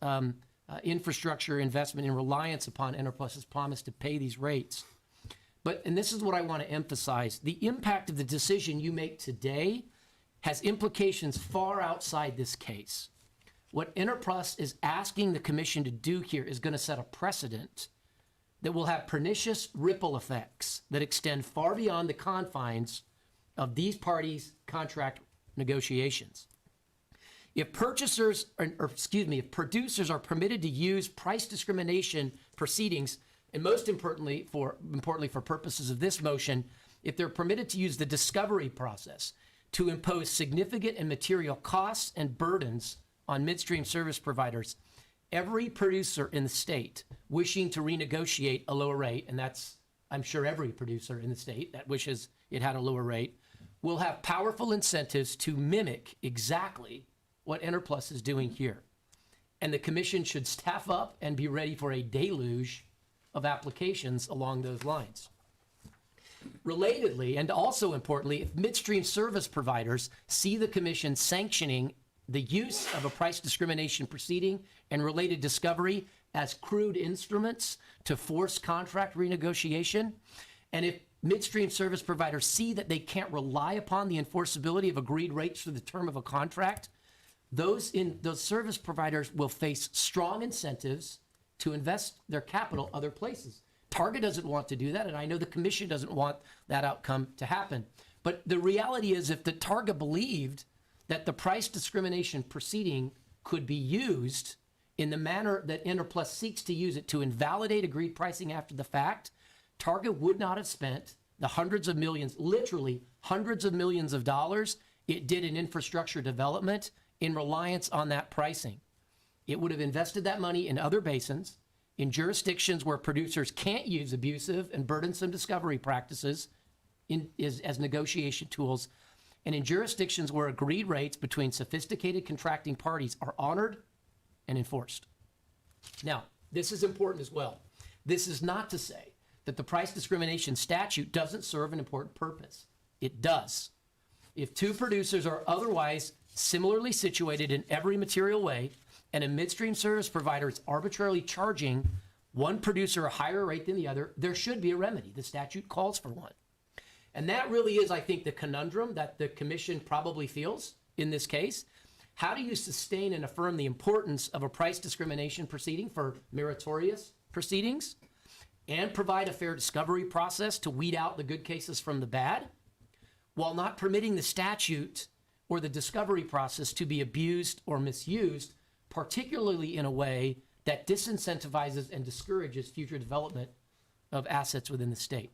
infrastructure investment in reliance upon Enerplus's promise to pay these rates. But, and this is what I want to emphasize, the impact of the decision you make today has implications far outside this case. What Enerplus is asking the commission to do here is going to set a precedent that will have pernicious ripple effects that extend far beyond the confines of these parties' contract negotiations. If producers are permitted to use price discrimination proceedings, and most importantly for purposes of this motion, if they're permitted to use the discovery process to impose significant and material costs and burdens on midstream service providers, every producer in the state wishing to renegotiate a lower rate, and that's I'm sure every producer in the state that wishes it had a lower rate, will have powerful incentives to mimic exactly what Enerplus is doing here. And the commission should staff up and be ready for a deluge of applications along those lines. Relatedly, and also importantly, if midstream service providers see the commission sanctioning the use of a price discrimination proceeding and related discovery as crude instruments to force contract renegotiation, and if midstream service providers see that they can't rely upon the enforceability of agreed rates for the term of a contract, those service providers will face strong incentives to invest their capital other places. Targa doesn't want to do that, and I know the commission doesn't want that outcome to happen. But the reality is, if the Targa believed that the price discrimination proceeding could be used in the manner that Enerplus seeks to use it to invalidate agreed pricing after the fact, Targa would not have spent the hundreds of millions, literally hundreds of millions of dollars it did in infrastructure development in reliance on that pricing. It would have invested that money in other basins, in jurisdictions where producers can't use abusive and burdensome discovery practices as negotiation tools, and in jurisdictions where agreed rates between sophisticated contracting parties are honored and enforced. Now, this is important as well. This is not to say that the price discrimination statute doesn't serve an important purpose. It does. If two producers are otherwise similarly situated in every material way, and a midstream service provider is arbitrarily charging one producer a higher rate than the other, there should be a remedy. The statute calls for one. And that really is, I think, the conundrum that the commission probably feels in this case. How do you sustain and affirm the importance of a price discrimination proceeding for meritorious proceedings and provide a fair discovery process to weed out the good cases from the bad, while not permitting the statute or the discovery process to be abused or misused, particularly in a way that disincentivizes and discourages future development of assets within the state?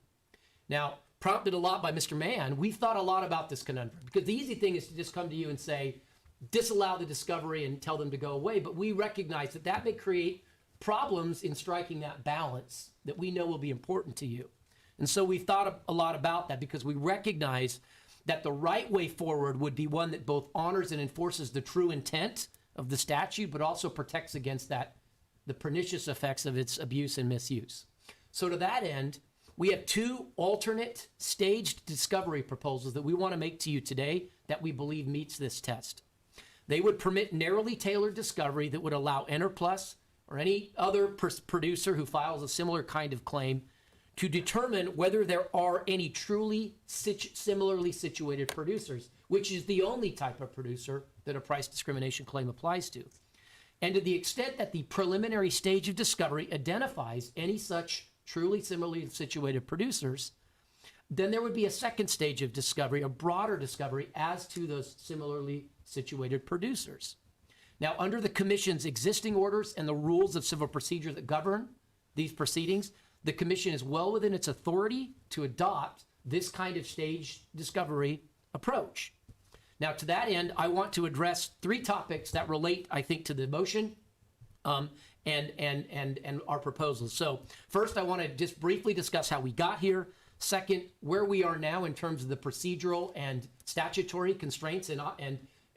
Now, prompted a lot by Mr. Mann, we've thought a lot about this conundrum, because the easy thing is to just come to you and say, disallow the discovery and tell them to go away. But we recognize that that may create problems in striking that balance that we know will be important to you. And so we've thought a lot about that, because we recognize that the right way forward would be one that both honors and enforces the true intent of the statute, but also protects against the pernicious effects of its abuse and misuse. So to that end, we have two alternate staged discovery proposals that we want to make to you today that we believe meets this test. They would permit narrowly tailored discovery that would allow Enerplus or any other producer who files a similar kind of claim to determine whether there are any truly similarly situated producers, which is the only type of producer that a price discrimination claim applies to. And to the extent that the preliminary stage of discovery identifies any such truly similarly situated producers, then there would be a second stage of discovery, a broader discovery as to those similarly situated producers. Now, under the Commission's existing orders and the rules of civil procedure that govern these proceedings, the Commission is well within its authority to adopt this kind of staged discovery approach. Now, to that end, I want to address three topics that relate, I think, to the motion and our proposals. So first, I want to just briefly discuss how we got here. Second, where we are now in terms of the procedural and statutory constraints and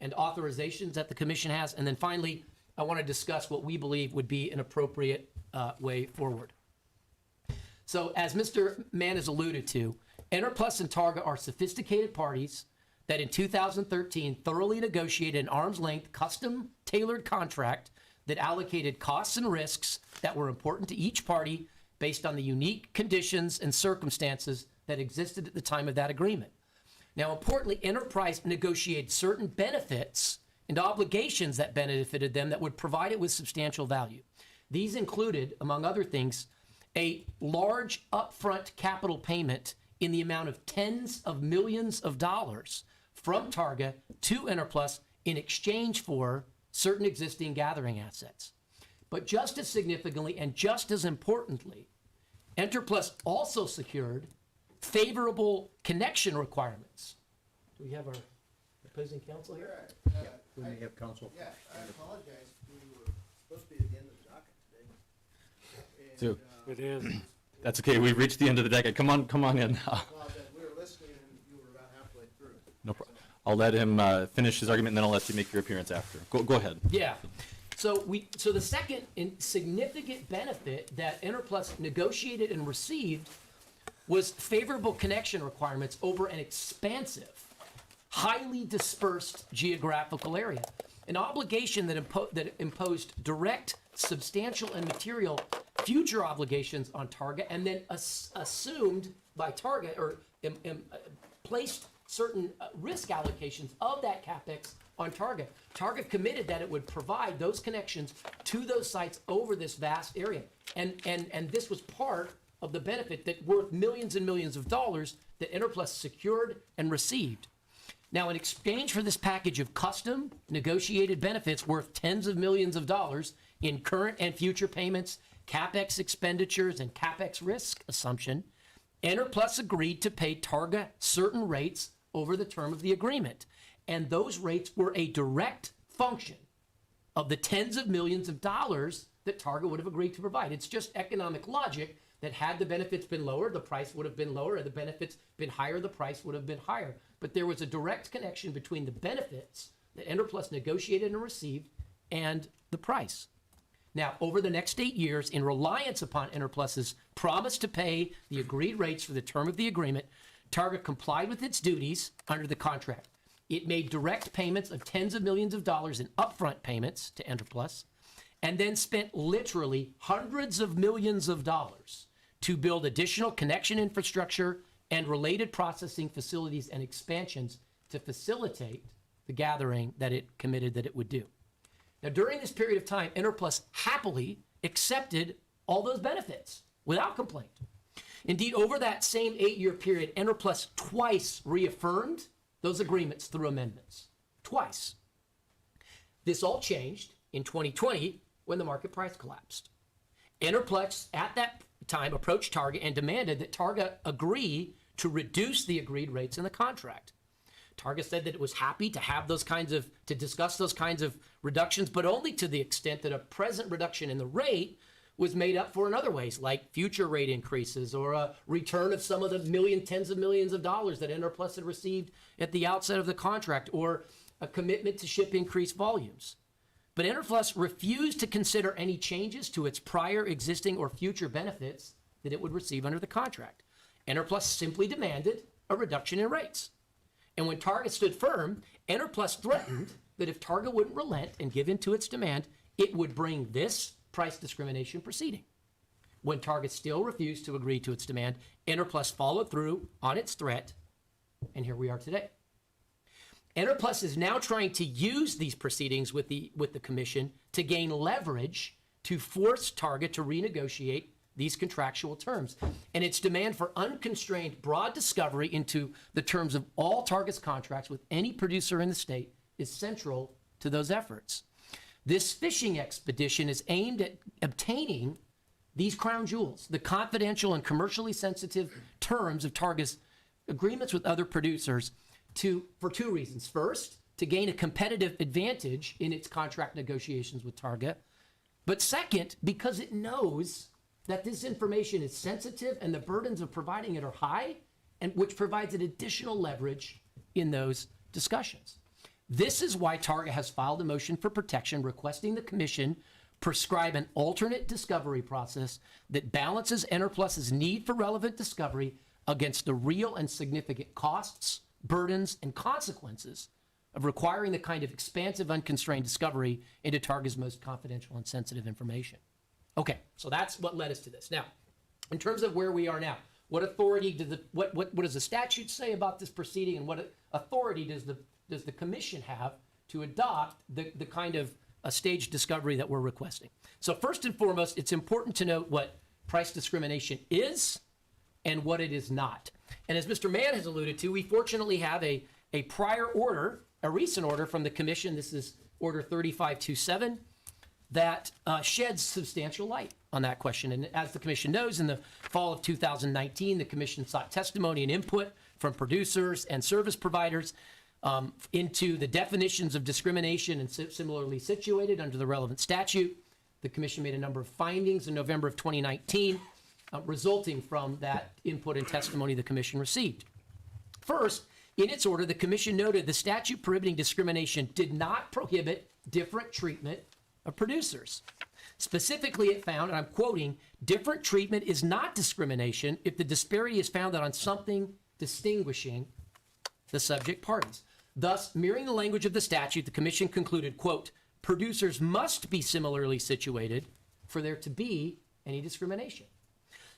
authorizations that the Commission has. And then finally, I want to discuss what we believe would be an appropriate way forward. So as Mr. Mann has alluded to, Enerplus and Targa are sophisticated parties that in 2013 thoroughly negotiated an arm's length custom tailored contract that allocated costs and risks that were important to each party based on the unique conditions and circumstances that existed at the time of that agreement. Now, importantly, Enterprise negotiated certain benefits and obligations that benefited them that would provide it with substantial value. These included, among other things, a large upfront capital payment in the amount of tens of millions of dollars from Targa to Enerplus in exchange for certain existing gathering assets. But just as significantly and just as importantly, Enerplus also secured favorable connection requirements. Do we have our opposing counsel here? We may have counsel. Yeah, I apologize. We were supposed to be at the end of the docket today. So And, It is. That's okay, we've reached the end of the decade. Come on in. We were listening and you were about halfway through. No problem. I'll let him finish his argument, and then I'll let you make your appearance after. Go ahead. Yeah. So the second significant benefit that Interplus negotiated and received was favorable connection requirements over an expansive, highly dispersed geographical area. An obligation that imposed direct, substantial, and material future obligations on Targa, and then assumed by Targa, or placed certain risk allocations of that CapEx on Targa. Targa committed that it would provide those connections to those sites over this vast area. And this was part of the benefit that worth millions and millions of dollars that Interplus secured and received. Now, in exchange for this package of custom negotiated benefits worth tens of millions of dollars in current and future payments, CapEx expenditures, and CapEx risk assumption, Interplus agreed to pay Targa certain rates over the term of the agreement. And those rates were a direct function of the tens of millions of dollars that Targa would have agreed to provide. It's just economic logic that had the benefits been lower, the price would have been lower, and the benefits been higher, the price would have been higher. But there was a direct connection between the benefits that Interplus negotiated and received and the price. Now, over the next 8 years, in reliance upon Interplus's promise to pay the agreed rates for the term of the agreement, Targa complied with its duties under the contract. It made direct payments of tens of millions of dollars in upfront payments to Interplus, and then spent literally hundreds of millions of dollars to build additional connection infrastructure and related processing facilities and expansions to facilitate the gathering that it committed that it would do. Now, during this period of time, Interplus happily accepted all those benefits without complaint. Indeed, over that same 8-year period, Interplus twice reaffirmed those agreements through amendments. Twice. This all changed in 2020 when the market price collapsed. Interplus, at that time, approached Targa and demanded that Targa agree to reduce the agreed rates in the contract. Targa said that it was happy to have to discuss those kinds of reductions, but only to the extent that a present reduction in the rate was made up for in other ways, like future rate increases or a return of some of the tens of millions of dollars that Interplus had received at the outset of the contract, or a commitment to ship increased volumes. But Interplus refused to consider any changes to its prior, existing, or future benefits that it would receive under the contract. Interplus simply demanded a reduction in rates. And when Targa stood firm, Interplus threatened that if Targa wouldn't relent and give in to its demand, it would bring this price discrimination proceeding. When Targa still refused to agree to its demand, Interplus followed through on its threat, and here we are today. Interplus is now trying to use these proceedings with the commission to gain leverage to force Targa to renegotiate these contractual terms. And its demand for unconstrained broad discovery into the terms of all Targa's contracts with any producer in the state is central to those efforts. This fishing expedition is aimed at obtaining these crown jewels, the confidential and commercially sensitive terms of Targa's agreements with other producers, for two reasons. First, to gain a competitive advantage in its contract negotiations with Targa. But second, because it knows that this information is sensitive and the burdens of providing it are high, and which provides an additional leverage in those discussions. This is why Targa has filed a motion for protection requesting the commission prescribe an alternate discovery process that balances Interplus's need for relevant discovery against the real and significant costs, burdens, and consequences of requiring the kind of expansive, unconstrained discovery into Targa's most confidential and sensitive information. Okay, so that's what led us to this. Now, in terms of where we are now, what authority what does the statute say about this proceeding, and what authority does the commission have to adopt the kind of a staged discovery that we're requesting? So first and foremost, it's important to note what price discrimination is and what it is not. And as Mr. Mann has alluded to, we fortunately have a prior order, a recent order from the commission. This is Order 3527, that sheds substantial light on that question. And as the commission knows, in the fall of 2019, the commission sought testimony and input from producers and service providers into the definitions of discrimination and similarly situated under the relevant statute. The commission made a number of findings in November of 2019. resulting from that input and testimony the commission received. First, in its order, the commission noted the statute prohibiting discrimination did not prohibit different treatment of producers. Specifically, it found, and I'm quoting, different treatment is not discrimination if the disparity is founded on something distinguishing the subject parties. Thus, mirroring the language of the statute, the commission concluded, quote, producers must be similarly situated for there to be any discrimination.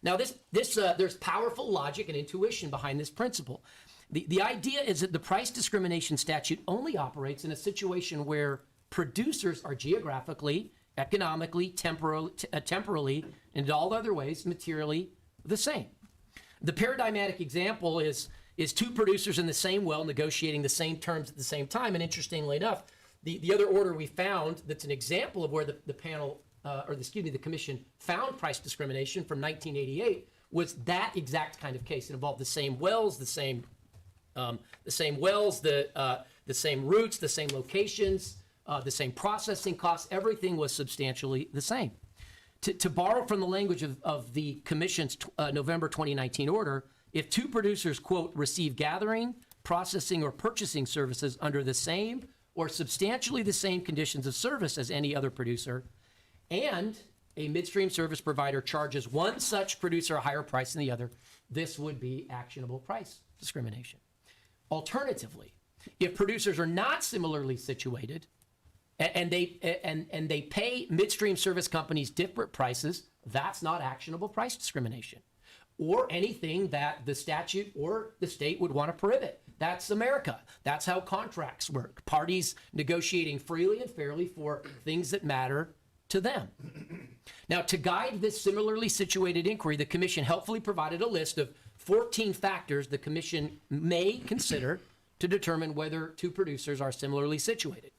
Now, there's powerful logic and intuition behind this principle. The idea is that the price discrimination statute only operates in a situation where producers are geographically, economically, temporally, and in all other ways, materially the same. The paradigmatic example is two producers in the same well negotiating the same terms at the same time. And interestingly enough, the other order we found that's an example of where the panel, the commission found price discrimination from 1988 was that exact kind of case. It involved the same wells, the same routes, the same locations, the same processing costs. Everything was substantially the same. To borrow from the language of the commission's November 2019 order, if two producers, quote, receive gathering, processing, or purchasing services under the same or substantially the same conditions of service as any other producer, and a midstream service provider charges one such producer a higher price than the other, this would be actionable price discrimination. Alternatively, if producers are not similarly situated and they pay midstream service companies different prices, that's not actionable price discrimination or anything that the statute or the state would want to prohibit. That's America. That's how contracts work. Parties negotiating freely and fairly for things that matter to them. Now, to guide this similarly situated inquiry, the commission helpfully provided a list of 14 factors the commission may consider to determine whether two producers are similarly situated.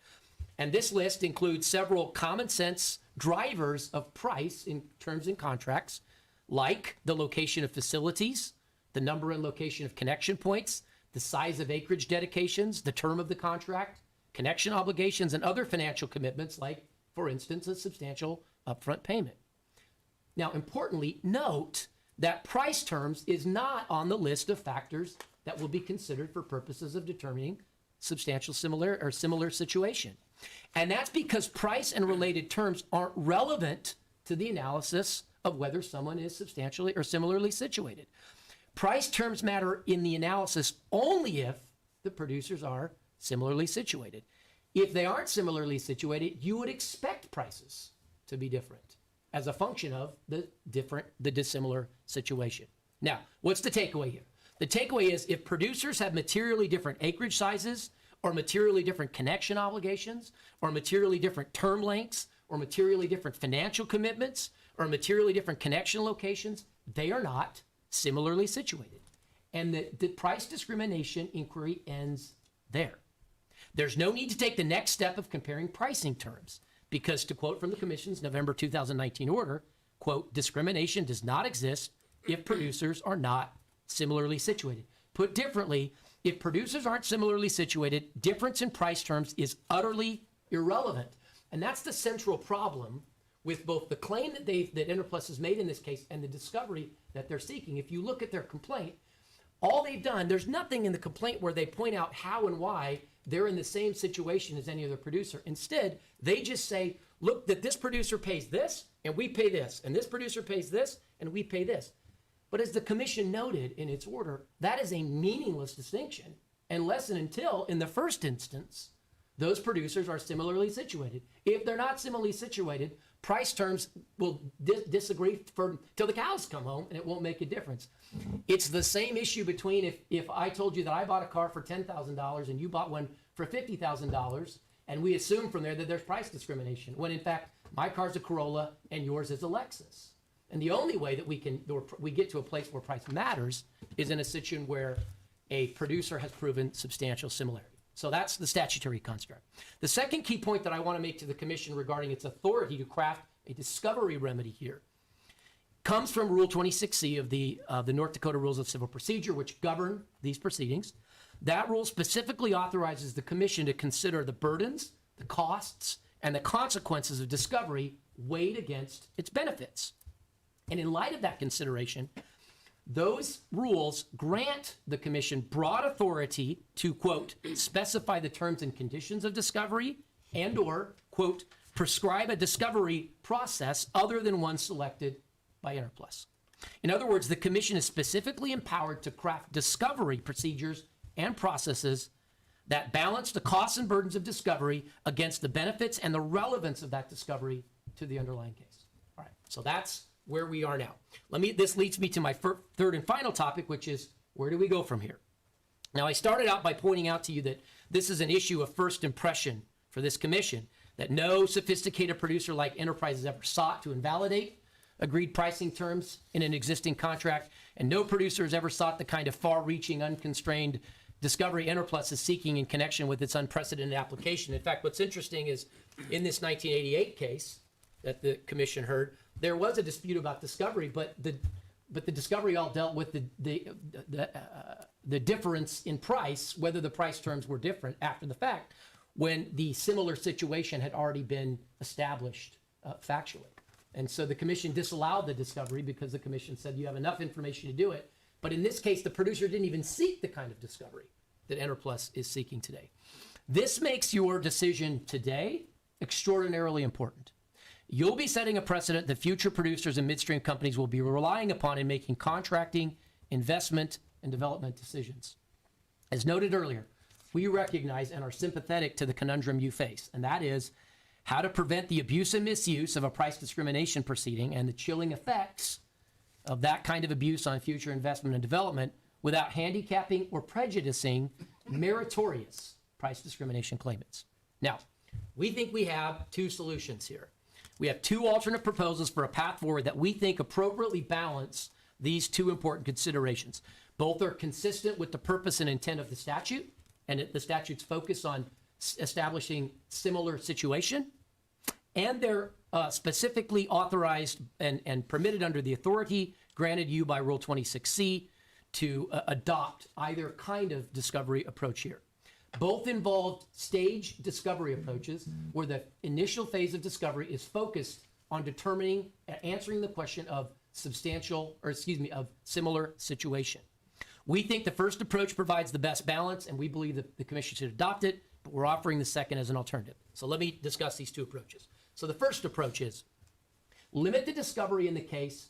And this list includes several common sense drivers of price in terms and contracts, like the location of facilities, the number and location of connection points, the size of acreage dedications, the term of the contract, connection obligations, and other financial commitments like, for instance, a substantial upfront payment. Now, importantly, note that price terms is not on the list of factors that will be considered for purposes of determining substantial similar situation. And that's because price and related terms aren't relevant to the analysis of whether someone is substantially or similarly situated. Price terms matter in the analysis only if the producers are similarly situated. If they aren't similarly situated, you would expect prices to be different as a function of the dissimilar situation. Now, what's the takeaway here? The takeaway is if producers have materially different acreage sizes or materially different connection obligations or materially different term lengths or materially different financial commitments or materially different connection locations, they are not similarly situated. And the price discrimination inquiry ends there. There's no need to take the next step of comparing pricing terms because, to quote from the Commission's November 2019 order, quote, discrimination does not exist if producers are not similarly situated. Put differently, if producers aren't similarly situated, difference in price terms is utterly irrelevant. And that's the central problem with both the claim that Interplus has made in this case and the discovery that they're seeking. If you look at their complaint, all they've done, there's nothing in the complaint where they point out how and why they're in the same situation as any other producer. Instead, they just say, look, that this producer pays this and we pay this, and this producer pays this and we pay this. But as the commission noted in its order, that is a meaningless distinction unless and until, in the first instance, those producers are similarly situated. If they're not similarly situated, price terms will disagree till the cows come home, and it won't make a difference. It's the same issue between if I told you that I bought a car for $10,000 and you bought one for $50,000, and we assume from there that there's price discrimination, when in fact my car's a Corolla and yours is a Lexus. And the only way that we get to a place where price matters is in a situation where a producer has proven substantial similarity. So that's the statutory construct. The second key point that I want to make to the commission regarding its authority to craft a discovery remedy here comes from Rule 26C of the North Dakota Rules of Civil Procedure, which govern these proceedings. That rule specifically authorizes the commission to consider the burdens, the costs, and the consequences of discovery weighed against its benefits. And in light of that consideration, those rules grant the commission broad authority to, quote, specify the terms and conditions of discovery and or, quote, prescribe a discovery process other than one selected by Interplus. In other words, the commission is specifically empowered to craft discovery procedures and processes that balance the costs and burdens of discovery against the benefits and the relevance of that discovery to the underlying case. All right, so that's where we are now. This leads me to my third and final topic, which is where do we go from here? Now, I started out by pointing out to you that this is an issue of first impression for this commission, that no sophisticated producer like Enterprise has ever sought to invalidate agreed pricing terms in an existing contract, and no producer has ever sought the kind of far-reaching, unconstrained discovery Interplus is seeking in connection with its unprecedented application. In fact, what's interesting is in this 1988 case that the commission heard, there was a dispute about discovery, but the discovery all dealt with the difference in price, whether the price terms were different after the fact, when the similar situation had already been established factually. And so the commission disallowed the discovery because the commission said you have enough information to do it. But in this case, the producer didn't even seek the kind of discovery that Interplus is seeking today. This makes your decision today extraordinarily important. You'll be setting a precedent that future producers and midstream companies will be relying upon in making contracting, investment, and development decisions. As noted earlier, we recognize and are sympathetic to the conundrum you face, and that is how to prevent the abuse and misuse of a price discrimination proceeding and the chilling effects of that kind of abuse on future investment and development without handicapping or prejudicing meritorious price discrimination claimants. Now, we think we have two solutions here. We have two alternate proposals for a path forward that we think appropriately balance these two important considerations. Both are consistent with the purpose and intent of the statute, and the statute's focus on establishing similar situation, and they're specifically authorized and permitted under the authority granted you by Rule 26C to adopt either kind of discovery approach here. Both involved staged discovery approaches where the initial phase of discovery is focused on determining and answering the question of of similar situation. We think the first approach provides the best balance, and we believe that the commission should adopt it, but we're offering the second as an alternative. So let me discuss these two approaches. So the first approach is limit the discovery in the case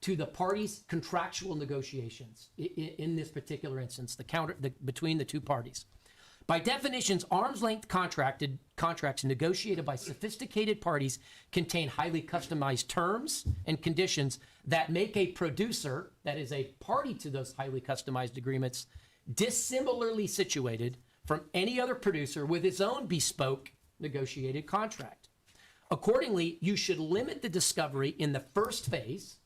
to the parties' contractual negotiations in this particular instance, between the two parties. By definitions, arm's length contracts negotiated by sophisticated parties contain highly customized terms and conditions that make a producer, that is a party to those highly customized agreements, dissimilarly situated from any other producer with his own bespoke negotiated contract. Accordingly, you should limit the discovery in the first phase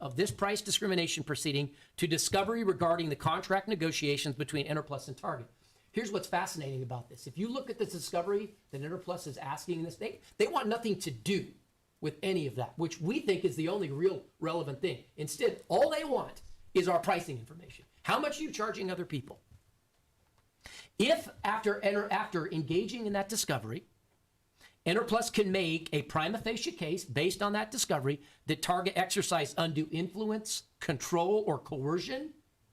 of this price discrimination proceeding to discovery regarding the contract negotiations between Interplus and Target. Here's what's fascinating about this. If you look at the discovery that Interplus is asking in this, they want nothing to do with any of that, which we think is the only real relevant thing. Instead, all they want is our pricing information. How much are you charging other people? If after engaging in that discovery, Interplus can make a prima facie case based on that discovery that Target exercised undue influence, control, or coercion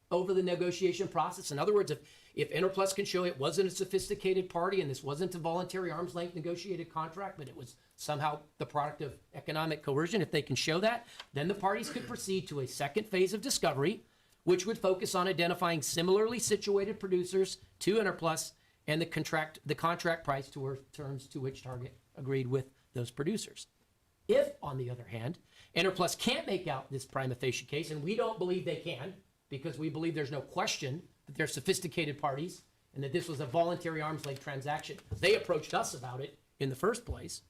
over the negotiation process. In other words, if Interplus can show it wasn't a sophisticated party and this wasn't a voluntary arm's length negotiated contract, but it was somehow the product of economic coercion, if they can show that, then the parties could proceed to a second phase of discovery, which would focus on identifying similarly situated producers to Interplus and the contract price terms to which Target agreed with those producers. If, on the other hand, Interplus can't make out this prima facie case, and we don't believe they can, because we believe there's no question that they're sophisticated parties and that this was a voluntary arm's length transaction. They approached us about it in the first place.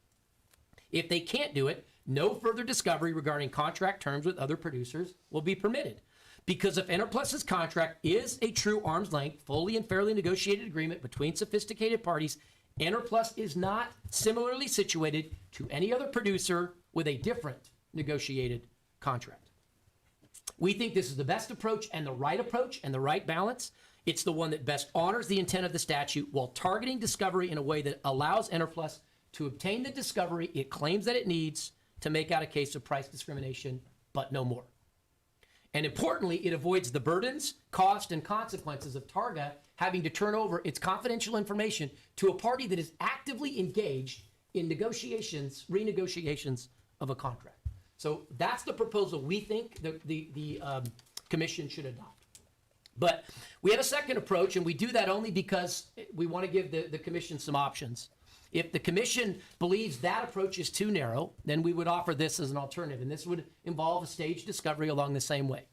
If they can't do it, no further discovery regarding contract terms with other producers will be permitted. Because if Interplus's contract is a true arm's length, fully and fairly negotiated agreement between sophisticated parties, Interplus is not similarly situated to any other producer with a different negotiated contract. We think this is the best approach and the right balance. It's the one that best honors the intent of the statute while targeting discovery in a way that allows Interplus to obtain the discovery it claims that it needs to make out a case of price discrimination but no more. And importantly, it avoids the burdens, cost, and consequences of Targa having to turn over its confidential information to a party that is actively engaged in renegotiations of a contract. So that's the proposal we think the commission should adopt. But we have a second approach, and we do that only because we want to give the commission some options. If the commission believes that approach is too narrow, then we would offer this as an alternative, and this would involve a staged discovery along the same way.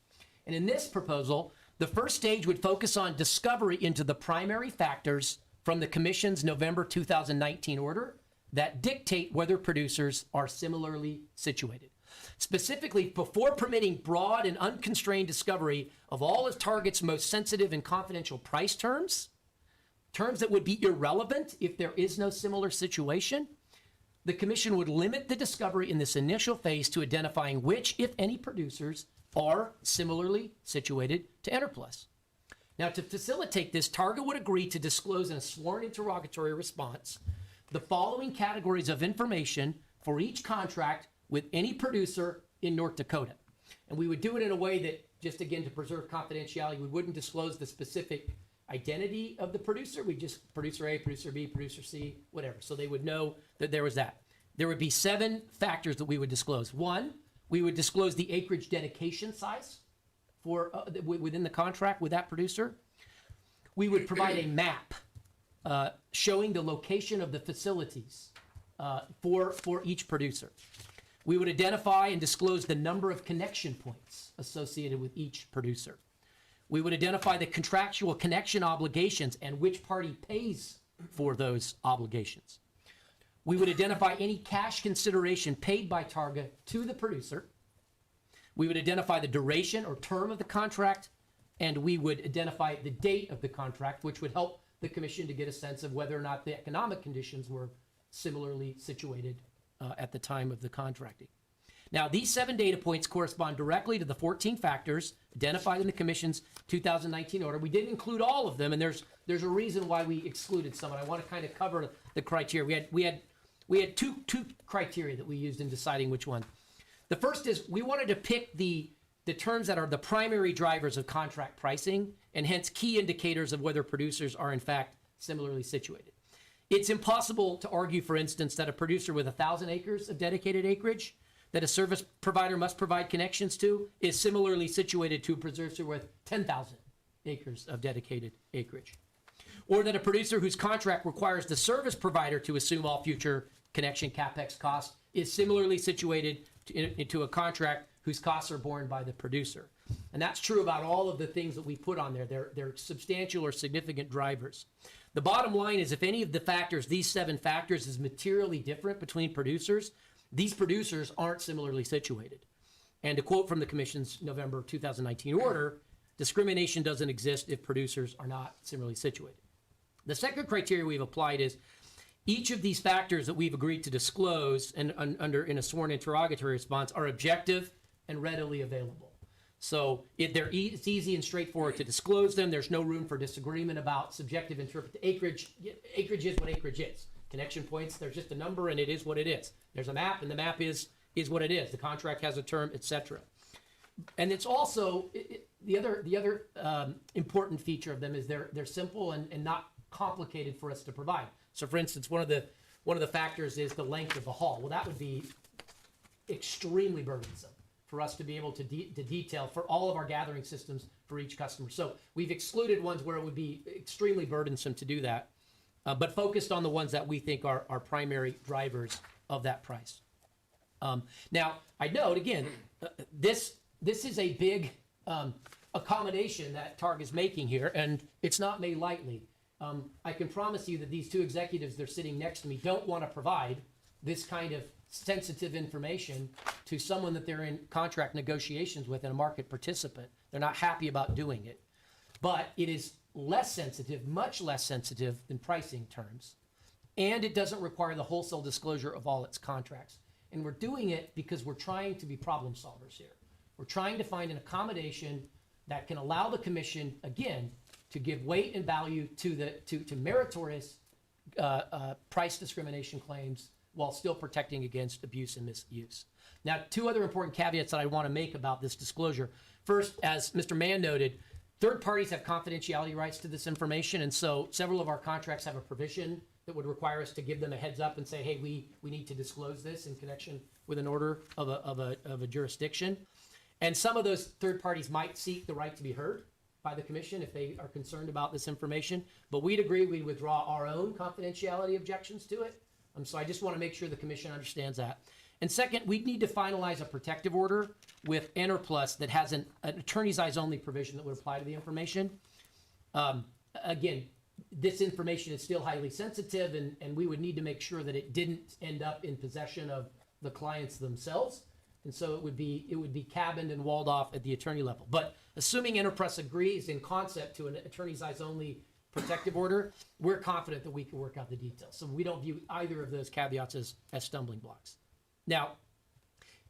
And in this proposal, the first stage would focus on discovery into the primary factors from the commission's November 2019 order that dictate whether producers are similarly situated. Specifically, before permitting broad and unconstrained discovery of all of Target's most sensitive and confidential price terms that would be irrelevant if there is no similar situation, the commission would limit the discovery in this initial phase to identifying which, if any, producers are similarly situated to Enerplus. Now, to facilitate this, Targa would agree to disclose in a sworn interrogatory response the following categories of information for each contract with any producer in North Dakota. And we would do it in a way that, just again, to preserve confidentiality, we wouldn't disclose the specific identity of the producer. We just producer A, producer B, producer C, whatever. So they would know that there was that. There would be 7 factors that we would disclose. 1, we would disclose the acreage dedication size for within the contract with that producer. We would provide a map showing the location of the facilities for each producer. We would identify and disclose the number of connection points associated with each producer. We would identify the contractual connection obligations and which party pays for those obligations. We would identify any cash consideration paid by Targa to the producer. We would identify the duration or term of the contract, and we would identify the date of the contract, which would help the commission to get a sense of whether or not the economic conditions were similarly situated at the time of the contracting. Now, these 7 data points correspond directly to the 14 factors identified in the Commission's 2019 order. We didn't include all of them, and there's a reason why we excluded some, and I want to kind of cover the criteria. We had two criteria that we used in deciding which one. The first is we wanted to pick the terms that are the primary drivers of contract pricing, and hence key indicators of whether producers are in fact similarly situated. It's impossible to argue, for instance, that a producer with 1,000 acres of dedicated acreage that a service provider must provide connections to is similarly situated to a producer with 10,000 acres of dedicated acreage. Or that a producer whose contract requires the service provider to assume all future connection CapEx costs is similarly situated into a contract whose costs are borne by the producer. And that's true about all of the things that we put on there. They're substantial or significant drivers. The bottom line is if any of the factors, these 7 factors, is materially different between producers, these producers aren't similarly situated. And to quote from the Commission's November 2019 order, discrimination doesn't exist if producers are not similarly situated. The second criteria we've applied is each of these factors that we've agreed to disclose and in a sworn interrogatory response are objective and readily available. So it's easy and straightforward to disclose them. There's no room for disagreement about subjective interpretation. Acreage is what acreage is. Connection points, there's just a number and it is what it is. There's a map and the map is what it is. The contract has a term, etc. And it's also, the other important feature of them is they're simple and not complicated for us to provide. So for instance, one of the factors is the length of the haul. Well, that would be extremely burdensome for us to be able to detail for all of our gathering systems for each customer. So we've excluded ones where it would be extremely burdensome to do that, but focused on the ones that we think are primary drivers of that price. Now, I note again, this is a big accommodation that Targ is making here, and it's not made lightly. I can promise you that these 2 executives that are sitting next to me don't want to provide this kind of sensitive information to someone that they're in contract negotiations with and a market participant. They're not happy about doing it. But it is less sensitive, much less sensitive than pricing terms. And it doesn't require the wholesale disclosure of all its contracts. And we're doing it because we're trying to be problem solvers here. We're trying to find an accommodation that can allow the commission, again, to give weight and value to meritorious price discrimination claims while still protecting against abuse and misuse. Now, two other important caveats that I want to make about this disclosure. First, as Mr. Mann noted, third parties have confidentiality rights to this information, and so several of our contracts have a provision that would require us to give them a heads up and say, hey, we need to disclose this in connection with an order of a jurisdiction. And some of those third parties might seek the right to be heard by the commission if they are concerned about this information, but we'd agree we'd withdraw our own confidentiality objections to it. So I just want to make sure the commission understands that. And second, we'd need to finalize a protective order with Enterplus that has an attorney's eyes only provision that would apply to the information. Again, this information is still highly sensitive, and we would need to make sure that it didn't end up in possession of the clients themselves. And so it would be cabined and walled off at the attorney level. But assuming Enterplus agrees in concept to an attorney's eyes only protective order, we're confident that we can work out the details. So we don't view either of those caveats as stumbling blocks. Now,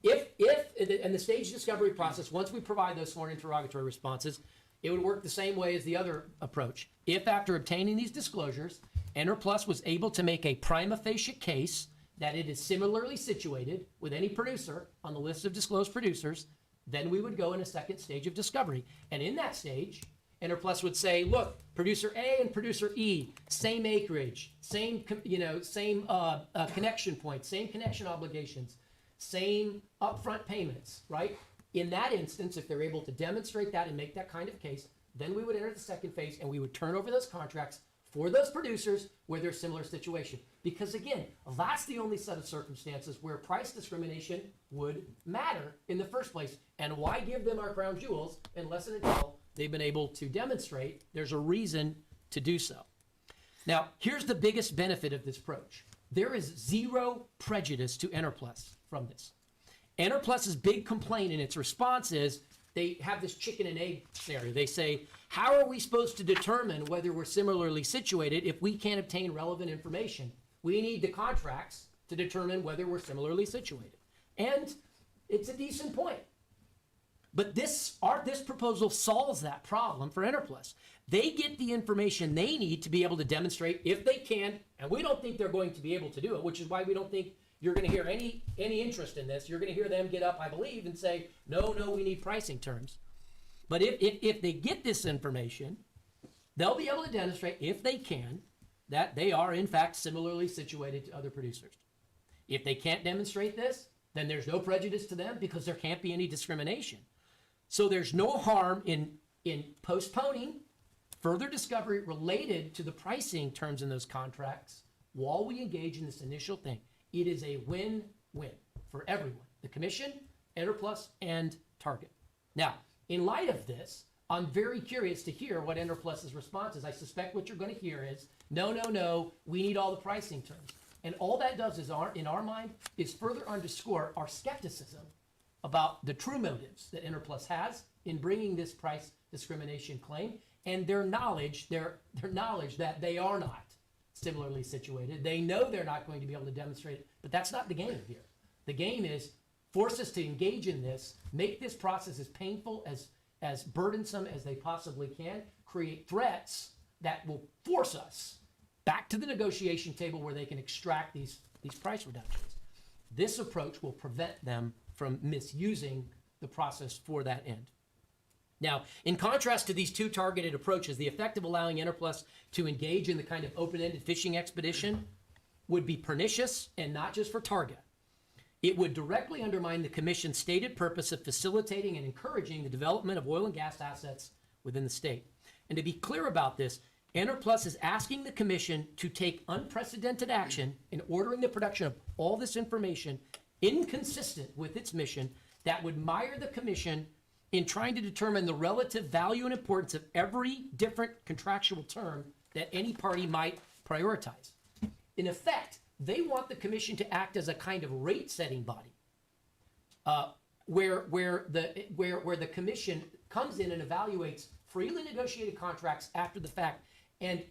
if in the stage discovery process, once we provide those sworn interrogatory responses, it would work the same way as the other approach. If after obtaining these disclosures, Enterplus was able to make a prima facie case that it is similarly situated with any producer on the list of disclosed producers, then we would go in a second stage of discovery. And in that stage, Enterplus would say, look, producer A and producer E, same acreage, same connection points, same connection obligations, same upfront payments, right? In that instance, if they're able to demonstrate that and make that kind of case, then we would enter the second phase and we would turn over those contracts for those producers where there's similar situation. Because again, that's the only set of circumstances where price discrimination would matter in the first place. And why give them our crown jewels unless and until they've been able to demonstrate there's a reason to do so. Now, here's the biggest benefit of this approach. There is zero prejudice to Enterplus from this. Enterplus's big complaint in its response is they have this chicken and egg scenario. They say, how are we supposed to determine whether we're similarly situated if we can't obtain relevant information? We need the contracts to determine whether we're similarly situated. And it's a decent point. But this proposal solves that problem for Enterplus. They get the information they need to be able to demonstrate if they can, and we don't think they're going to be able to do it, which is why we don't think you're going to hear any interest in this. You're going to hear them get up, I believe, and say, no, we need pricing terms. But if they get this information, they'll be able to demonstrate, if they can, that they are, in fact, similarly situated to other producers. If they can't demonstrate this, then there's no prejudice to them because there can't be any discrimination. So there's no harm in postponing further discovery related to the pricing terms in those contracts while we engage in this initial thing. It is a win-win for everyone, the commission, Enterplus, and Target. Now, in light of this, I'm very curious to hear what Enterplus's response is. I suspect what you're going to hear is, no, we need all the pricing terms. And all that does is, in our mind, is further underscore our skepticism about the true motives that Enterplus has in bringing this price discrimination claim, and their knowledge that they are not similarly situated. They know they're not going to be able to demonstrate it, but that's not the game here. The game is force us to engage in this, make this process as painful, as burdensome as they possibly can, create threats that will force us back to the negotiation table where they can extract these price reductions. This approach will prevent them from misusing the process for that end. Now, in contrast to these two targeted approaches, the effect of allowing Enterplus to engage in the kind of open-ended fishing expedition would be pernicious, and not just for Target. It would directly undermine the Commission's stated purpose of facilitating and encouraging the development of oil and gas assets within the state. And to be clear about this, Enterplus is asking the Commission to take unprecedented action in ordering the production of all this information inconsistent with its mission that would mire the Commission in trying to determine the relative value and importance of every different contractual term that any party might prioritize. In effect, they want the Commission to act as a kind of rate-setting body, where the Commission comes in and evaluates freely negotiated contracts after the fact and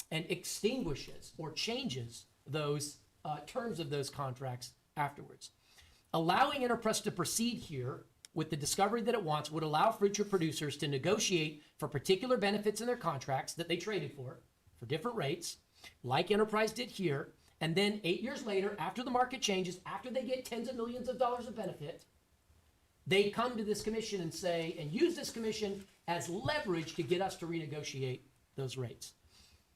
extinguishes or changes those terms of those contracts afterwards. Allowing Enterplus to proceed here with the discovery that it wants would allow future producers to negotiate for particular benefits in their contracts that they traded for different rates, like Enterprise did here, And then 8 years later, after the market changes, after they get tens of millions of dollars of benefit, they come to this commission and say, and use this commission as leverage to get us to renegotiate those rates.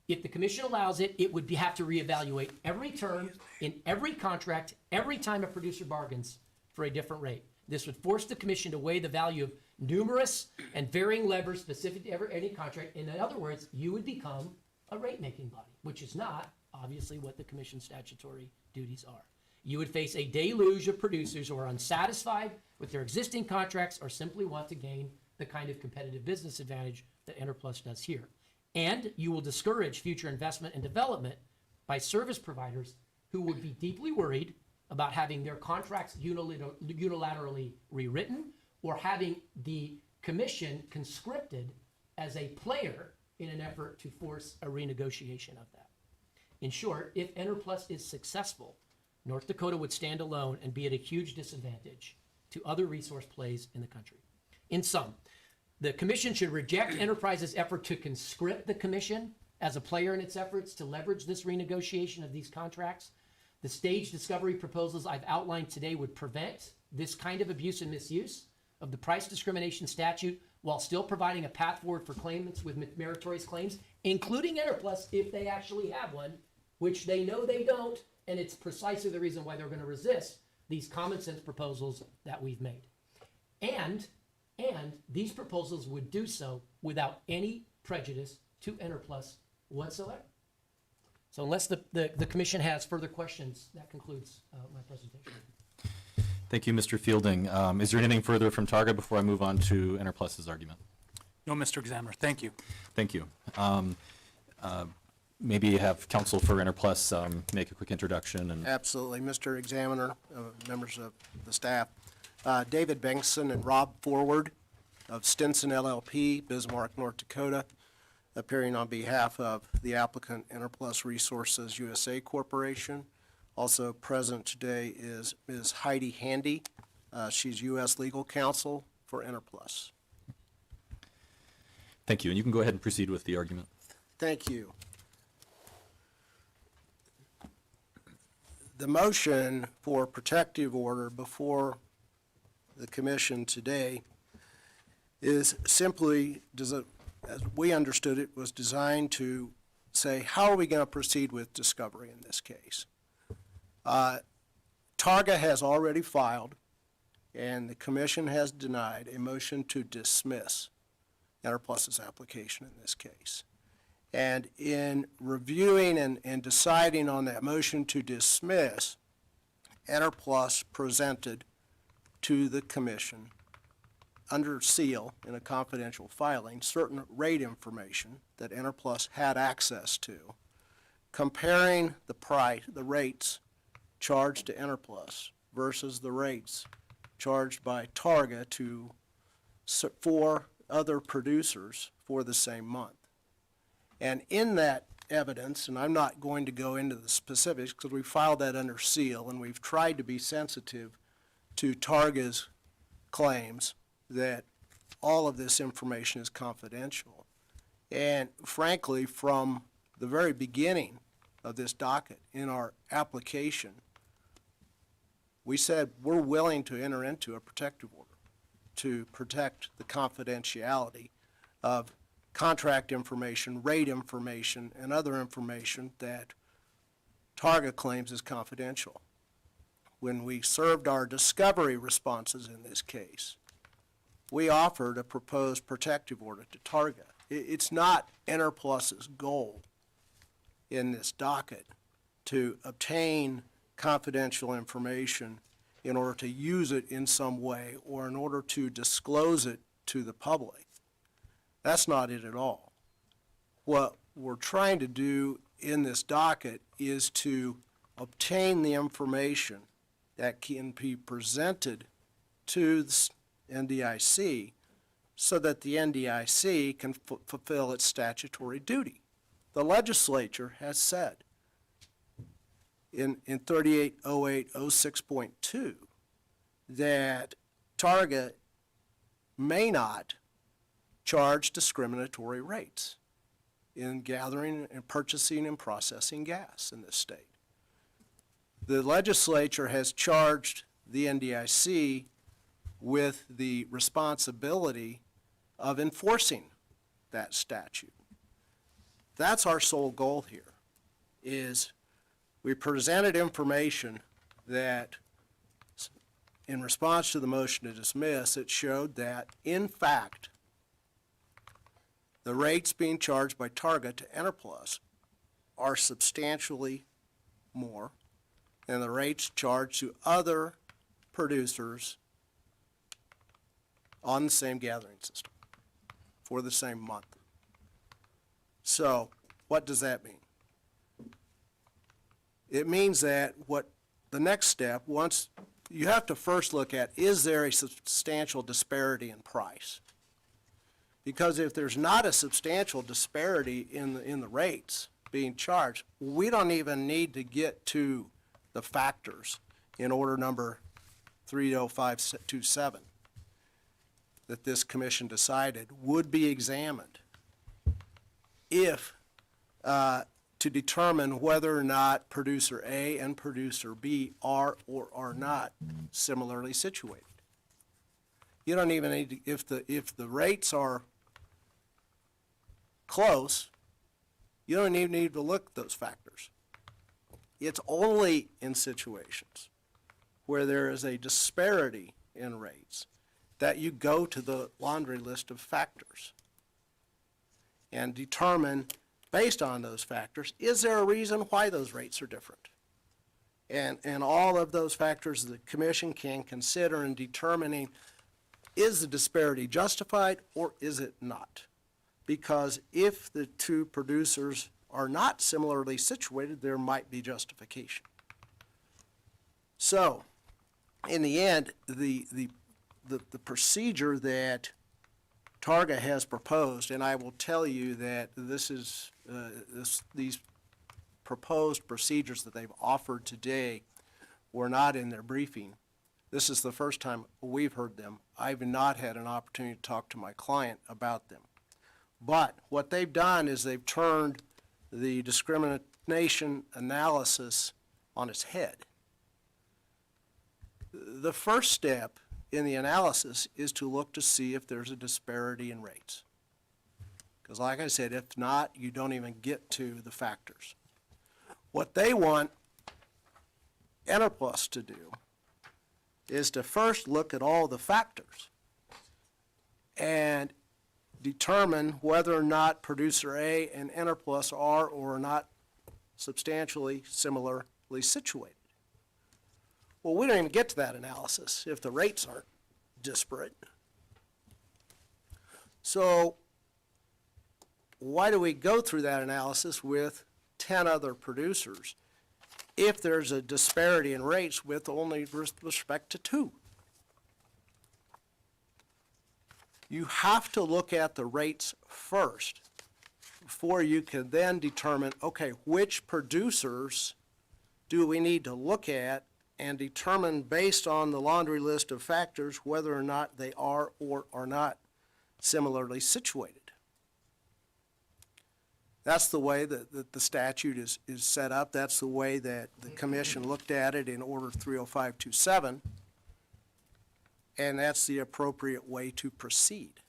If the commission allows it, it would have to reevaluate every term in every contract, every time a producer bargains for a different rate. This would force the commission to weigh the value of numerous and varying levers specific to any contract. In other words, you would become a rate-making body, which is not obviously what the commission's statutory duties are. You would face a deluge of producers who are unsatisfied with their existing contracts or simply want to gain the kind of competitive business advantage that Enerplus does here. And you will discourage future investment and development by service providers who would be deeply worried about having their contracts unilaterally rewritten or having the commission conscripted as a player in an effort to force a renegotiation of that. In short, if Enerplus is successful, North Dakota would stand alone and be at a huge disadvantage to other resource plays in the country. In sum, the commission should reject Enterprise's effort to conscript the commission as a player in its efforts to leverage this renegotiation of these contracts. The staged discovery proposals I've outlined today would prevent this kind of abuse and misuse of the price discrimination statute while still providing a path forward for claimants with meritorious claims, including Enerplus if they actually have one, which they know they don't, and it's precisely the reason why they're going to resist these common sense proposals that we've made. And these proposals would do so without any prejudice to Enerplus whatsoever. So unless the commission has further questions, that concludes my presentation. Thank you, Mr. Fielding. Is there anything further from Targa before I move on to Enerplus's argument? No, Mr. Examiner, thank you. Thank you. Maybe have counsel for Enerplus make a quick introduction and. Absolutely. Mr. Examiner, members of the staff, David Bengtson and Rob Forward of Stinson LLP, Bismarck, North Dakota, appearing on behalf of the applicant Enerplus Resources USA Corporation. Also present today is Ms. Heidi Handy. She's U.S. legal counsel for Enerplus. Thank you, and you can go ahead and proceed with the argument. Thank you. The motion for protective order before the commission today is simply, as we understood it, was designed to say, how are we going to proceed with discovery in this case? Targa has already filed, and the commission has denied a motion to dismiss Enerplus's application in this case. And in reviewing and deciding on that motion to dismiss, Enerplus presented to the commission under seal in a confidential filing certain rate information that Enerplus had access to, comparing the rates charged to Enerplus versus the rates charged by Targa to 4 other producers for the same month. And in that evidence, and I'm not going to go into the specifics because we filed that under seal and we've tried to be sensitive to Targa's claims that all of this information is confidential. And frankly, from the very beginning of this docket in our application, we said we're willing to enter into a protective order to protect the confidentiality of contract information, rate information, and other information that Targa claims is confidential. When we served our discovery responses in this case, we offered a proposed protective order to Targa. It's not Enerplus's goal in this docket to obtain confidential information in order to use it in some way or in order to disclose it to the public. That's not it at all. What we're trying to do in this docket is to obtain the information that can be presented to the NDIC so that the NDIC can fulfill its statutory duty. The legislature has said in 380806.2 that Targa may not charge discriminatory rates in gathering and purchasing and processing gas in this state. the legislature has charged the NDIC with the responsibility of enforcing that statute. That's our sole goal here, is we presented information that in response to the motion to dismiss, it showed that, in fact, the rates being charged by Targa to Enerplus are substantially more than the rates charged to other producers on the same gathering system for the same month. So, what does that mean? It means that what the next step, once you have to first look at, is there a substantial disparity in price? Because if there's not a substantial disparity in the rates being charged, we don't even need to get to the factors in order number 30527 that this commission decided would be examined if to determine whether or not producer A and producer B are or are not similarly situated. You don't even need to, if the rates are close, you don't even need to look at those factors. It's only in situations where there is a disparity in rates that you go to the laundry list of factors and determine, based on those factors, is there a reason why those rates are different? And all of those factors the commission can consider in determining, is the disparity justified or is it not? Because if the two producers are not similarly situated, there might be justification. So, in the end, the procedure that Targa has proposed, and I will tell you that this is these proposed procedures that they've offered today were not in their briefing. This is the first time we've heard them. I've not had an opportunity to talk to my client about them. But what they've done is they've turned the discrimination analysis on its head. The first step in the analysis is to look to see if there's a disparity in rates. Because like I said, if not, you don't even get to the factors. What they want Enerplus to do is to first look at all the factors and determine whether or not producer A and Enerplus are or are not substantially similarly situated. Well, we don't even get to that analysis if the rates aren't disparate. So why do we go through that analysis with 10 other producers if there's a disparity in rates with only respect to 2? You have to look at the rates first before you can then determine, okay, which producers do we need to look at and determine based on the laundry list of factors whether or not they are or are not similarly situated. That's the way that the statute is set up. That's the way that the commission looked at it in Order 30527, and that's the appropriate way to proceed.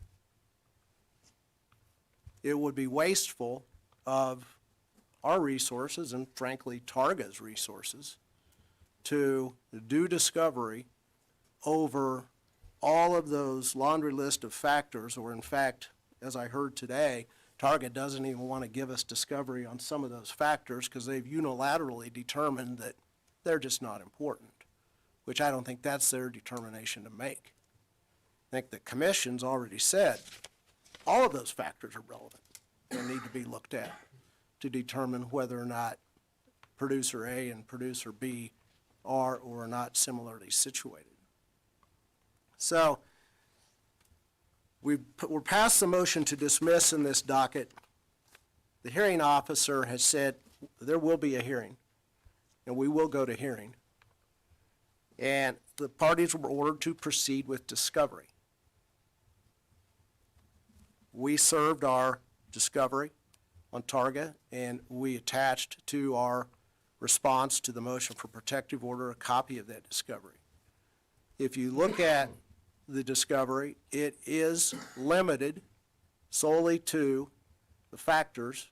It would be wasteful of our resources and frankly Targa's resources to do discovery over all of those laundry list of factors, or in fact, as I heard today, Targa doesn't even want to give us discovery on some of those factors because they've unilaterally determined that they're just not important, which I don't think that's their determination to make. I think the commission's already said all of those factors are relevant and need to be looked at to determine whether or not producer A and producer B are or are not similarly situated. So we're past the motion to dismiss in this docket. The hearing officer has said there will be a hearing, and we will go to hearing. And the parties were ordered to proceed with discovery. We served our discovery on Targa, and we attached to our response to the motion for protective order a copy of that discovery. If you look at the discovery, it is limited solely to the factors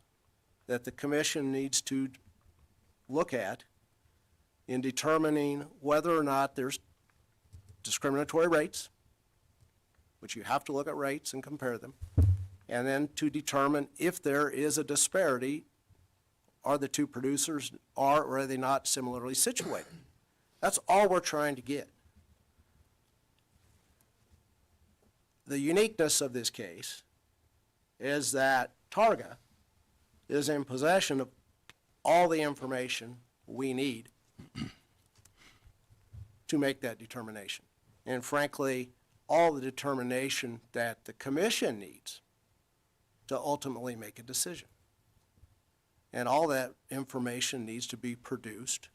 that the commission needs to look at in determining whether or not there's discriminatory rates, which you have to look at rates and compare them, and then to determine if there is a disparity, are the two producers, or are they not similarly situated? That's all we're trying to get. The uniqueness of this case is that Targa is in possession of all the information we need to make that determination. And frankly, all the determination that the commission needs to ultimately make a decision. And all that information needs to be produced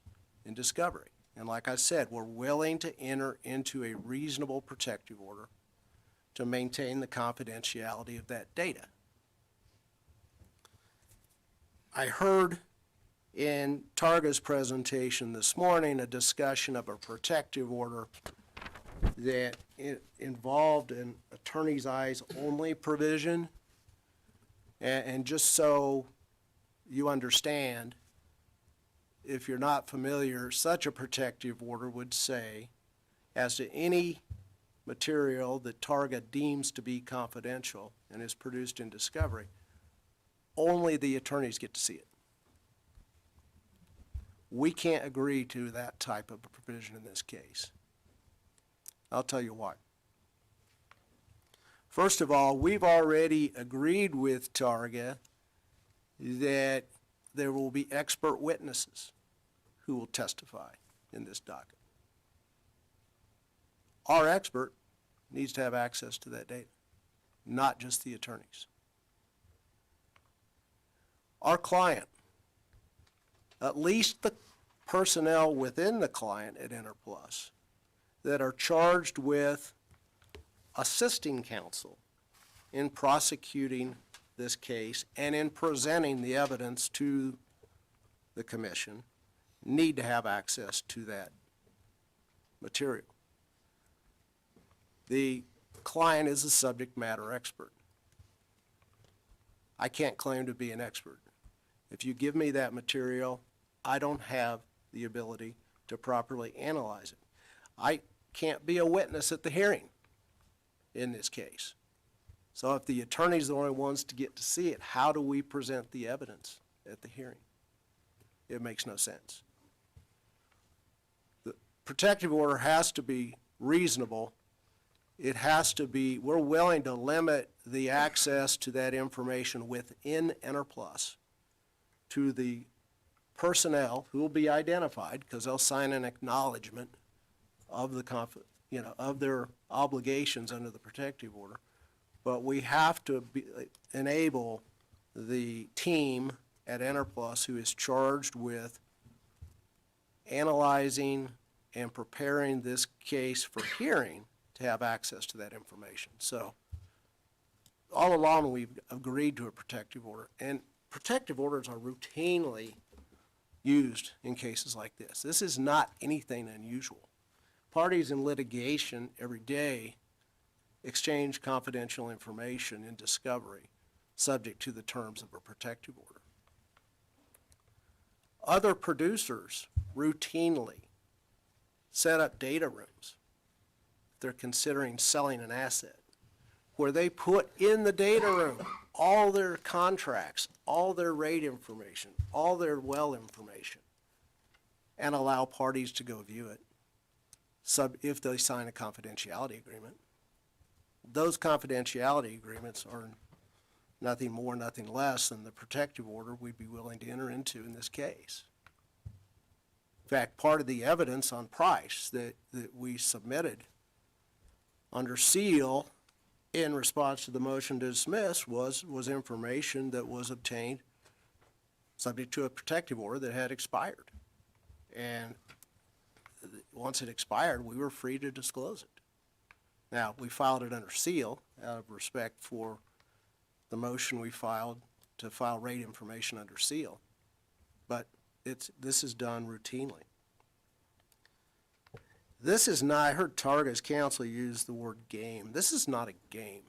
in discovery. And like I said, we're willing to enter into a reasonable protective order to maintain the confidentiality of that data. I heard in Targa's presentation this morning a discussion of a protective order that involved an attorney's eyes only provision. And just so you understand, if you're not familiar, such a protective order would say, as to any material that Targa deems to be confidential and is produced in discovery, only the attorneys get to see it. We can't agree to that type of provision in this case. I'll tell you why. First of all, we've already agreed with Targa that there will be expert witnesses who will testify in this docket. Our expert needs to have access to that data, not just the attorneys. Our client, at least the personnel within the client at Interplus that are charged with assisting counsel in prosecuting this case and in presenting the evidence to the commission, need to have access to that material. The client is a subject matter expert. I can't claim to be an expert. If you give me that material, I don't have the ability to properly analyze it. I can't be a witness at the hearing in this case. So if the attorney's the only ones to get to see it, how do we present the evidence at the hearing? It makes no sense. The protective order has to be reasonable. It has to be, we're willing to limit the access to that information within Interplus to the personnel who will be identified, because they'll sign an acknowledgement of the of their obligations under the protective order. But we have to enable the team at Interplus who is charged with analyzing and preparing this case for hearing to have access to that information. So all along we've agreed to a protective order, and protective orders are routinely used in cases like this. This is not anything unusual. Parties in litigation every day exchange confidential information in discovery subject to the terms of a protective order. Other producers routinely set up data rooms if they're considering selling an asset, where they put in the data room all their contracts, all their rate information, all their well information, and allow parties to go view it if they sign a confidentiality agreement. Those confidentiality agreements are nothing more, nothing less than the protective order we'd be willing to enter into in this case. In fact, part of the evidence on price that we submitted under seal in response to the motion to dismiss was information that was obtained subject to a protective order that had expired. And once it expired, we were free to disclose it. Now, we filed it under seal out of respect for the motion we filed to file rate information under seal. But This is done routinely. This is not, I heard Targa's counsel use the word game. This is not a game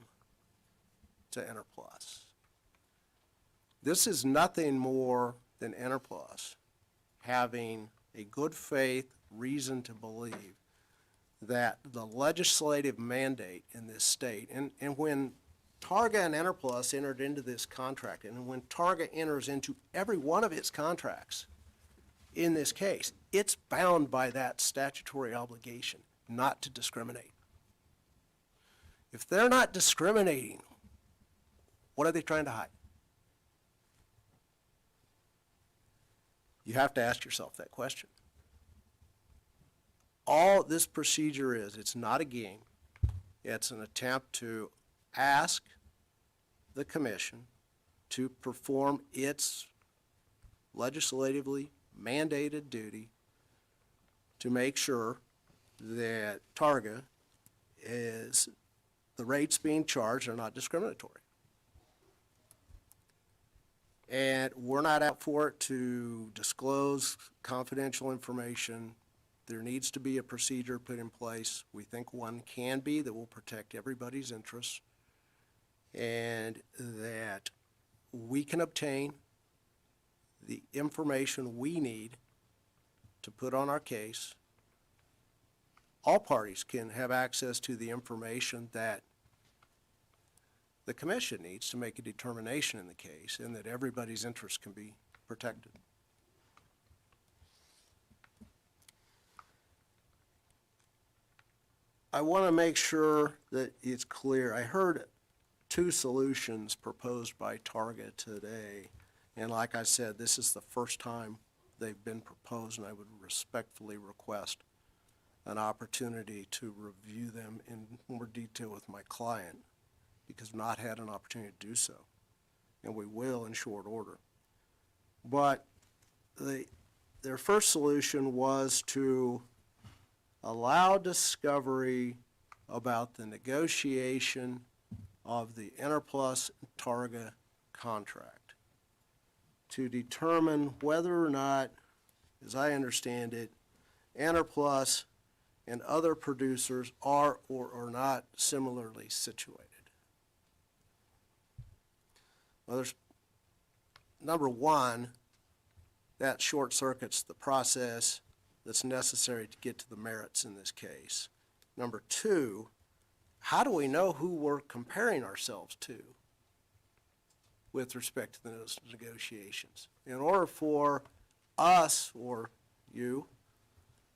to Enerplus. This is nothing more than Enerplus having a good faith reason to believe that the legislative mandate in this state, and when Targa and Enerplus entered into this contract, and when Targa enters into every one of its contracts in this case, it's bound by that statutory obligation not to discriminate. If they're not discriminating, what are they trying to hide? You have to ask yourself that question. All this procedure is, it's not a game. It's an attempt to ask the commission to perform its legislatively mandated duty to make sure that Targa is, the rates being charged are not discriminatory. And we're not out for it to disclose confidential information. There needs to be a procedure put in place. We think one can be that will protect everybody's interests, and that we can obtain the information we need to put on our case. All parties can have access to the information that the commission needs to make a determination in the case, and that everybody's interests can be protected. I want to make sure that it's clear. I heard two solutions proposed by Targa today, and like I said, this is the first time they've been proposed, and I would respectfully request an opportunity to review them in more detail with my client, because I've not had an opportunity to do so, and we will in short order. But their first solution was to allow discovery about the negotiation of the Enerplus Targa contract to determine whether or not, as I understand it, Enerplus and other producers are or are not similarly situated. Well, there's, number one, that short circuits the process that's necessary to get to the merits in this case. Number two, how do we know who we're comparing ourselves to with respect to those negotiations? In order for us or you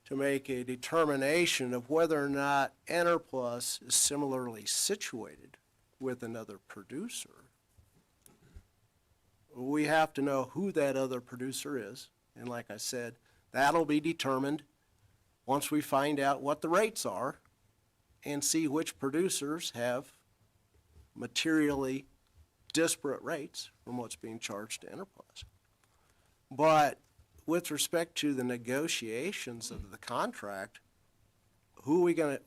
to make a determination of whether or not Enerplus is similarly situated with another producer, we have to know who that other producer is. And like I said, that'll be determined once we find out what the rates are and see which producers have materially disparate rates from what's being charged to Enerplus. But with respect to the negotiations of the contract, who are we going to,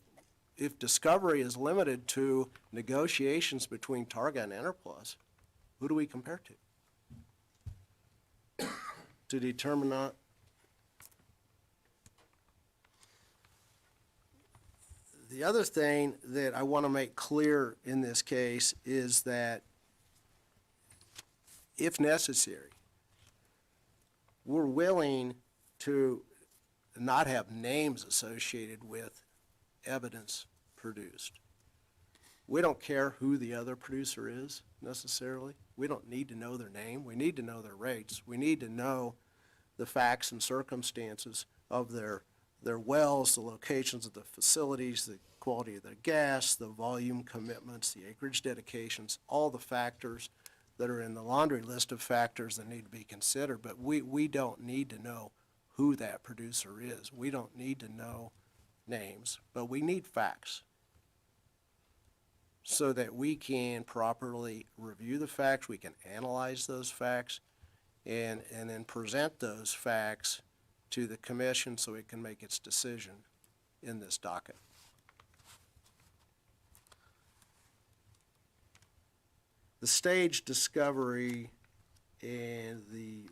if discovery is limited to negotiations between Targa and Enerplus, who do we compare to determine that? The other thing that I want to make clear in this case is that if necessary, we're willing to not have names associated with evidence produced. We don't care who the other producer is necessarily. We don't need to know their name. We need to know their rates. We need to know the facts and circumstances of their wells, the locations of the facilities, the quality of their gas, the volume commitments, the acreage dedications, all the factors that are in the laundry list of factors that need to be considered. But we don't need to know who that producer is. We don't need to know names, but we need facts so that we can properly review the facts, we can analyze those facts, and then present those facts to the commission so it can make its decision in this docket. The stage discovery and the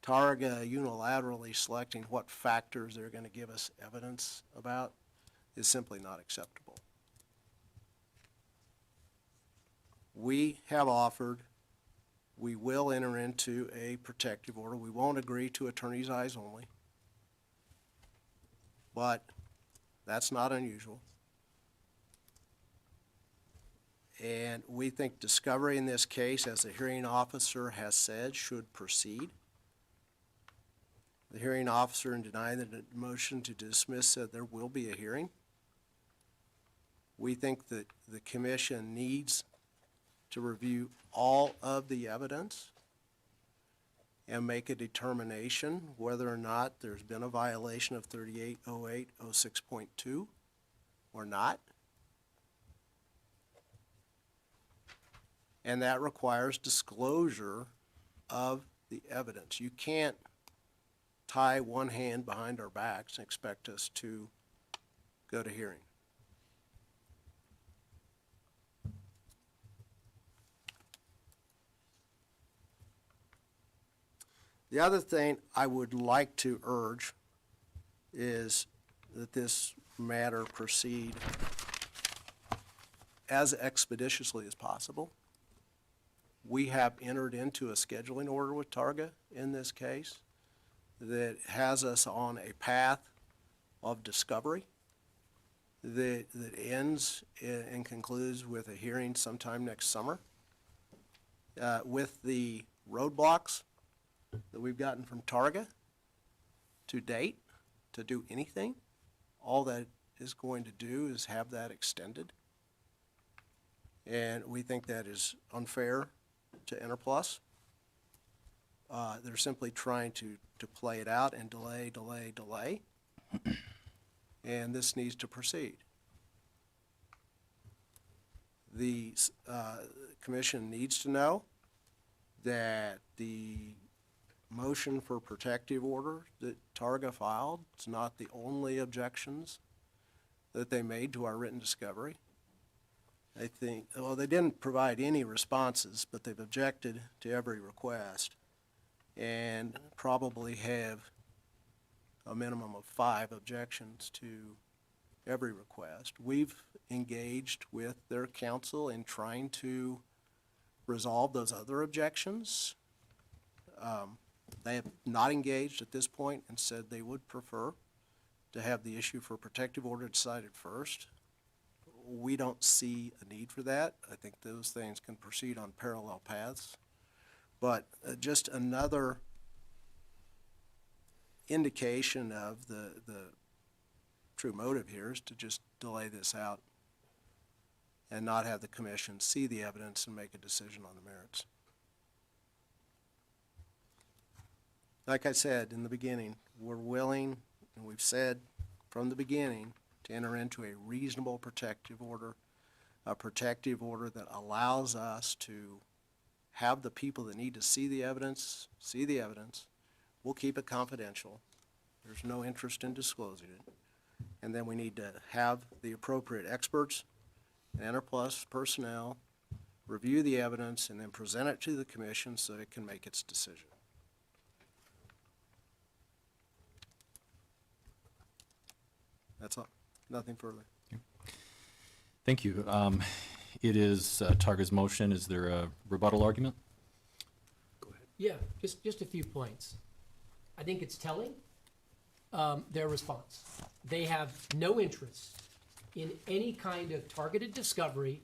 Targa unilaterally selecting what factors they're going to give us evidence about is simply not acceptable. We have offered, we will enter into a protective order. We won't agree to attorney's eyes only, but that's not unusual. And we think discovery in this case, as the hearing officer has said, should proceed. The hearing officer, in denying the motion to dismiss, said there will be a hearing. We think that the commission needs to review all of the evidence and make a determination whether or not there's been a violation of 380806.2 or not. And that requires disclosure of the evidence. You can't tie one hand behind our backs and expect us to go to hearing. The other thing I would like to urge is that this matter proceed as expeditiously as possible. We have entered into a scheduling order with Targa in this case that has us on a path of discovery that ends and concludes with a hearing sometime next summer. With the roadblocks that we've gotten from Targa to date to do anything, all that is going to do is have that extended. And we think that is unfair to Interplus. They're simply trying to play it out and delay. And this needs to proceed. The commission needs to know that the motion for protective order that Targa filed is not the only objections that they made to our written discovery. I think, well, they didn't provide any responses, but they've objected to every request and probably have a minimum of 5 objections to every request. We've engaged with their counsel in trying to resolve those other objections. They have not engaged at this point and said they would prefer to have the issue for protective order decided first. We don't see a need for that. I think those things can proceed on parallel paths. But just another indication of the true motive here is to just delay this out and not have the commission see the evidence and make a decision on the merits. Like I said in the beginning, we're willing, and we've said from the beginning, to enter into a reasonable protective order, a protective order that allows us to have the people that need to see the evidence. We'll keep it confidential. There's no interest in disclosing it. And then we need to have the appropriate experts and Interplus personnel review the evidence and then present it to the commission so it can make its decision. That's all. Nothing further. Thank you. It is Targa's motion. Is there a rebuttal argument? Yeah, just a few points. I think it's telling, their response. They have no interest in any kind of targeted discovery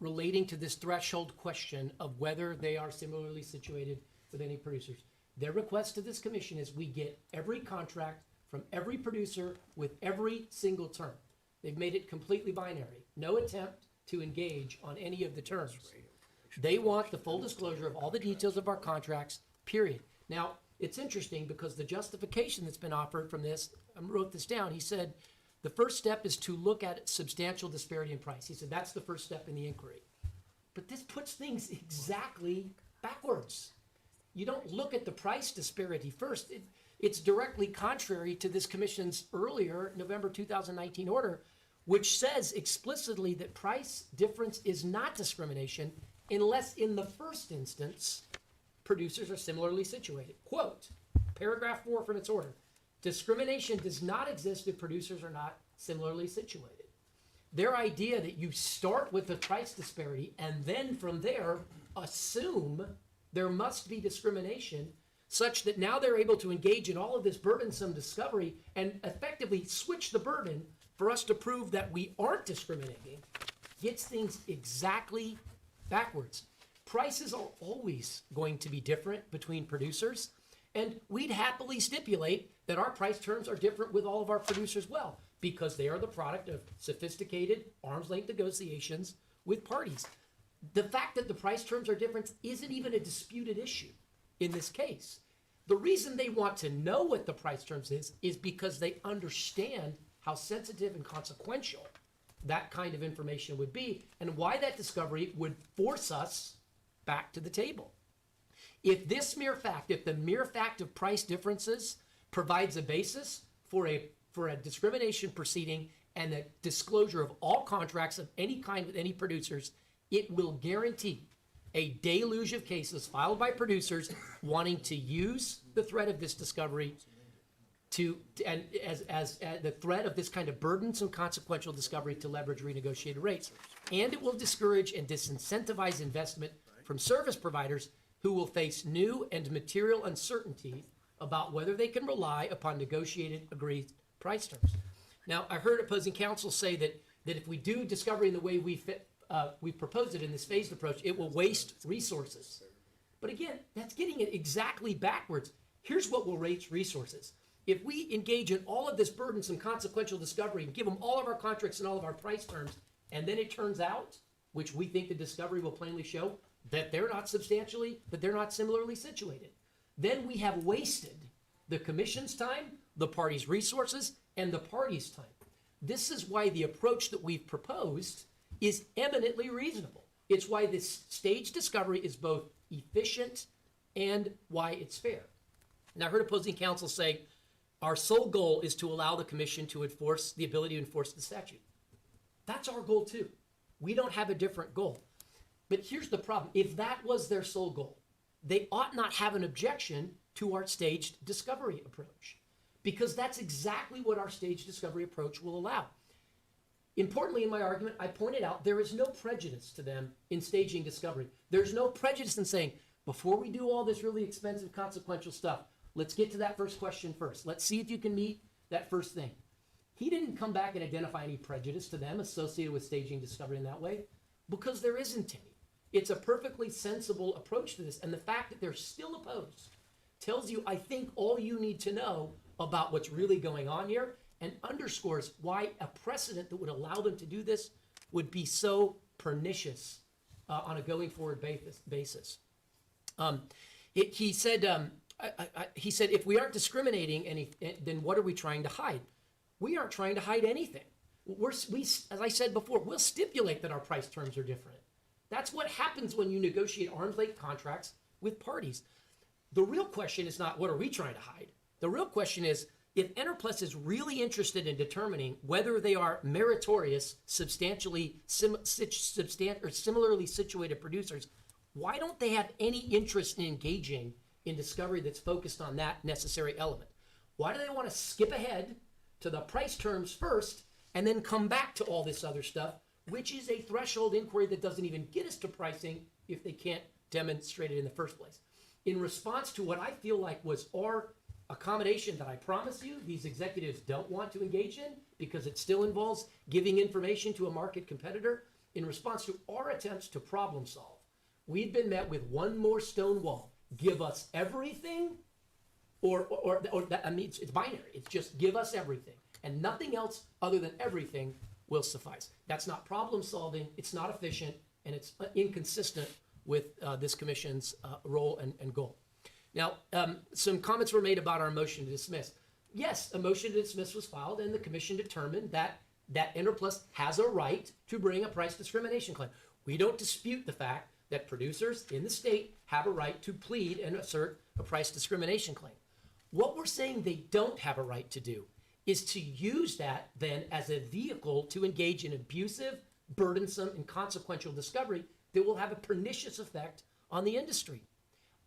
relating to this threshold question of whether they are similarly situated with any producers. Their request to this commission is we get every contract from every producer with every single term. They've made it completely binary. No attempt to engage on any of the terms. They want the full disclosure of all the details of our contracts, period. Now, it's interesting because the justification that's been offered from this, I wrote this down, he said, the first step is to look at substantial disparity in price. He said that's the first step in the inquiry. But this puts things exactly backwards. You don't look at the price disparity first. It's directly contrary to this commission's earlier November 2019 order, which says explicitly that price difference is not discrimination unless in the first instance producers are similarly situated. Quote, paragraph 4 from its order, discrimination does not exist if producers are not similarly situated. Their idea that you start with the price disparity and then from there assume there must be discrimination such that now they're able to engage in all of this burdensome discovery and effectively switch the burden for us to prove that we aren't discriminating gets things exactly backwards. Prices are always going to be different between producers, and we'd happily stipulate that our price terms are different with all of our producers well, because they are the product of sophisticated arm's length negotiations with parties. The fact that the price terms are different isn't even a disputed issue in this case. The reason they want to know what the price terms is because they understand how sensitive and consequential that kind of information would be, and why that discovery would force us back to the table. If the mere fact of price differences provides a basis for a discrimination proceeding and the disclosure of all contracts of any kind with any producers, it will guarantee a deluge of cases filed by producers wanting to use the threat of this discovery as the threat of this kind of burdensome consequential discovery to leverage renegotiated rates. And it will discourage and disincentivize investment from service providers who will face new and material uncertainty about whether they can rely upon negotiated agreed price terms. Now, I heard opposing counsel say that if we do discovery in the way we proposed it in this phased approach, it will waste resources. But again, that's getting it exactly backwards. Here's what will waste resources. If we engage in all of this burdensome consequential discovery and give them all of our contracts and all of our price terms, and then it turns out, which we think the discovery will plainly show, that they're not similarly situated, then we have wasted the commission's time, the party's resources, and the party's time. This is why the approach that we've proposed is eminently reasonable. It's why this staged discovery is both efficient and why it's fair. Now, I heard opposing counsel say, our sole goal is to allow the commission to enforce the ability to enforce the statute. That's our goal too. We don't have a different goal. But here's the problem. If that was their sole goal, they ought not have an objection to our staged discovery approach, because that's exactly what our staged discovery approach will allow. Importantly, in my argument, I pointed out there is no prejudice to them in staging discovery. There's no prejudice in saying, before we do all this really expensive consequential stuff, let's get to that first question first. Let's see if you can meet that first thing. He didn't come back and identify any prejudice to them associated with staging discovery in that way, because there isn't any. It's a perfectly sensible approach to this, and the fact that they're still opposed tells you, I think, all you need to know about what's really going on here, and underscores why a precedent that would allow them to do this would be so pernicious on a going forward basis. He said, if we aren't discriminating, then what are we trying to hide? We aren't trying to hide anything. As I said before, we'll stipulate that our price terms are different. That's what happens when you negotiate arm's length contracts with parties. The real question is not what are we trying to hide. The real question is, if Enerplus is really interested in determining whether they are meritorious, similarly situated producers, why don't they have any interest in engaging in discovery that's focused on that necessary element? Why do they want to skip ahead to the price terms first and then come back to all this other stuff, which is a threshold inquiry that doesn't even get us to pricing if they can't demonstrate it in the first place? In response to what I feel like was our accommodation that I promise you these executives don't want to engage in because it still involves giving information to a market competitor, in response to our attempts to problem solve, we've been met with one more stone wall. Give us everything, or I mean, it's binary. It's just give us everything, and nothing else other than everything will suffice. That's not problem solving, it's not efficient, and it's inconsistent with this commission's role and goal. Now, some comments were made about our motion to dismiss. Yes, a motion to dismiss was filed, and the commission determined that Enerplus has a right to bring a price discrimination claim. We don't dispute the fact that producers in the state have a right to plead and assert a price discrimination claim. What we're saying they don't have a right to do is to use that then as a vehicle to engage in abusive, burdensome, and consequential discovery that will have a pernicious effect on the industry.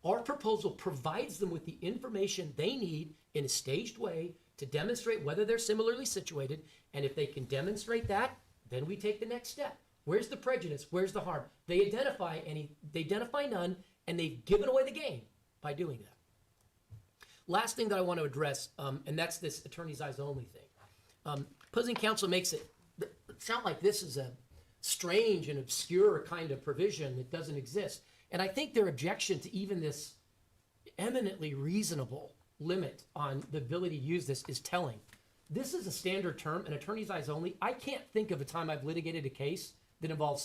Our proposal provides them with the information they need in a staged way to demonstrate whether they're similarly situated, and if they can demonstrate that, then we take the next step. Where's the prejudice? Where's the harm? They identify none, and they've given away the game by doing that. Last thing that I want to address, and that's this attorney's eyes only thing. Opposing counsel makes it sound like this is a strange and obscure kind of provision that doesn't exist. And I think their objection to even this eminently reasonable limit on the ability to use this is telling. This is a standard term, an attorney's eyes only. I can't think of a time I've litigated a case that involves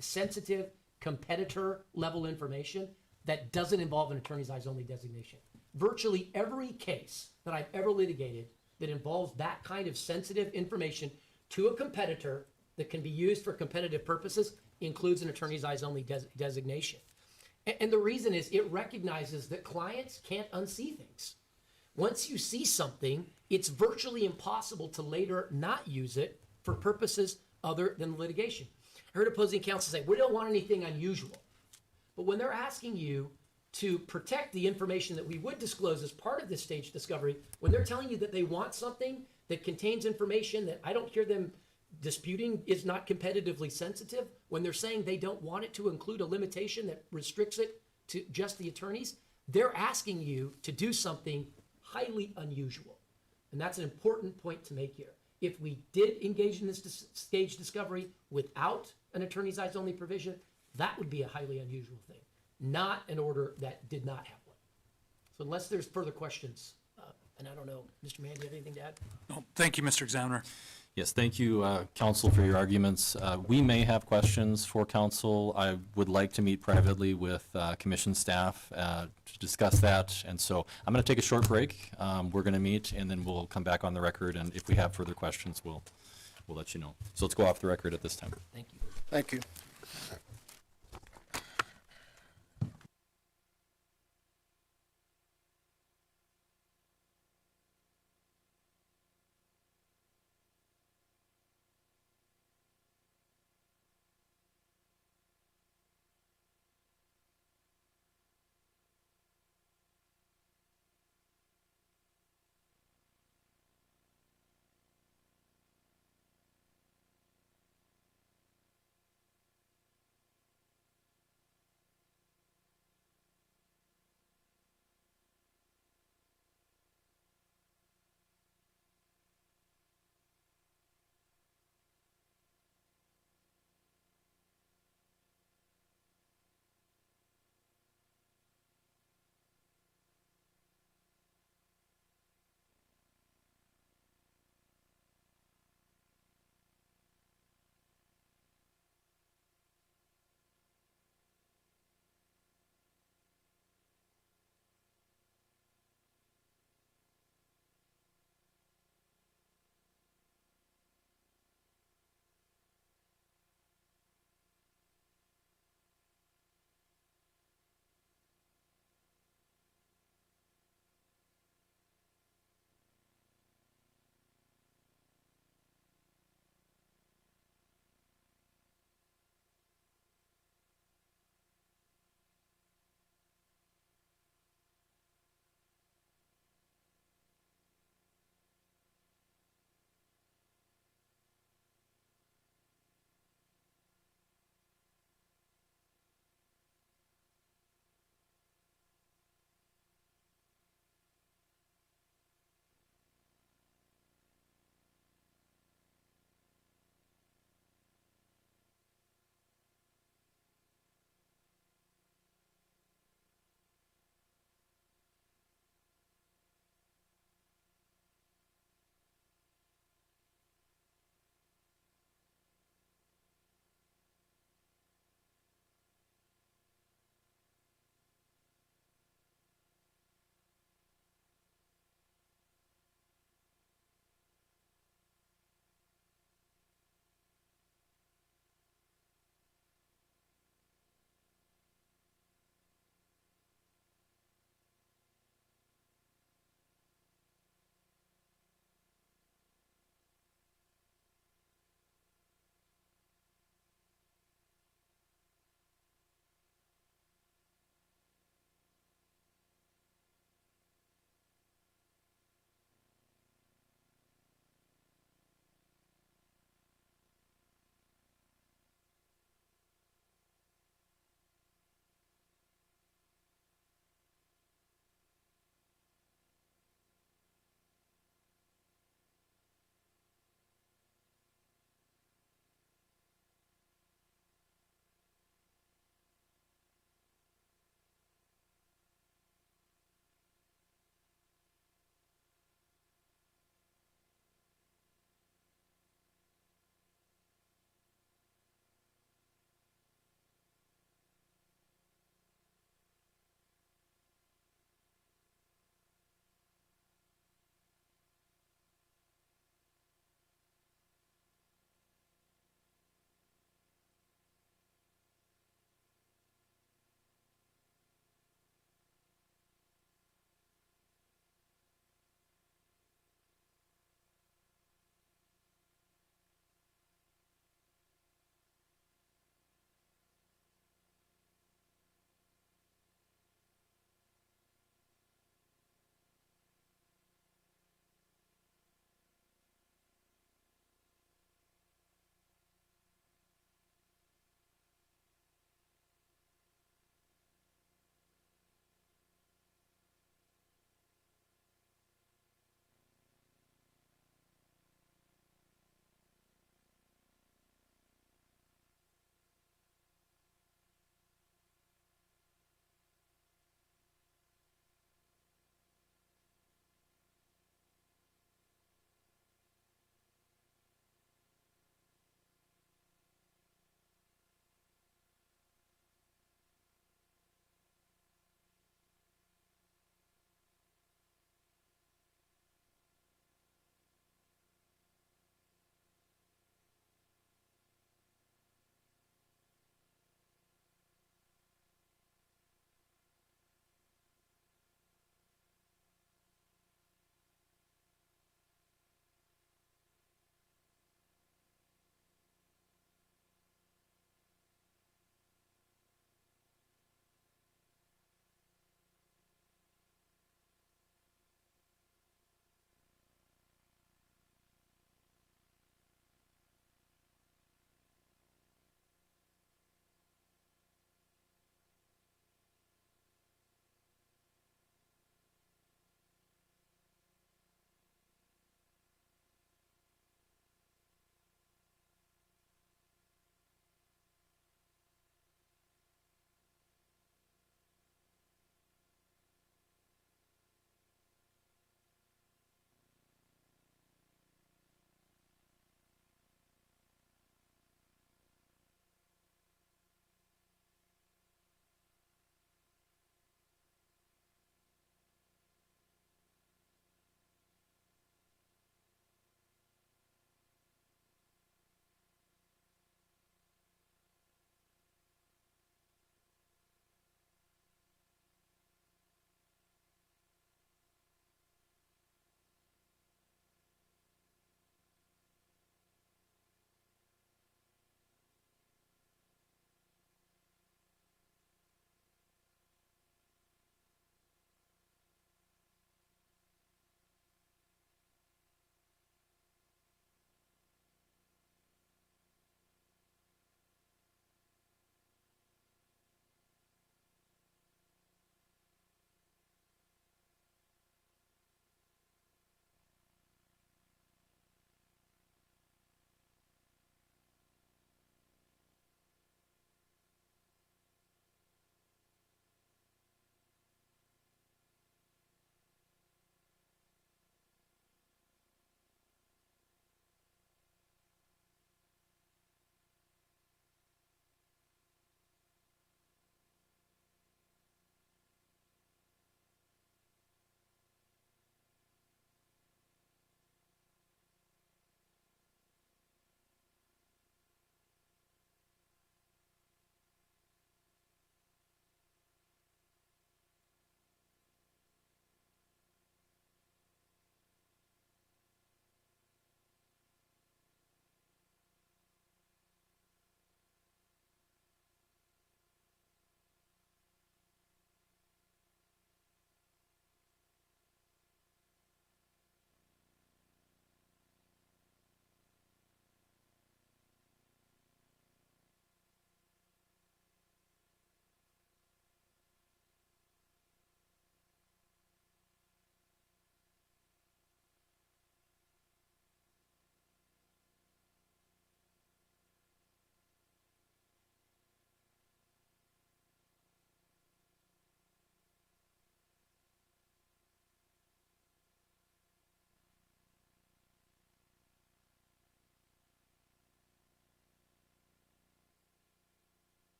sensitive competitor level information that doesn't involve an attorney's eyes only designation. Virtually every case that I've ever litigated that involves that kind of sensitive information to a competitor that can be used for competitive purposes includes an attorney's eyes only designation. And the reason is it recognizes that clients can't unsee things. Once you see something, it's virtually impossible to later not use it for purposes other than litigation. I heard opposing counsel say, we don't want anything unusual. But when they're asking you to protect the information that we would disclose as part of this stage discovery, when they're telling you that they want something that contains information that I don't hear them disputing is not competitively sensitive, when they're saying they don't want it to include a limitation that restricts it to just the attorneys, they're asking you to do something highly unusual. And that's an important point to make here. If we did engage in this stage discovery without an attorney's eyes only provision, that would be a highly unusual thing, not an order that did not have one. So unless there's further questions, and I don't know, Mr. Mann, do you have anything to add? No, thank you, Mr. Examiner. Yes, thank you, counsel, for your arguments. We may have questions for counsel. I would like to meet privately with commission staff to discuss that. And so I'm going to take a short break. We're going to meet, and then we'll come back on the record. And if we have further questions, we'll let you know. So let's go off the record at this time. Thank you. Thank you.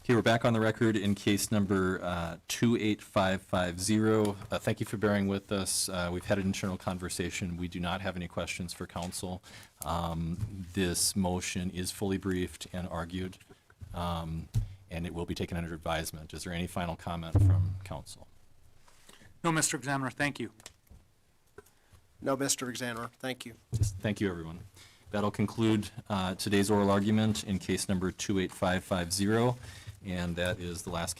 Okay, we're back on the record in case number 28550. Thank you for bearing with us. We've had an internal conversation. We do not have any questions for council. This motion is fully briefed and argued, and it will be taken under advisement. Is there any final comment from council? No, Mr. Examiner, thank you. No, Mr. Examiner, thank you. Thank you, everyone. That'll conclude today's oral argument in case number 28550, and that is the last case